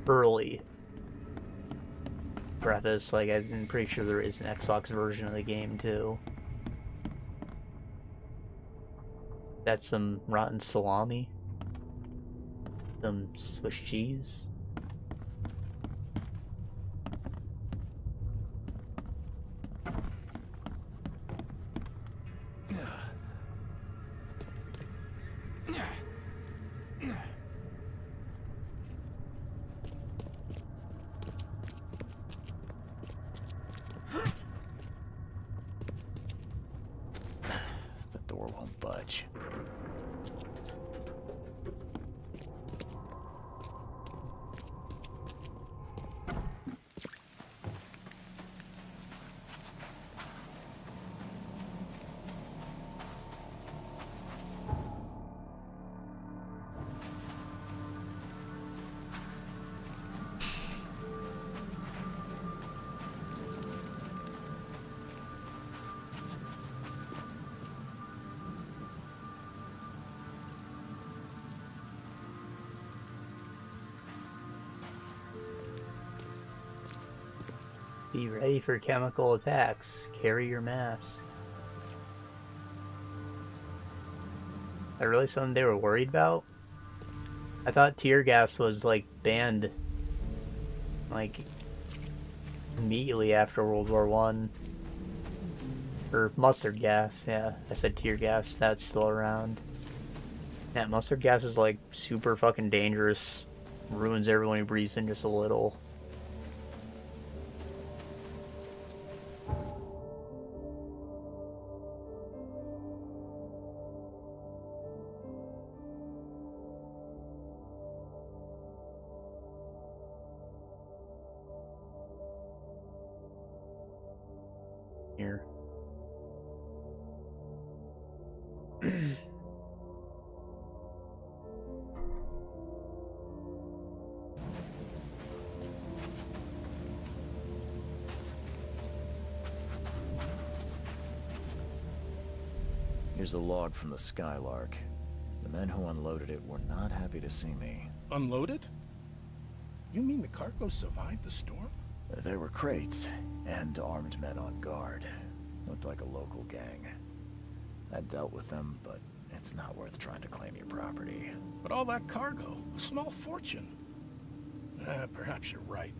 Early. preface, like, I'm pretty sure there is an Xbox version of the game, too. That's some rotten salami. Some Swiss cheese. The door won't budge. Be ready for chemical attacks. Carry your mask. Is that really something they were worried about? I thought tear gas was, like, banned, like, immediately after World War I. Or mustard gas, yeah. I said tear gas, that's still around. Yeah, mustard gas is, like, super fucking dangerous. Ruins everyone who breathes in just a little. Here. Here's a log from the Skylark. The men who unloaded it were not happy to see me. Unloaded? You mean the cargo survived the storm? There were crates, and armed men on guard. Looked like a local gang. I dealt with them, but it's not worth trying to claim your property. But all that cargo, a small fortune. Perhaps you're right.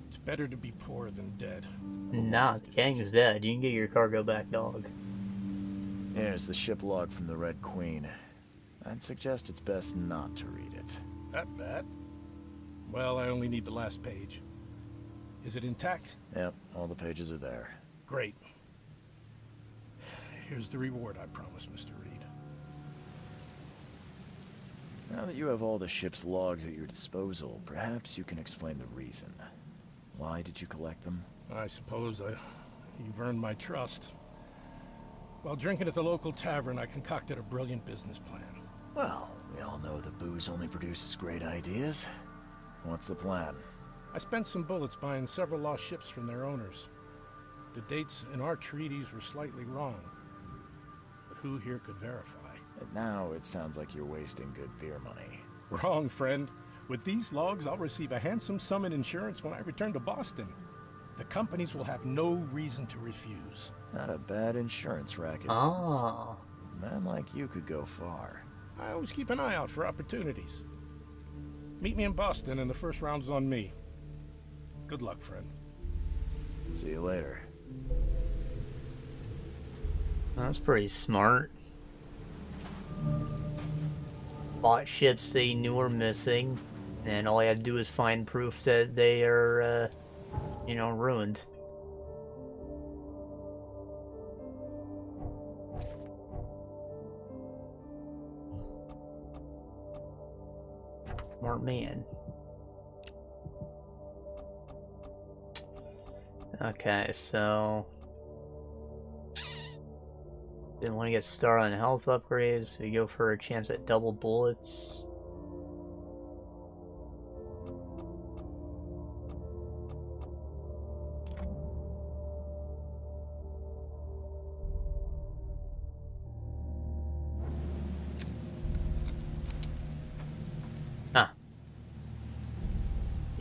It's better to be poor than dead. Nah, the gang's dead. You can get your cargo back, dog. Here's the ship log from the Red Queen. I'd suggest it's best not to read it. That bad? Well, I only need the last page. Is it intact? Yep, all the pages are there. Great. Here's the reward I promised, Mr. Reed. Now that you have all the ship's logs at your disposal, perhaps you can explain the reason. Why did you collect them? I suppose you've earned my trust. While drinking at the local tavern, I concocted a brilliant business plan. Well, we all know that booze only produces great ideas. What's the plan? I spent some bullets buying several lost ships from their owners. The dates in our treaties were slightly wrong, but who here could verify? And now it sounds like you're wasting good beer money. Wrong, friend. With these logs, I'll receive a handsome sum in insurance when I return to Boston. The companies will have no reason to refuse. Not a bad insurance racket. Oh. A man like you could go far. I always keep an eye out for opportunities. Meet me in Boston and the first round's on me. Good luck, friend. See you later. That's pretty smart. Bought ships they knew were missing, and all I had to do is find proof that they are, you know, ruined. Smart man. Okay, so didn't want to get started on health upgrades, so we go for a chance at double bullets.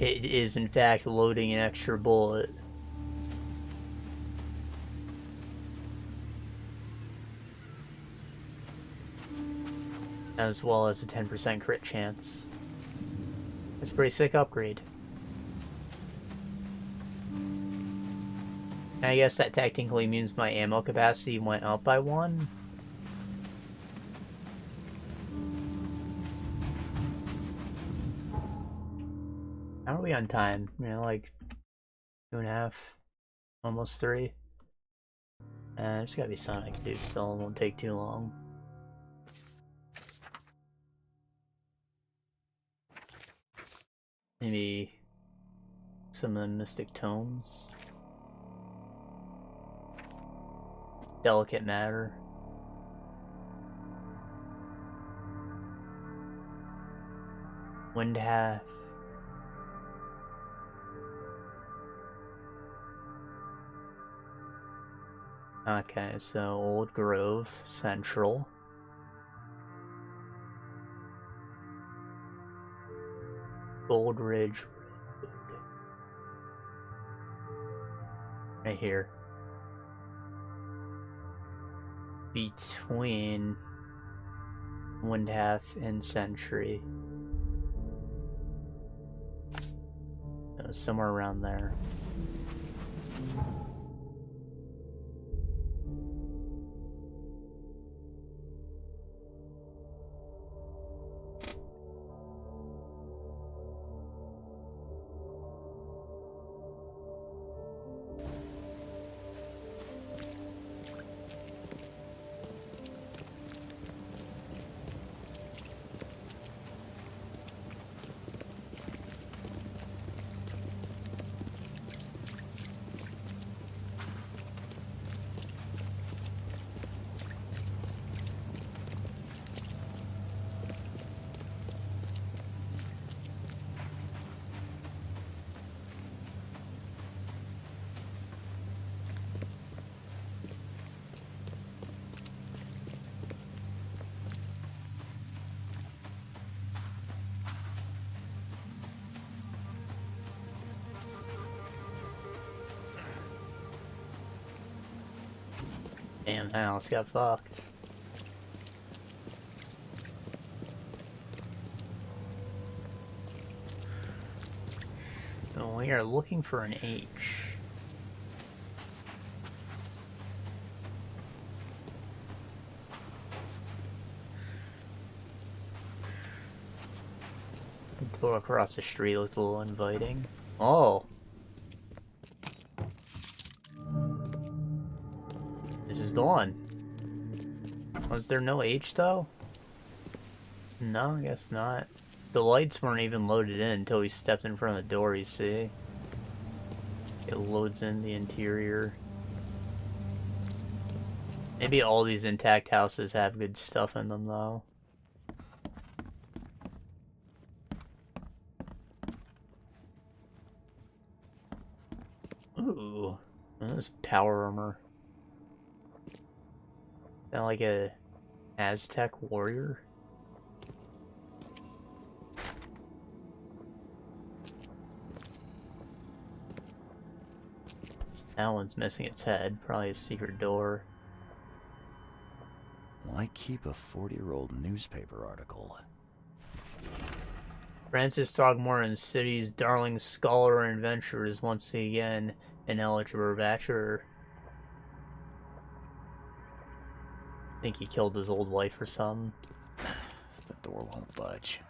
It is in fact loading an extra bullet. As well as a 10% crit chance. It's a pretty sick upgrade. I guess that technically means my ammo capacity went up by 1. How are we on time? You know, like 2.5, almost 3. There's gotta be something I can do still. It won't take too long. Maybe some of the mystic tomes. Delicate matter. Wind hath. Okay, so Old Grove Central. Gold Ridge Road. Right here. Between Windhalf and Sentry. So somewhere around there. Damn, the house got fucked. So we are looking for an H. The door across the street looks a little inviting. Oh! This is the one. Was there no H though? No, I guess not. The lights weren't even loaded in until we stepped in front of the door, you see. It loads in the interior. Maybe all these intact houses have good stuff in them though. Ooh, that is power armor. Sound like a Aztec warrior? That one's missing its head. Probably a secret door. Why keep a 40-year-old newspaper article? Francis Throgmorton, city's darling scholar and adventurer, is once again an eligible bachelor. I think he killed his old wife or something. The door won't budge.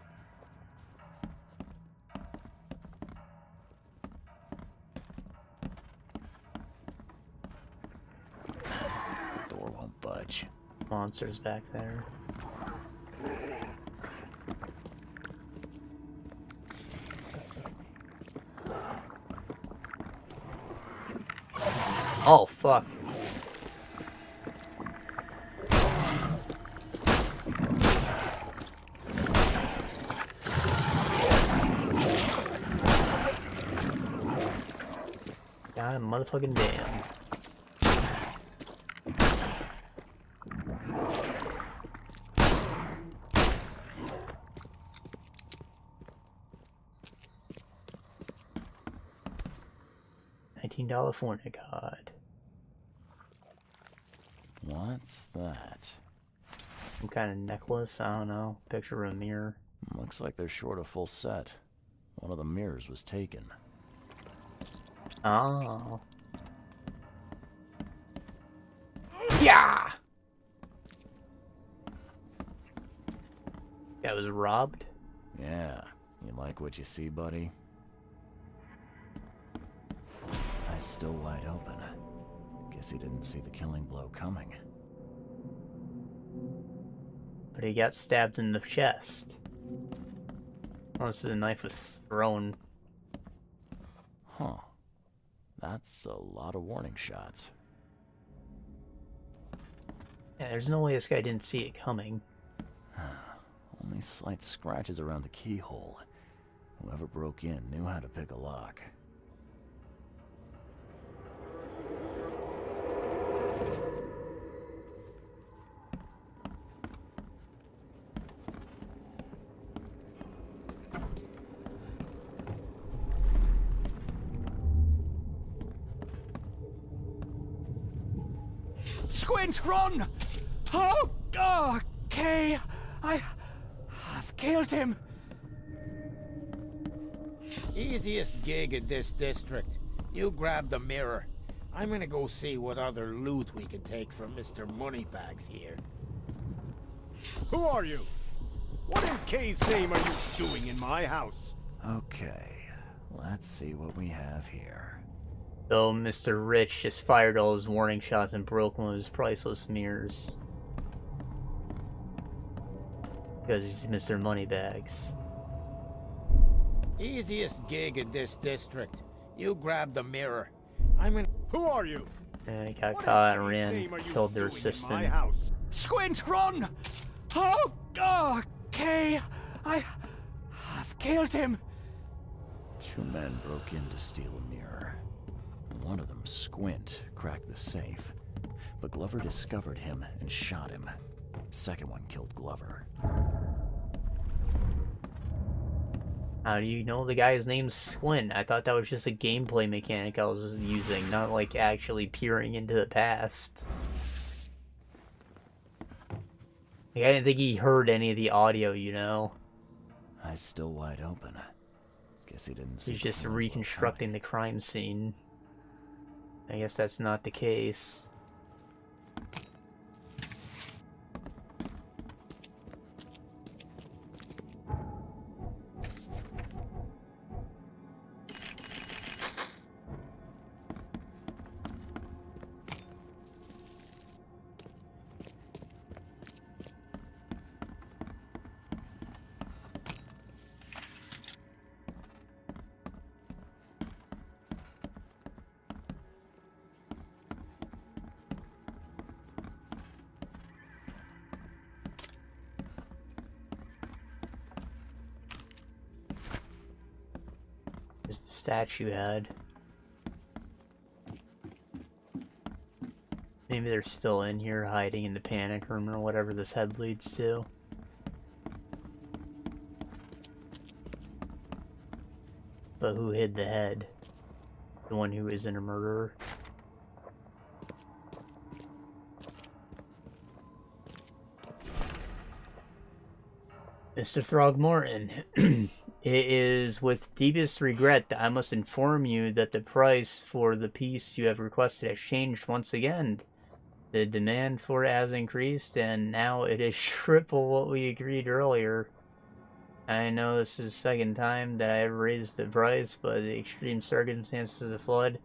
The door won't budge. Monsters back there. Oh, fuck. God motherfucking damn. $19 Fornicod. What's that? Some kind of necklace, I don't know. Picture of a mirror. Looks like they're short a full set. One of the mirrors was taken. Oh. Yeah! That was robbed? Yeah. You like what you see, buddy? Eyes still wide open. Guess he didn't see the killing blow coming. But he got stabbed in the chest. Unless the knife was thrown. Huh. That's a lot of warning shots. Yeah, there's no way this guy didn't see it coming. Only slight scratches around the keyhole. Whoever broke in knew how to pick a lock. Squint, run! Oh, okay. I've killed him. Easiest gig in this district. You grab the mirror. I'm gonna go see what other loot we can take from Mr. Moneybags here. Who are you? What in K's name are you doing in my house? Okay, let's see what we have here. So Mr. Rich just fired all his warning shots and broke one of his priceless mirrors. Because he's Mr. Moneybags. Easiest gig in this district. You grab the mirror. I'm gonna... Who are you? And he got caught and ran, killed their assistant. Squint, run! Oh, okay. I've killed him. Two men broke in to steal a mirror. One of them, Squint, cracked the safe. But Glover discovered him and shot him. Second one killed Glover. How do you know the guy's name's Squint? I thought that was just a gameplay mechanic I was using, not like actually peering into the past. Like, I didn't think he heard any of the audio, you know? Eyes still wide open. Guess he didn't see. He's just reconstructing the crime scene. I guess that's not the case. There's the statue head. Maybe they're still in here hiding in the panic room or whatever this head leads to. But who hid the head? The one who isn't a murderer? Mr. Throgmorton, it is with deepest regret that I must inform you that the price for the piece you have requested has changed once again. The demand for it has increased, and now it is triple what we agreed earlier. I know this is the second time that I have raised the price, but the extreme circumstances of flood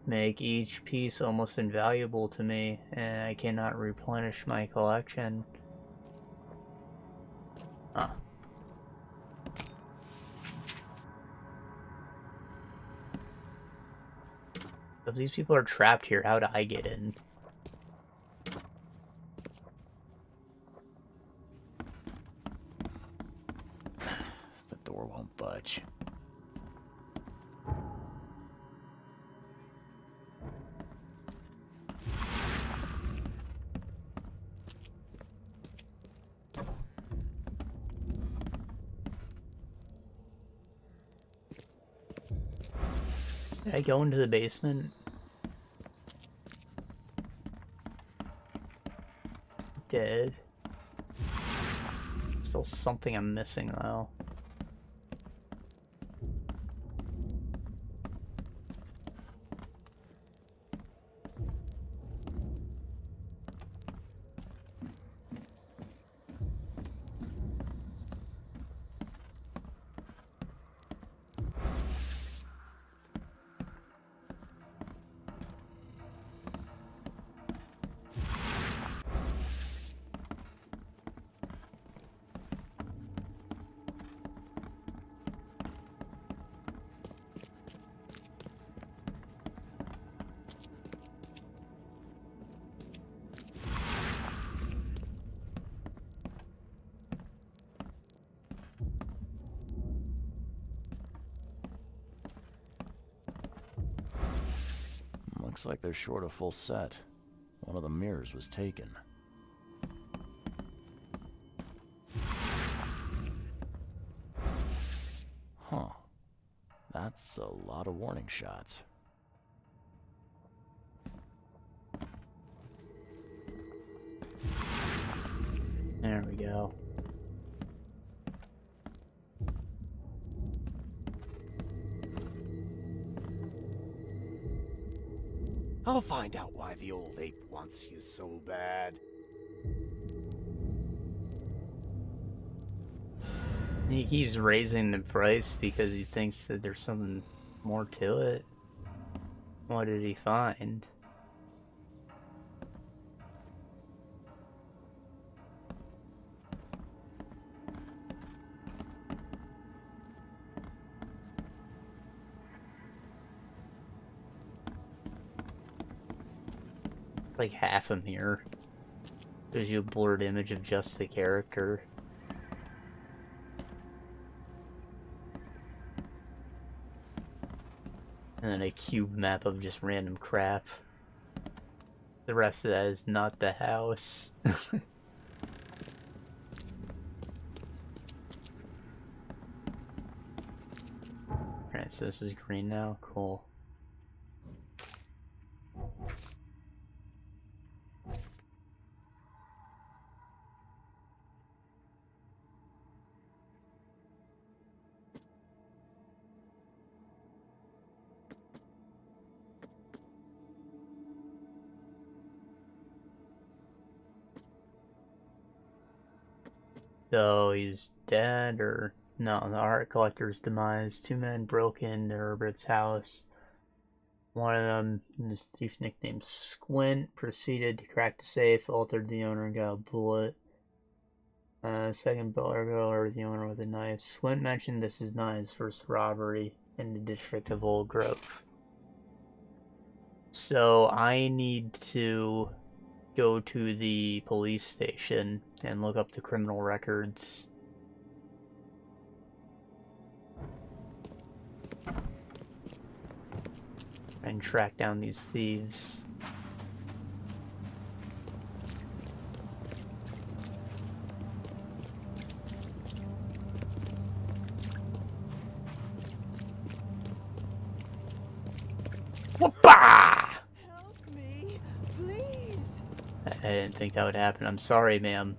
make each piece almost invaluable to me, and I cannot replenish my collection. Huh. If these people are trapped here, how do I get in? The door won't budge. Did I go into the basement? dead. Still something I'm missing, though. Looks like they're short a full set. One of the mirrors was taken. Huh. That's a lot of warning shots. There we go. I'll find out why the old ape wants you so bad. He keeps raising the price because he thinks that there's something more to it. What did he find? Like half a mirror. Gives you a blurred image of just the character. And then a cube map of just random crap. The rest of that is not the house. Alright, so this is green now. Cool. So he's dead, or no? The art collector's demise. Two men broke into Herbert's house. One of them, this thief nicknamed Squint, proceeded to crack the safe, altered the owner, and got a bullet. Second builder over the owner with a knife. Squint mentioned this is not his first robbery in the district of Old Grove. So I need to go to the police station and look up the criminal records. And track down these thieves. Whoopah! Help me, please. I didn't think that would happen. I'm sorry, ma'am.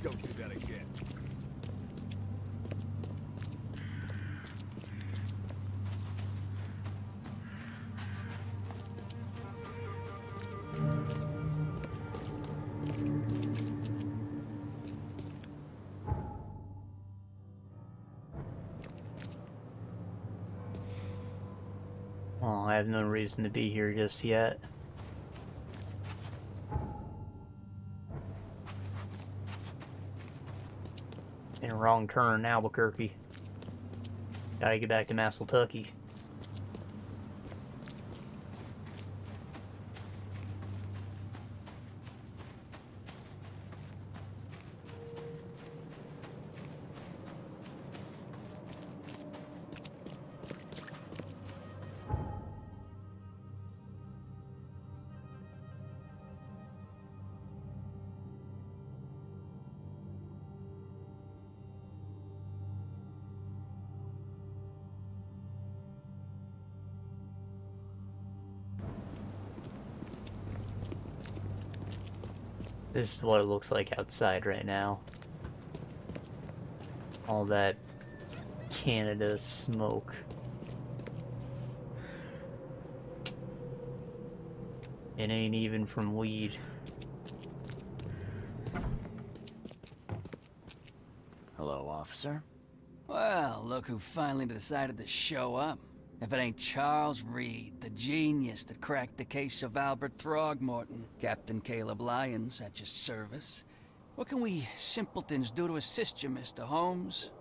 Don't do that again. Well, I have no reason to be here just yet. In a wrong turn in Albuquerque. Gotta get back to Massachusetts. This is what it looks like outside right now. All that Canada smoke. It ain't even from weed. Hello, officer. Well, look who finally decided to show up. If it ain't Charles Reed, the genius that cracked the case of Albert Throgmorton. Captain Caleb Lyons at your service. What can we simpletons do to assist you, Mr. Holmes?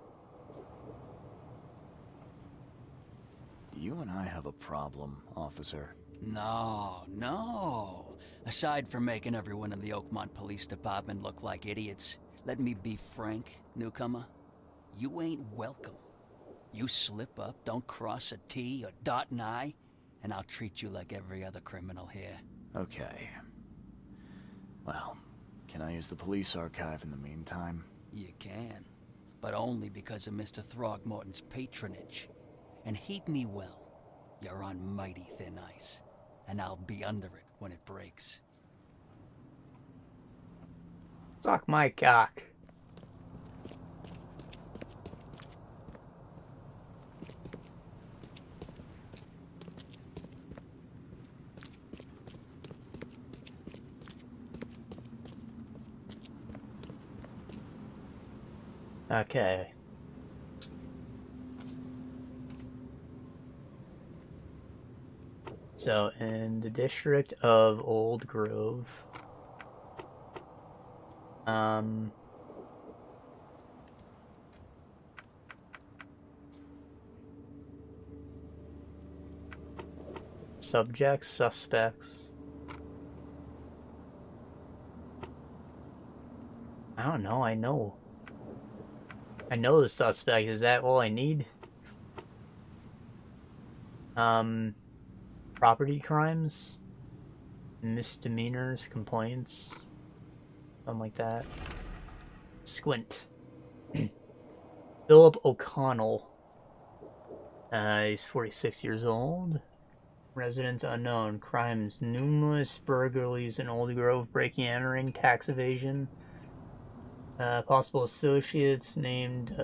You and I have a problem, officer. No. Aside from making everyone in the Oakmont Police Department look like idiots, let me be frank, newcomer. You ain't welcome. You slip up, don't cross a T or dot an I, and I'll treat you like every other criminal here. Okay. Well, can I use the police archive in the meantime? You can, but only because of Mr. Throgmorton's patronage. And heed me well, you're on mighty thin ice, and I'll be under it when it breaks. Suck my cock. Okay. So, in the district of Old Grove, subjects, suspects. I don't know, I know the suspect. Is that all I need? Property crimes, misdemeanors, complaints, something like that. Squint. Philip O'Connell. He's 46 years old. Residence unknown. Crimes: numerous burglaries in Old Grove, breaking and entering, tax evasion. Possible associates named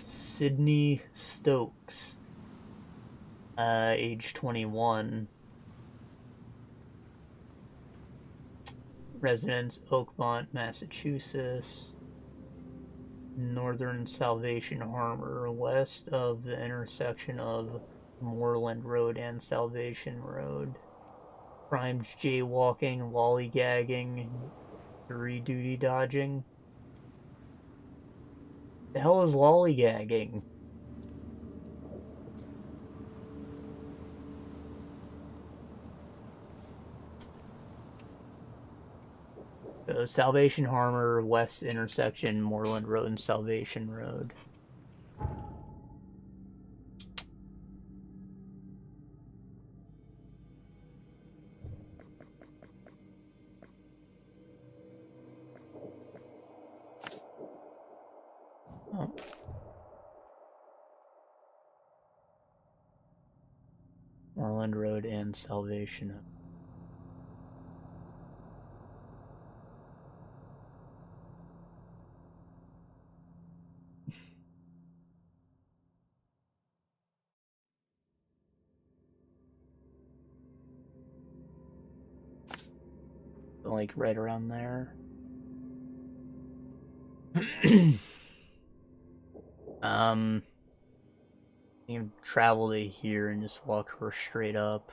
Sidney Stokes. Age 21. Residence Oakmont, Massachusetts. Northern Salvation Harbor, west of the intersection of Moreland Road and Salvation Road. Crimes: jaywalking, lollygagging, jury duty dodging. The hell is lollygagging? So, Salvation Harbor, west intersection, Moreland Road and Salvation Road. Oh. Moreland Road and Salvation. Like right around there. You can travel to here and just walk her straight up.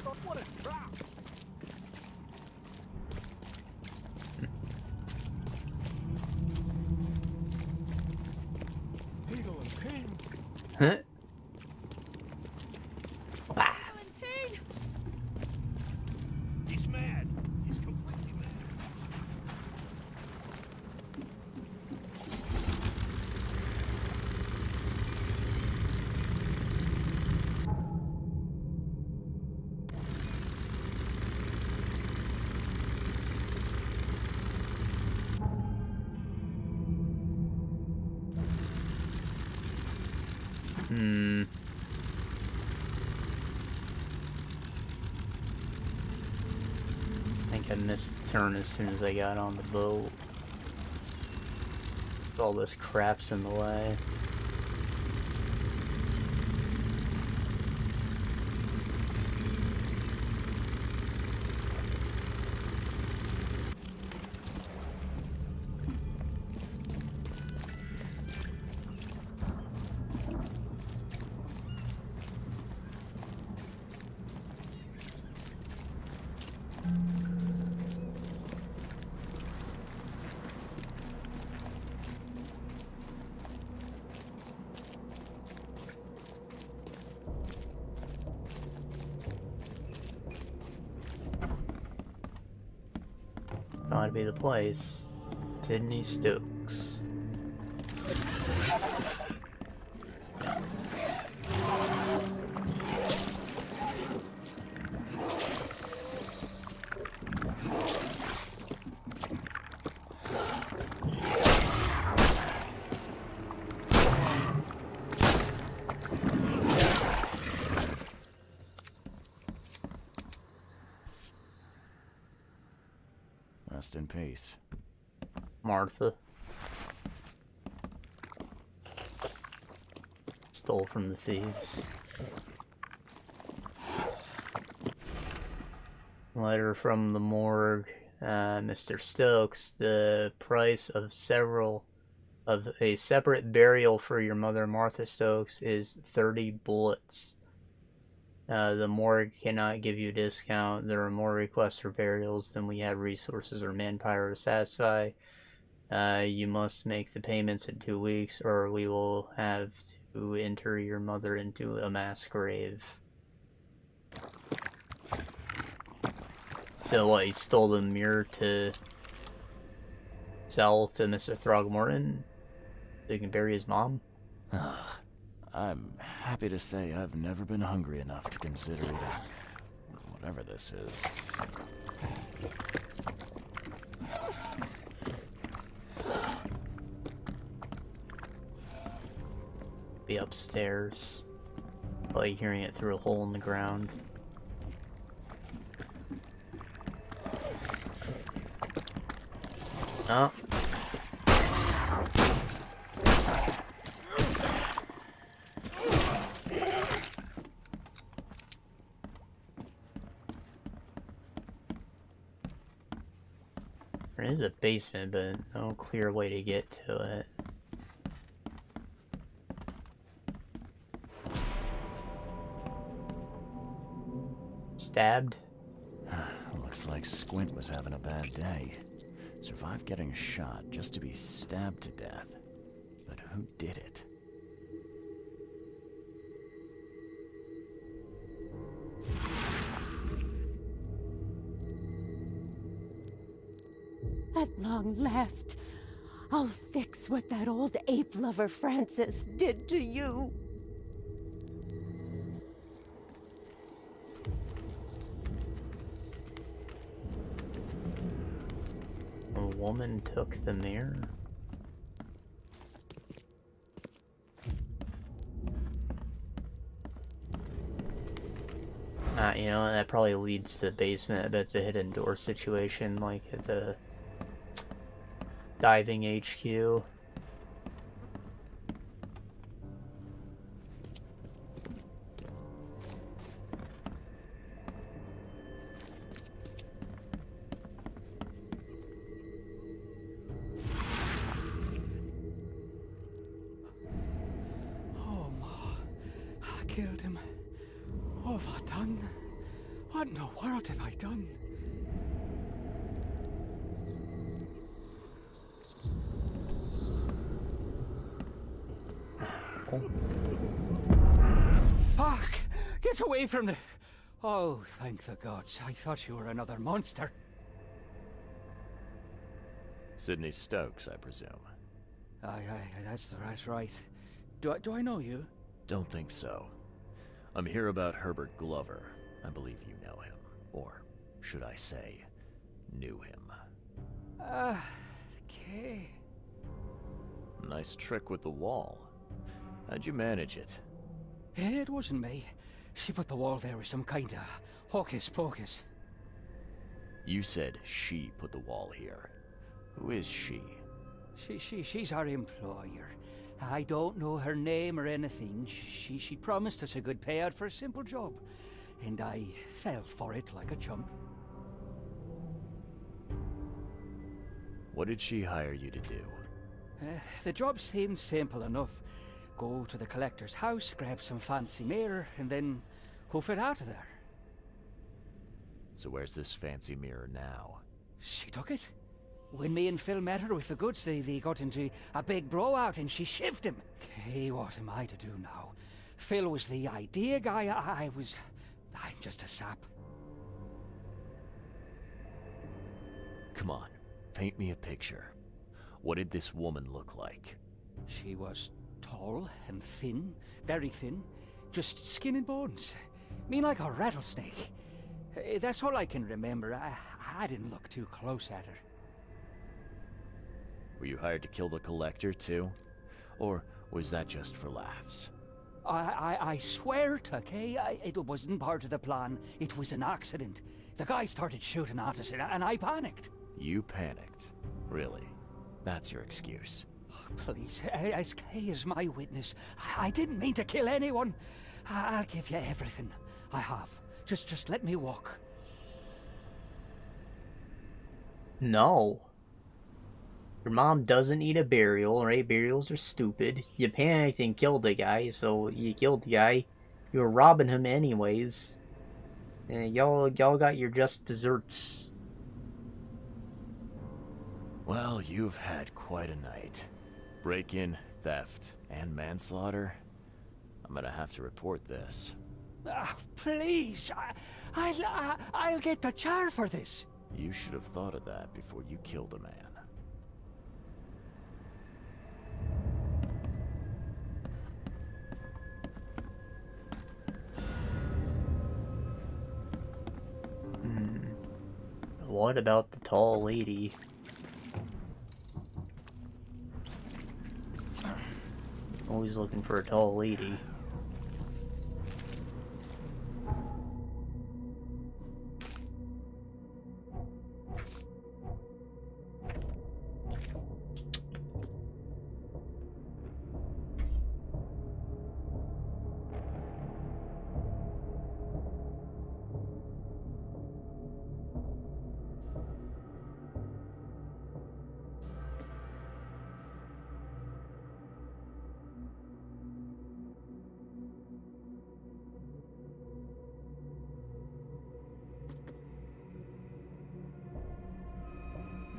What a trap! Eagle and team. Huh? Valentine! He's mad. He's completely mad. I think I missed the turn as soon as I got on the boat. All this crap's in the way. Ought to be the place. Sydney Stokes. Rest in peace. Martha. Stole from the thieves. Letter from the morgue. Mr. Stokes, the price of a separate burial for your mother, Martha Stokes, is 30 bullets. The morgue cannot give you a discount. There are more requests for burials than we have resources or manpower to satisfy. You must make the payments in 2 weeks, or we will have to enter your mother into a mass grave. So what, he stole the mirror to sell to Mr. Throgmorton so he can bury his mom? I'm happy to say I've never been hungry enough to consider eating whatever this is. Be upstairs. Probably hearing it through a hole in the ground. Oh. There is a basement, but no clear way to get to it. Stabbed? Looks like Squint was having a bad day. Survived getting shot just to be stabbed to death. But who did it? At long last, I'll fix what that old ape lover Francis did to you. A woman took the mirror? You know, that probably leads to the basement. I bet it's a hidden door situation, like at the diving HQ. I killed him. What have I done? What in the world have I done? Fuck! Get away from the... Oh, thank the gods. I thought you were another monster. Sydney Stokes, I presume. Aye, that's right. Do I know you? Don't think so. I'm here about Herbert Glover. I believe you know him. Or, should I say, knew him. Okay. Nice trick with the wall. How'd you manage it? It wasn't me. She put the wall there with some kind of hocus-pocus. You said she put the wall here. Who is she? She's our employer. I don't know her name or anything. She promised us a good payout for a simple job. And I fell for it like a chump. What did she hire you to do? The job seemed simple enough. Go to the collector's house, grab some fancy mirror, and then hoof it out of there. So where's this fancy mirror now? She took it. When me and Phil met her with the goods, they got into a big blowout and she shivved him. Okay, what am I to do now? Phil was the idea guy, I'm just a sap. Come on, paint me a picture. What did this woman look like? She was tall and thin, very thin, just skin and bones. Mean like a rattlesnake. That's all I can remember. I didn't look too close at her. Were you hired to kill the collector too? Or was that just for laughs? I swear, Tucky, it wasn't part of the plan. It was an accident. The guy started shooting at us and I panicked. You panicked? Really? That's your excuse? Please, SK is my witness. I didn't mean to kill anyone. I'll give you everything. I have. Just let me walk. No. Your mom doesn't need a burial, right? Burials are stupid. You panicked and killed the guy, so you killed the guy. You were robbing him anyways. And y'all got your just desserts. Well, you've had quite a night. Break-in, theft, and manslaughter. I'm gonna have to report this. Please, I'll get the char for this. You should have thought of that before you killed a man. What about the tall lady? Always looking for a tall lady.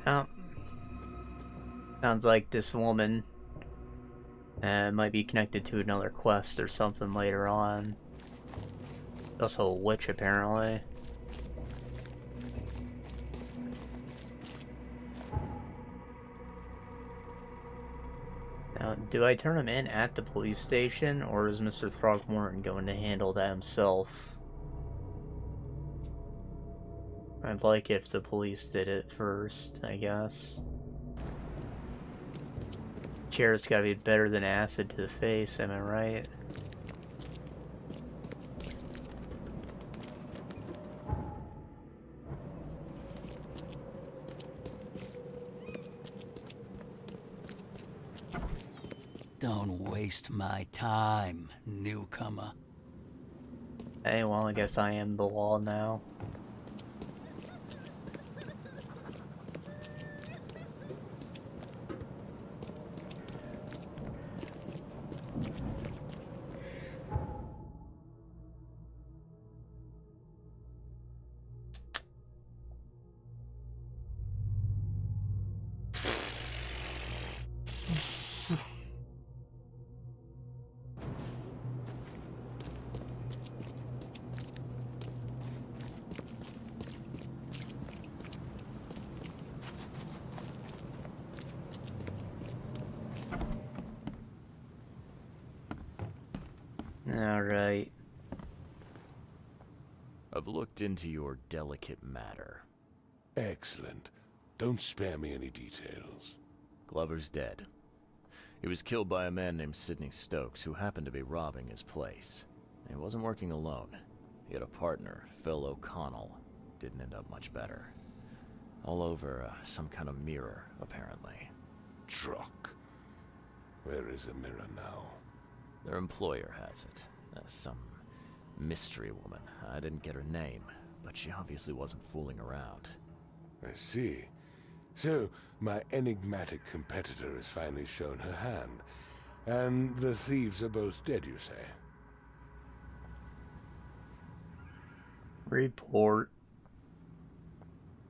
Oh. Sounds like this woman might be connected to another quest or something later on. Also a witch, apparently. Now, do I turn him in at the police station, or is Mr. Throgmorton going to handle that himself? I'd like if the police did it first, I guess. Chair's gotta be better than acid to the face, am I right? Don't waste my time, newcomer. Hey, well, I guess I am the law now. Alright. I've looked into your delicate matter. Excellent. Don't spare me any details. Glover's dead. He was killed by a man named Sidney Stokes, who happened to be robbing his place. He wasn't working alone. He had a partner, Phil O'Connell. Didn't end up much better. All over some kind of mirror, apparently. Truck. Where is the mirror now? Their employer has it. Some mystery woman. I didn't get her name, but she obviously wasn't fooling around. I see. So, my enigmatic competitor has finally shown her hand. And the thieves are both dead, you say? Report.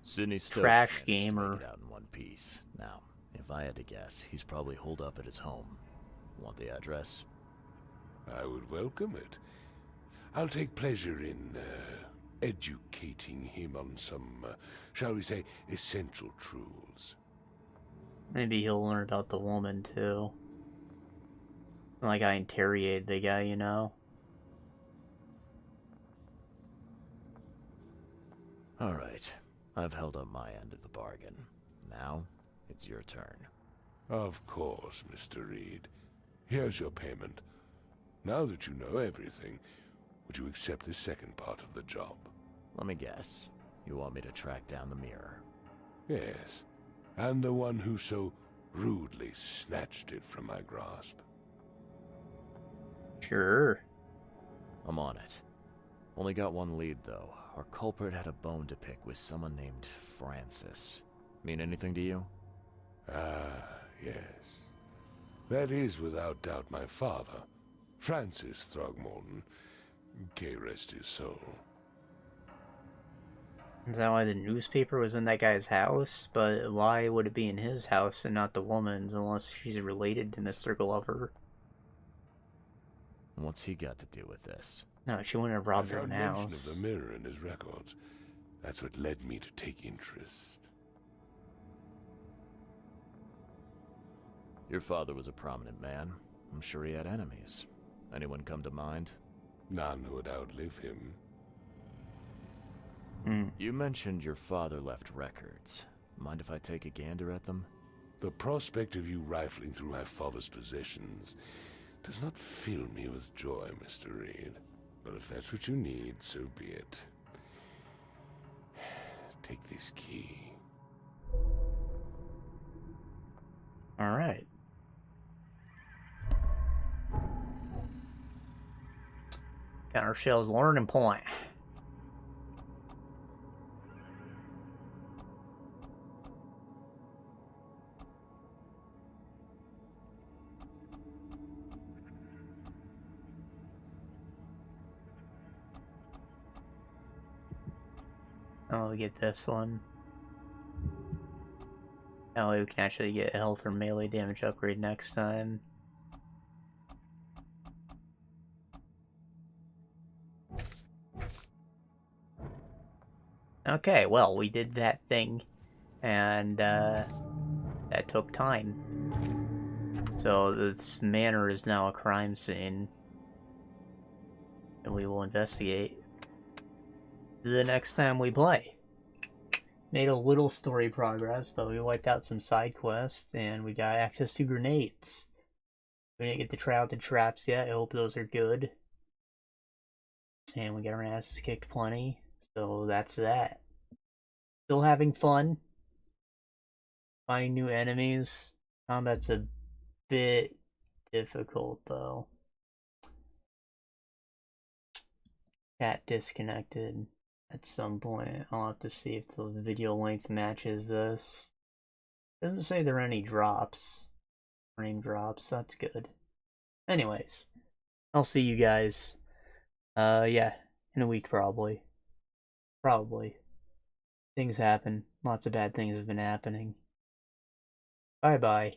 Sidney Stokes Trash managed to gamer. make it out in one piece. Now, if I had to guess, he's probably holed up at his home. Want the address? I would welcome it. I'll take pleasure in, educating him on some, shall we say, essential truths. Maybe he'll learn about the woman, too. Like I interrogated the guy, you know? Alright, I've held up my end of the bargain. Now, it's your turn. Of course, Mr. Reed. Here's your payment. Now that you know everything, would you accept the second part of the job? Let me guess. You want me to track down the mirror? Yes, and the one who so rudely snatched it from my grasp. Sure. I'm on it. Only got one lead, though. Our culprit had a bone to pick with someone named Francis. Mean anything to you? Ah, yes. That is without doubt my father, Francis Throgmorton. May rest his soul. Is that why the newspaper was in that guy's house? But why would it be in his house and not the woman's, unless she's related to Mr. Glover? What's he got to do with this? No, she wouldn't have robbed her own I found mention house. of the mirror in his records. That's what led me to take interest. Your father was a prominent man. I'm sure he had enemies. Anyone come to mind? None who would outlive him. You mentioned your father left records. Mind if I take a gander at them? The prospect of you rifling through my father's possessions does not fill me with joy, Mr. Reed. But if that's what you need, so be it. Take this key. Alright. Got ourselves a learning point. Oh, we get this one. That way we can actually get a health or melee damage upgrade next time. Okay, well, we did that thing, and that took time. So this manor is now a crime scene, and we will investigate the next time we play. Made a little story progress, but we wiped out some side quests, and we got access to grenades. We didn't get to try out the traps yet. I hope those are good. And we got our asses kicked plenty, so that's that. Still having fun. Finding new enemies. Combat's a bit difficult, though. Cat disconnected. At some point, I'll have to see if the video length matches this. Doesn't say there are any drops. Frame drops, that's good. Anyways, I'll see you guys, yeah, in a week probably. Probably. Things happen. Lots of bad things have been happening. Bye-bye.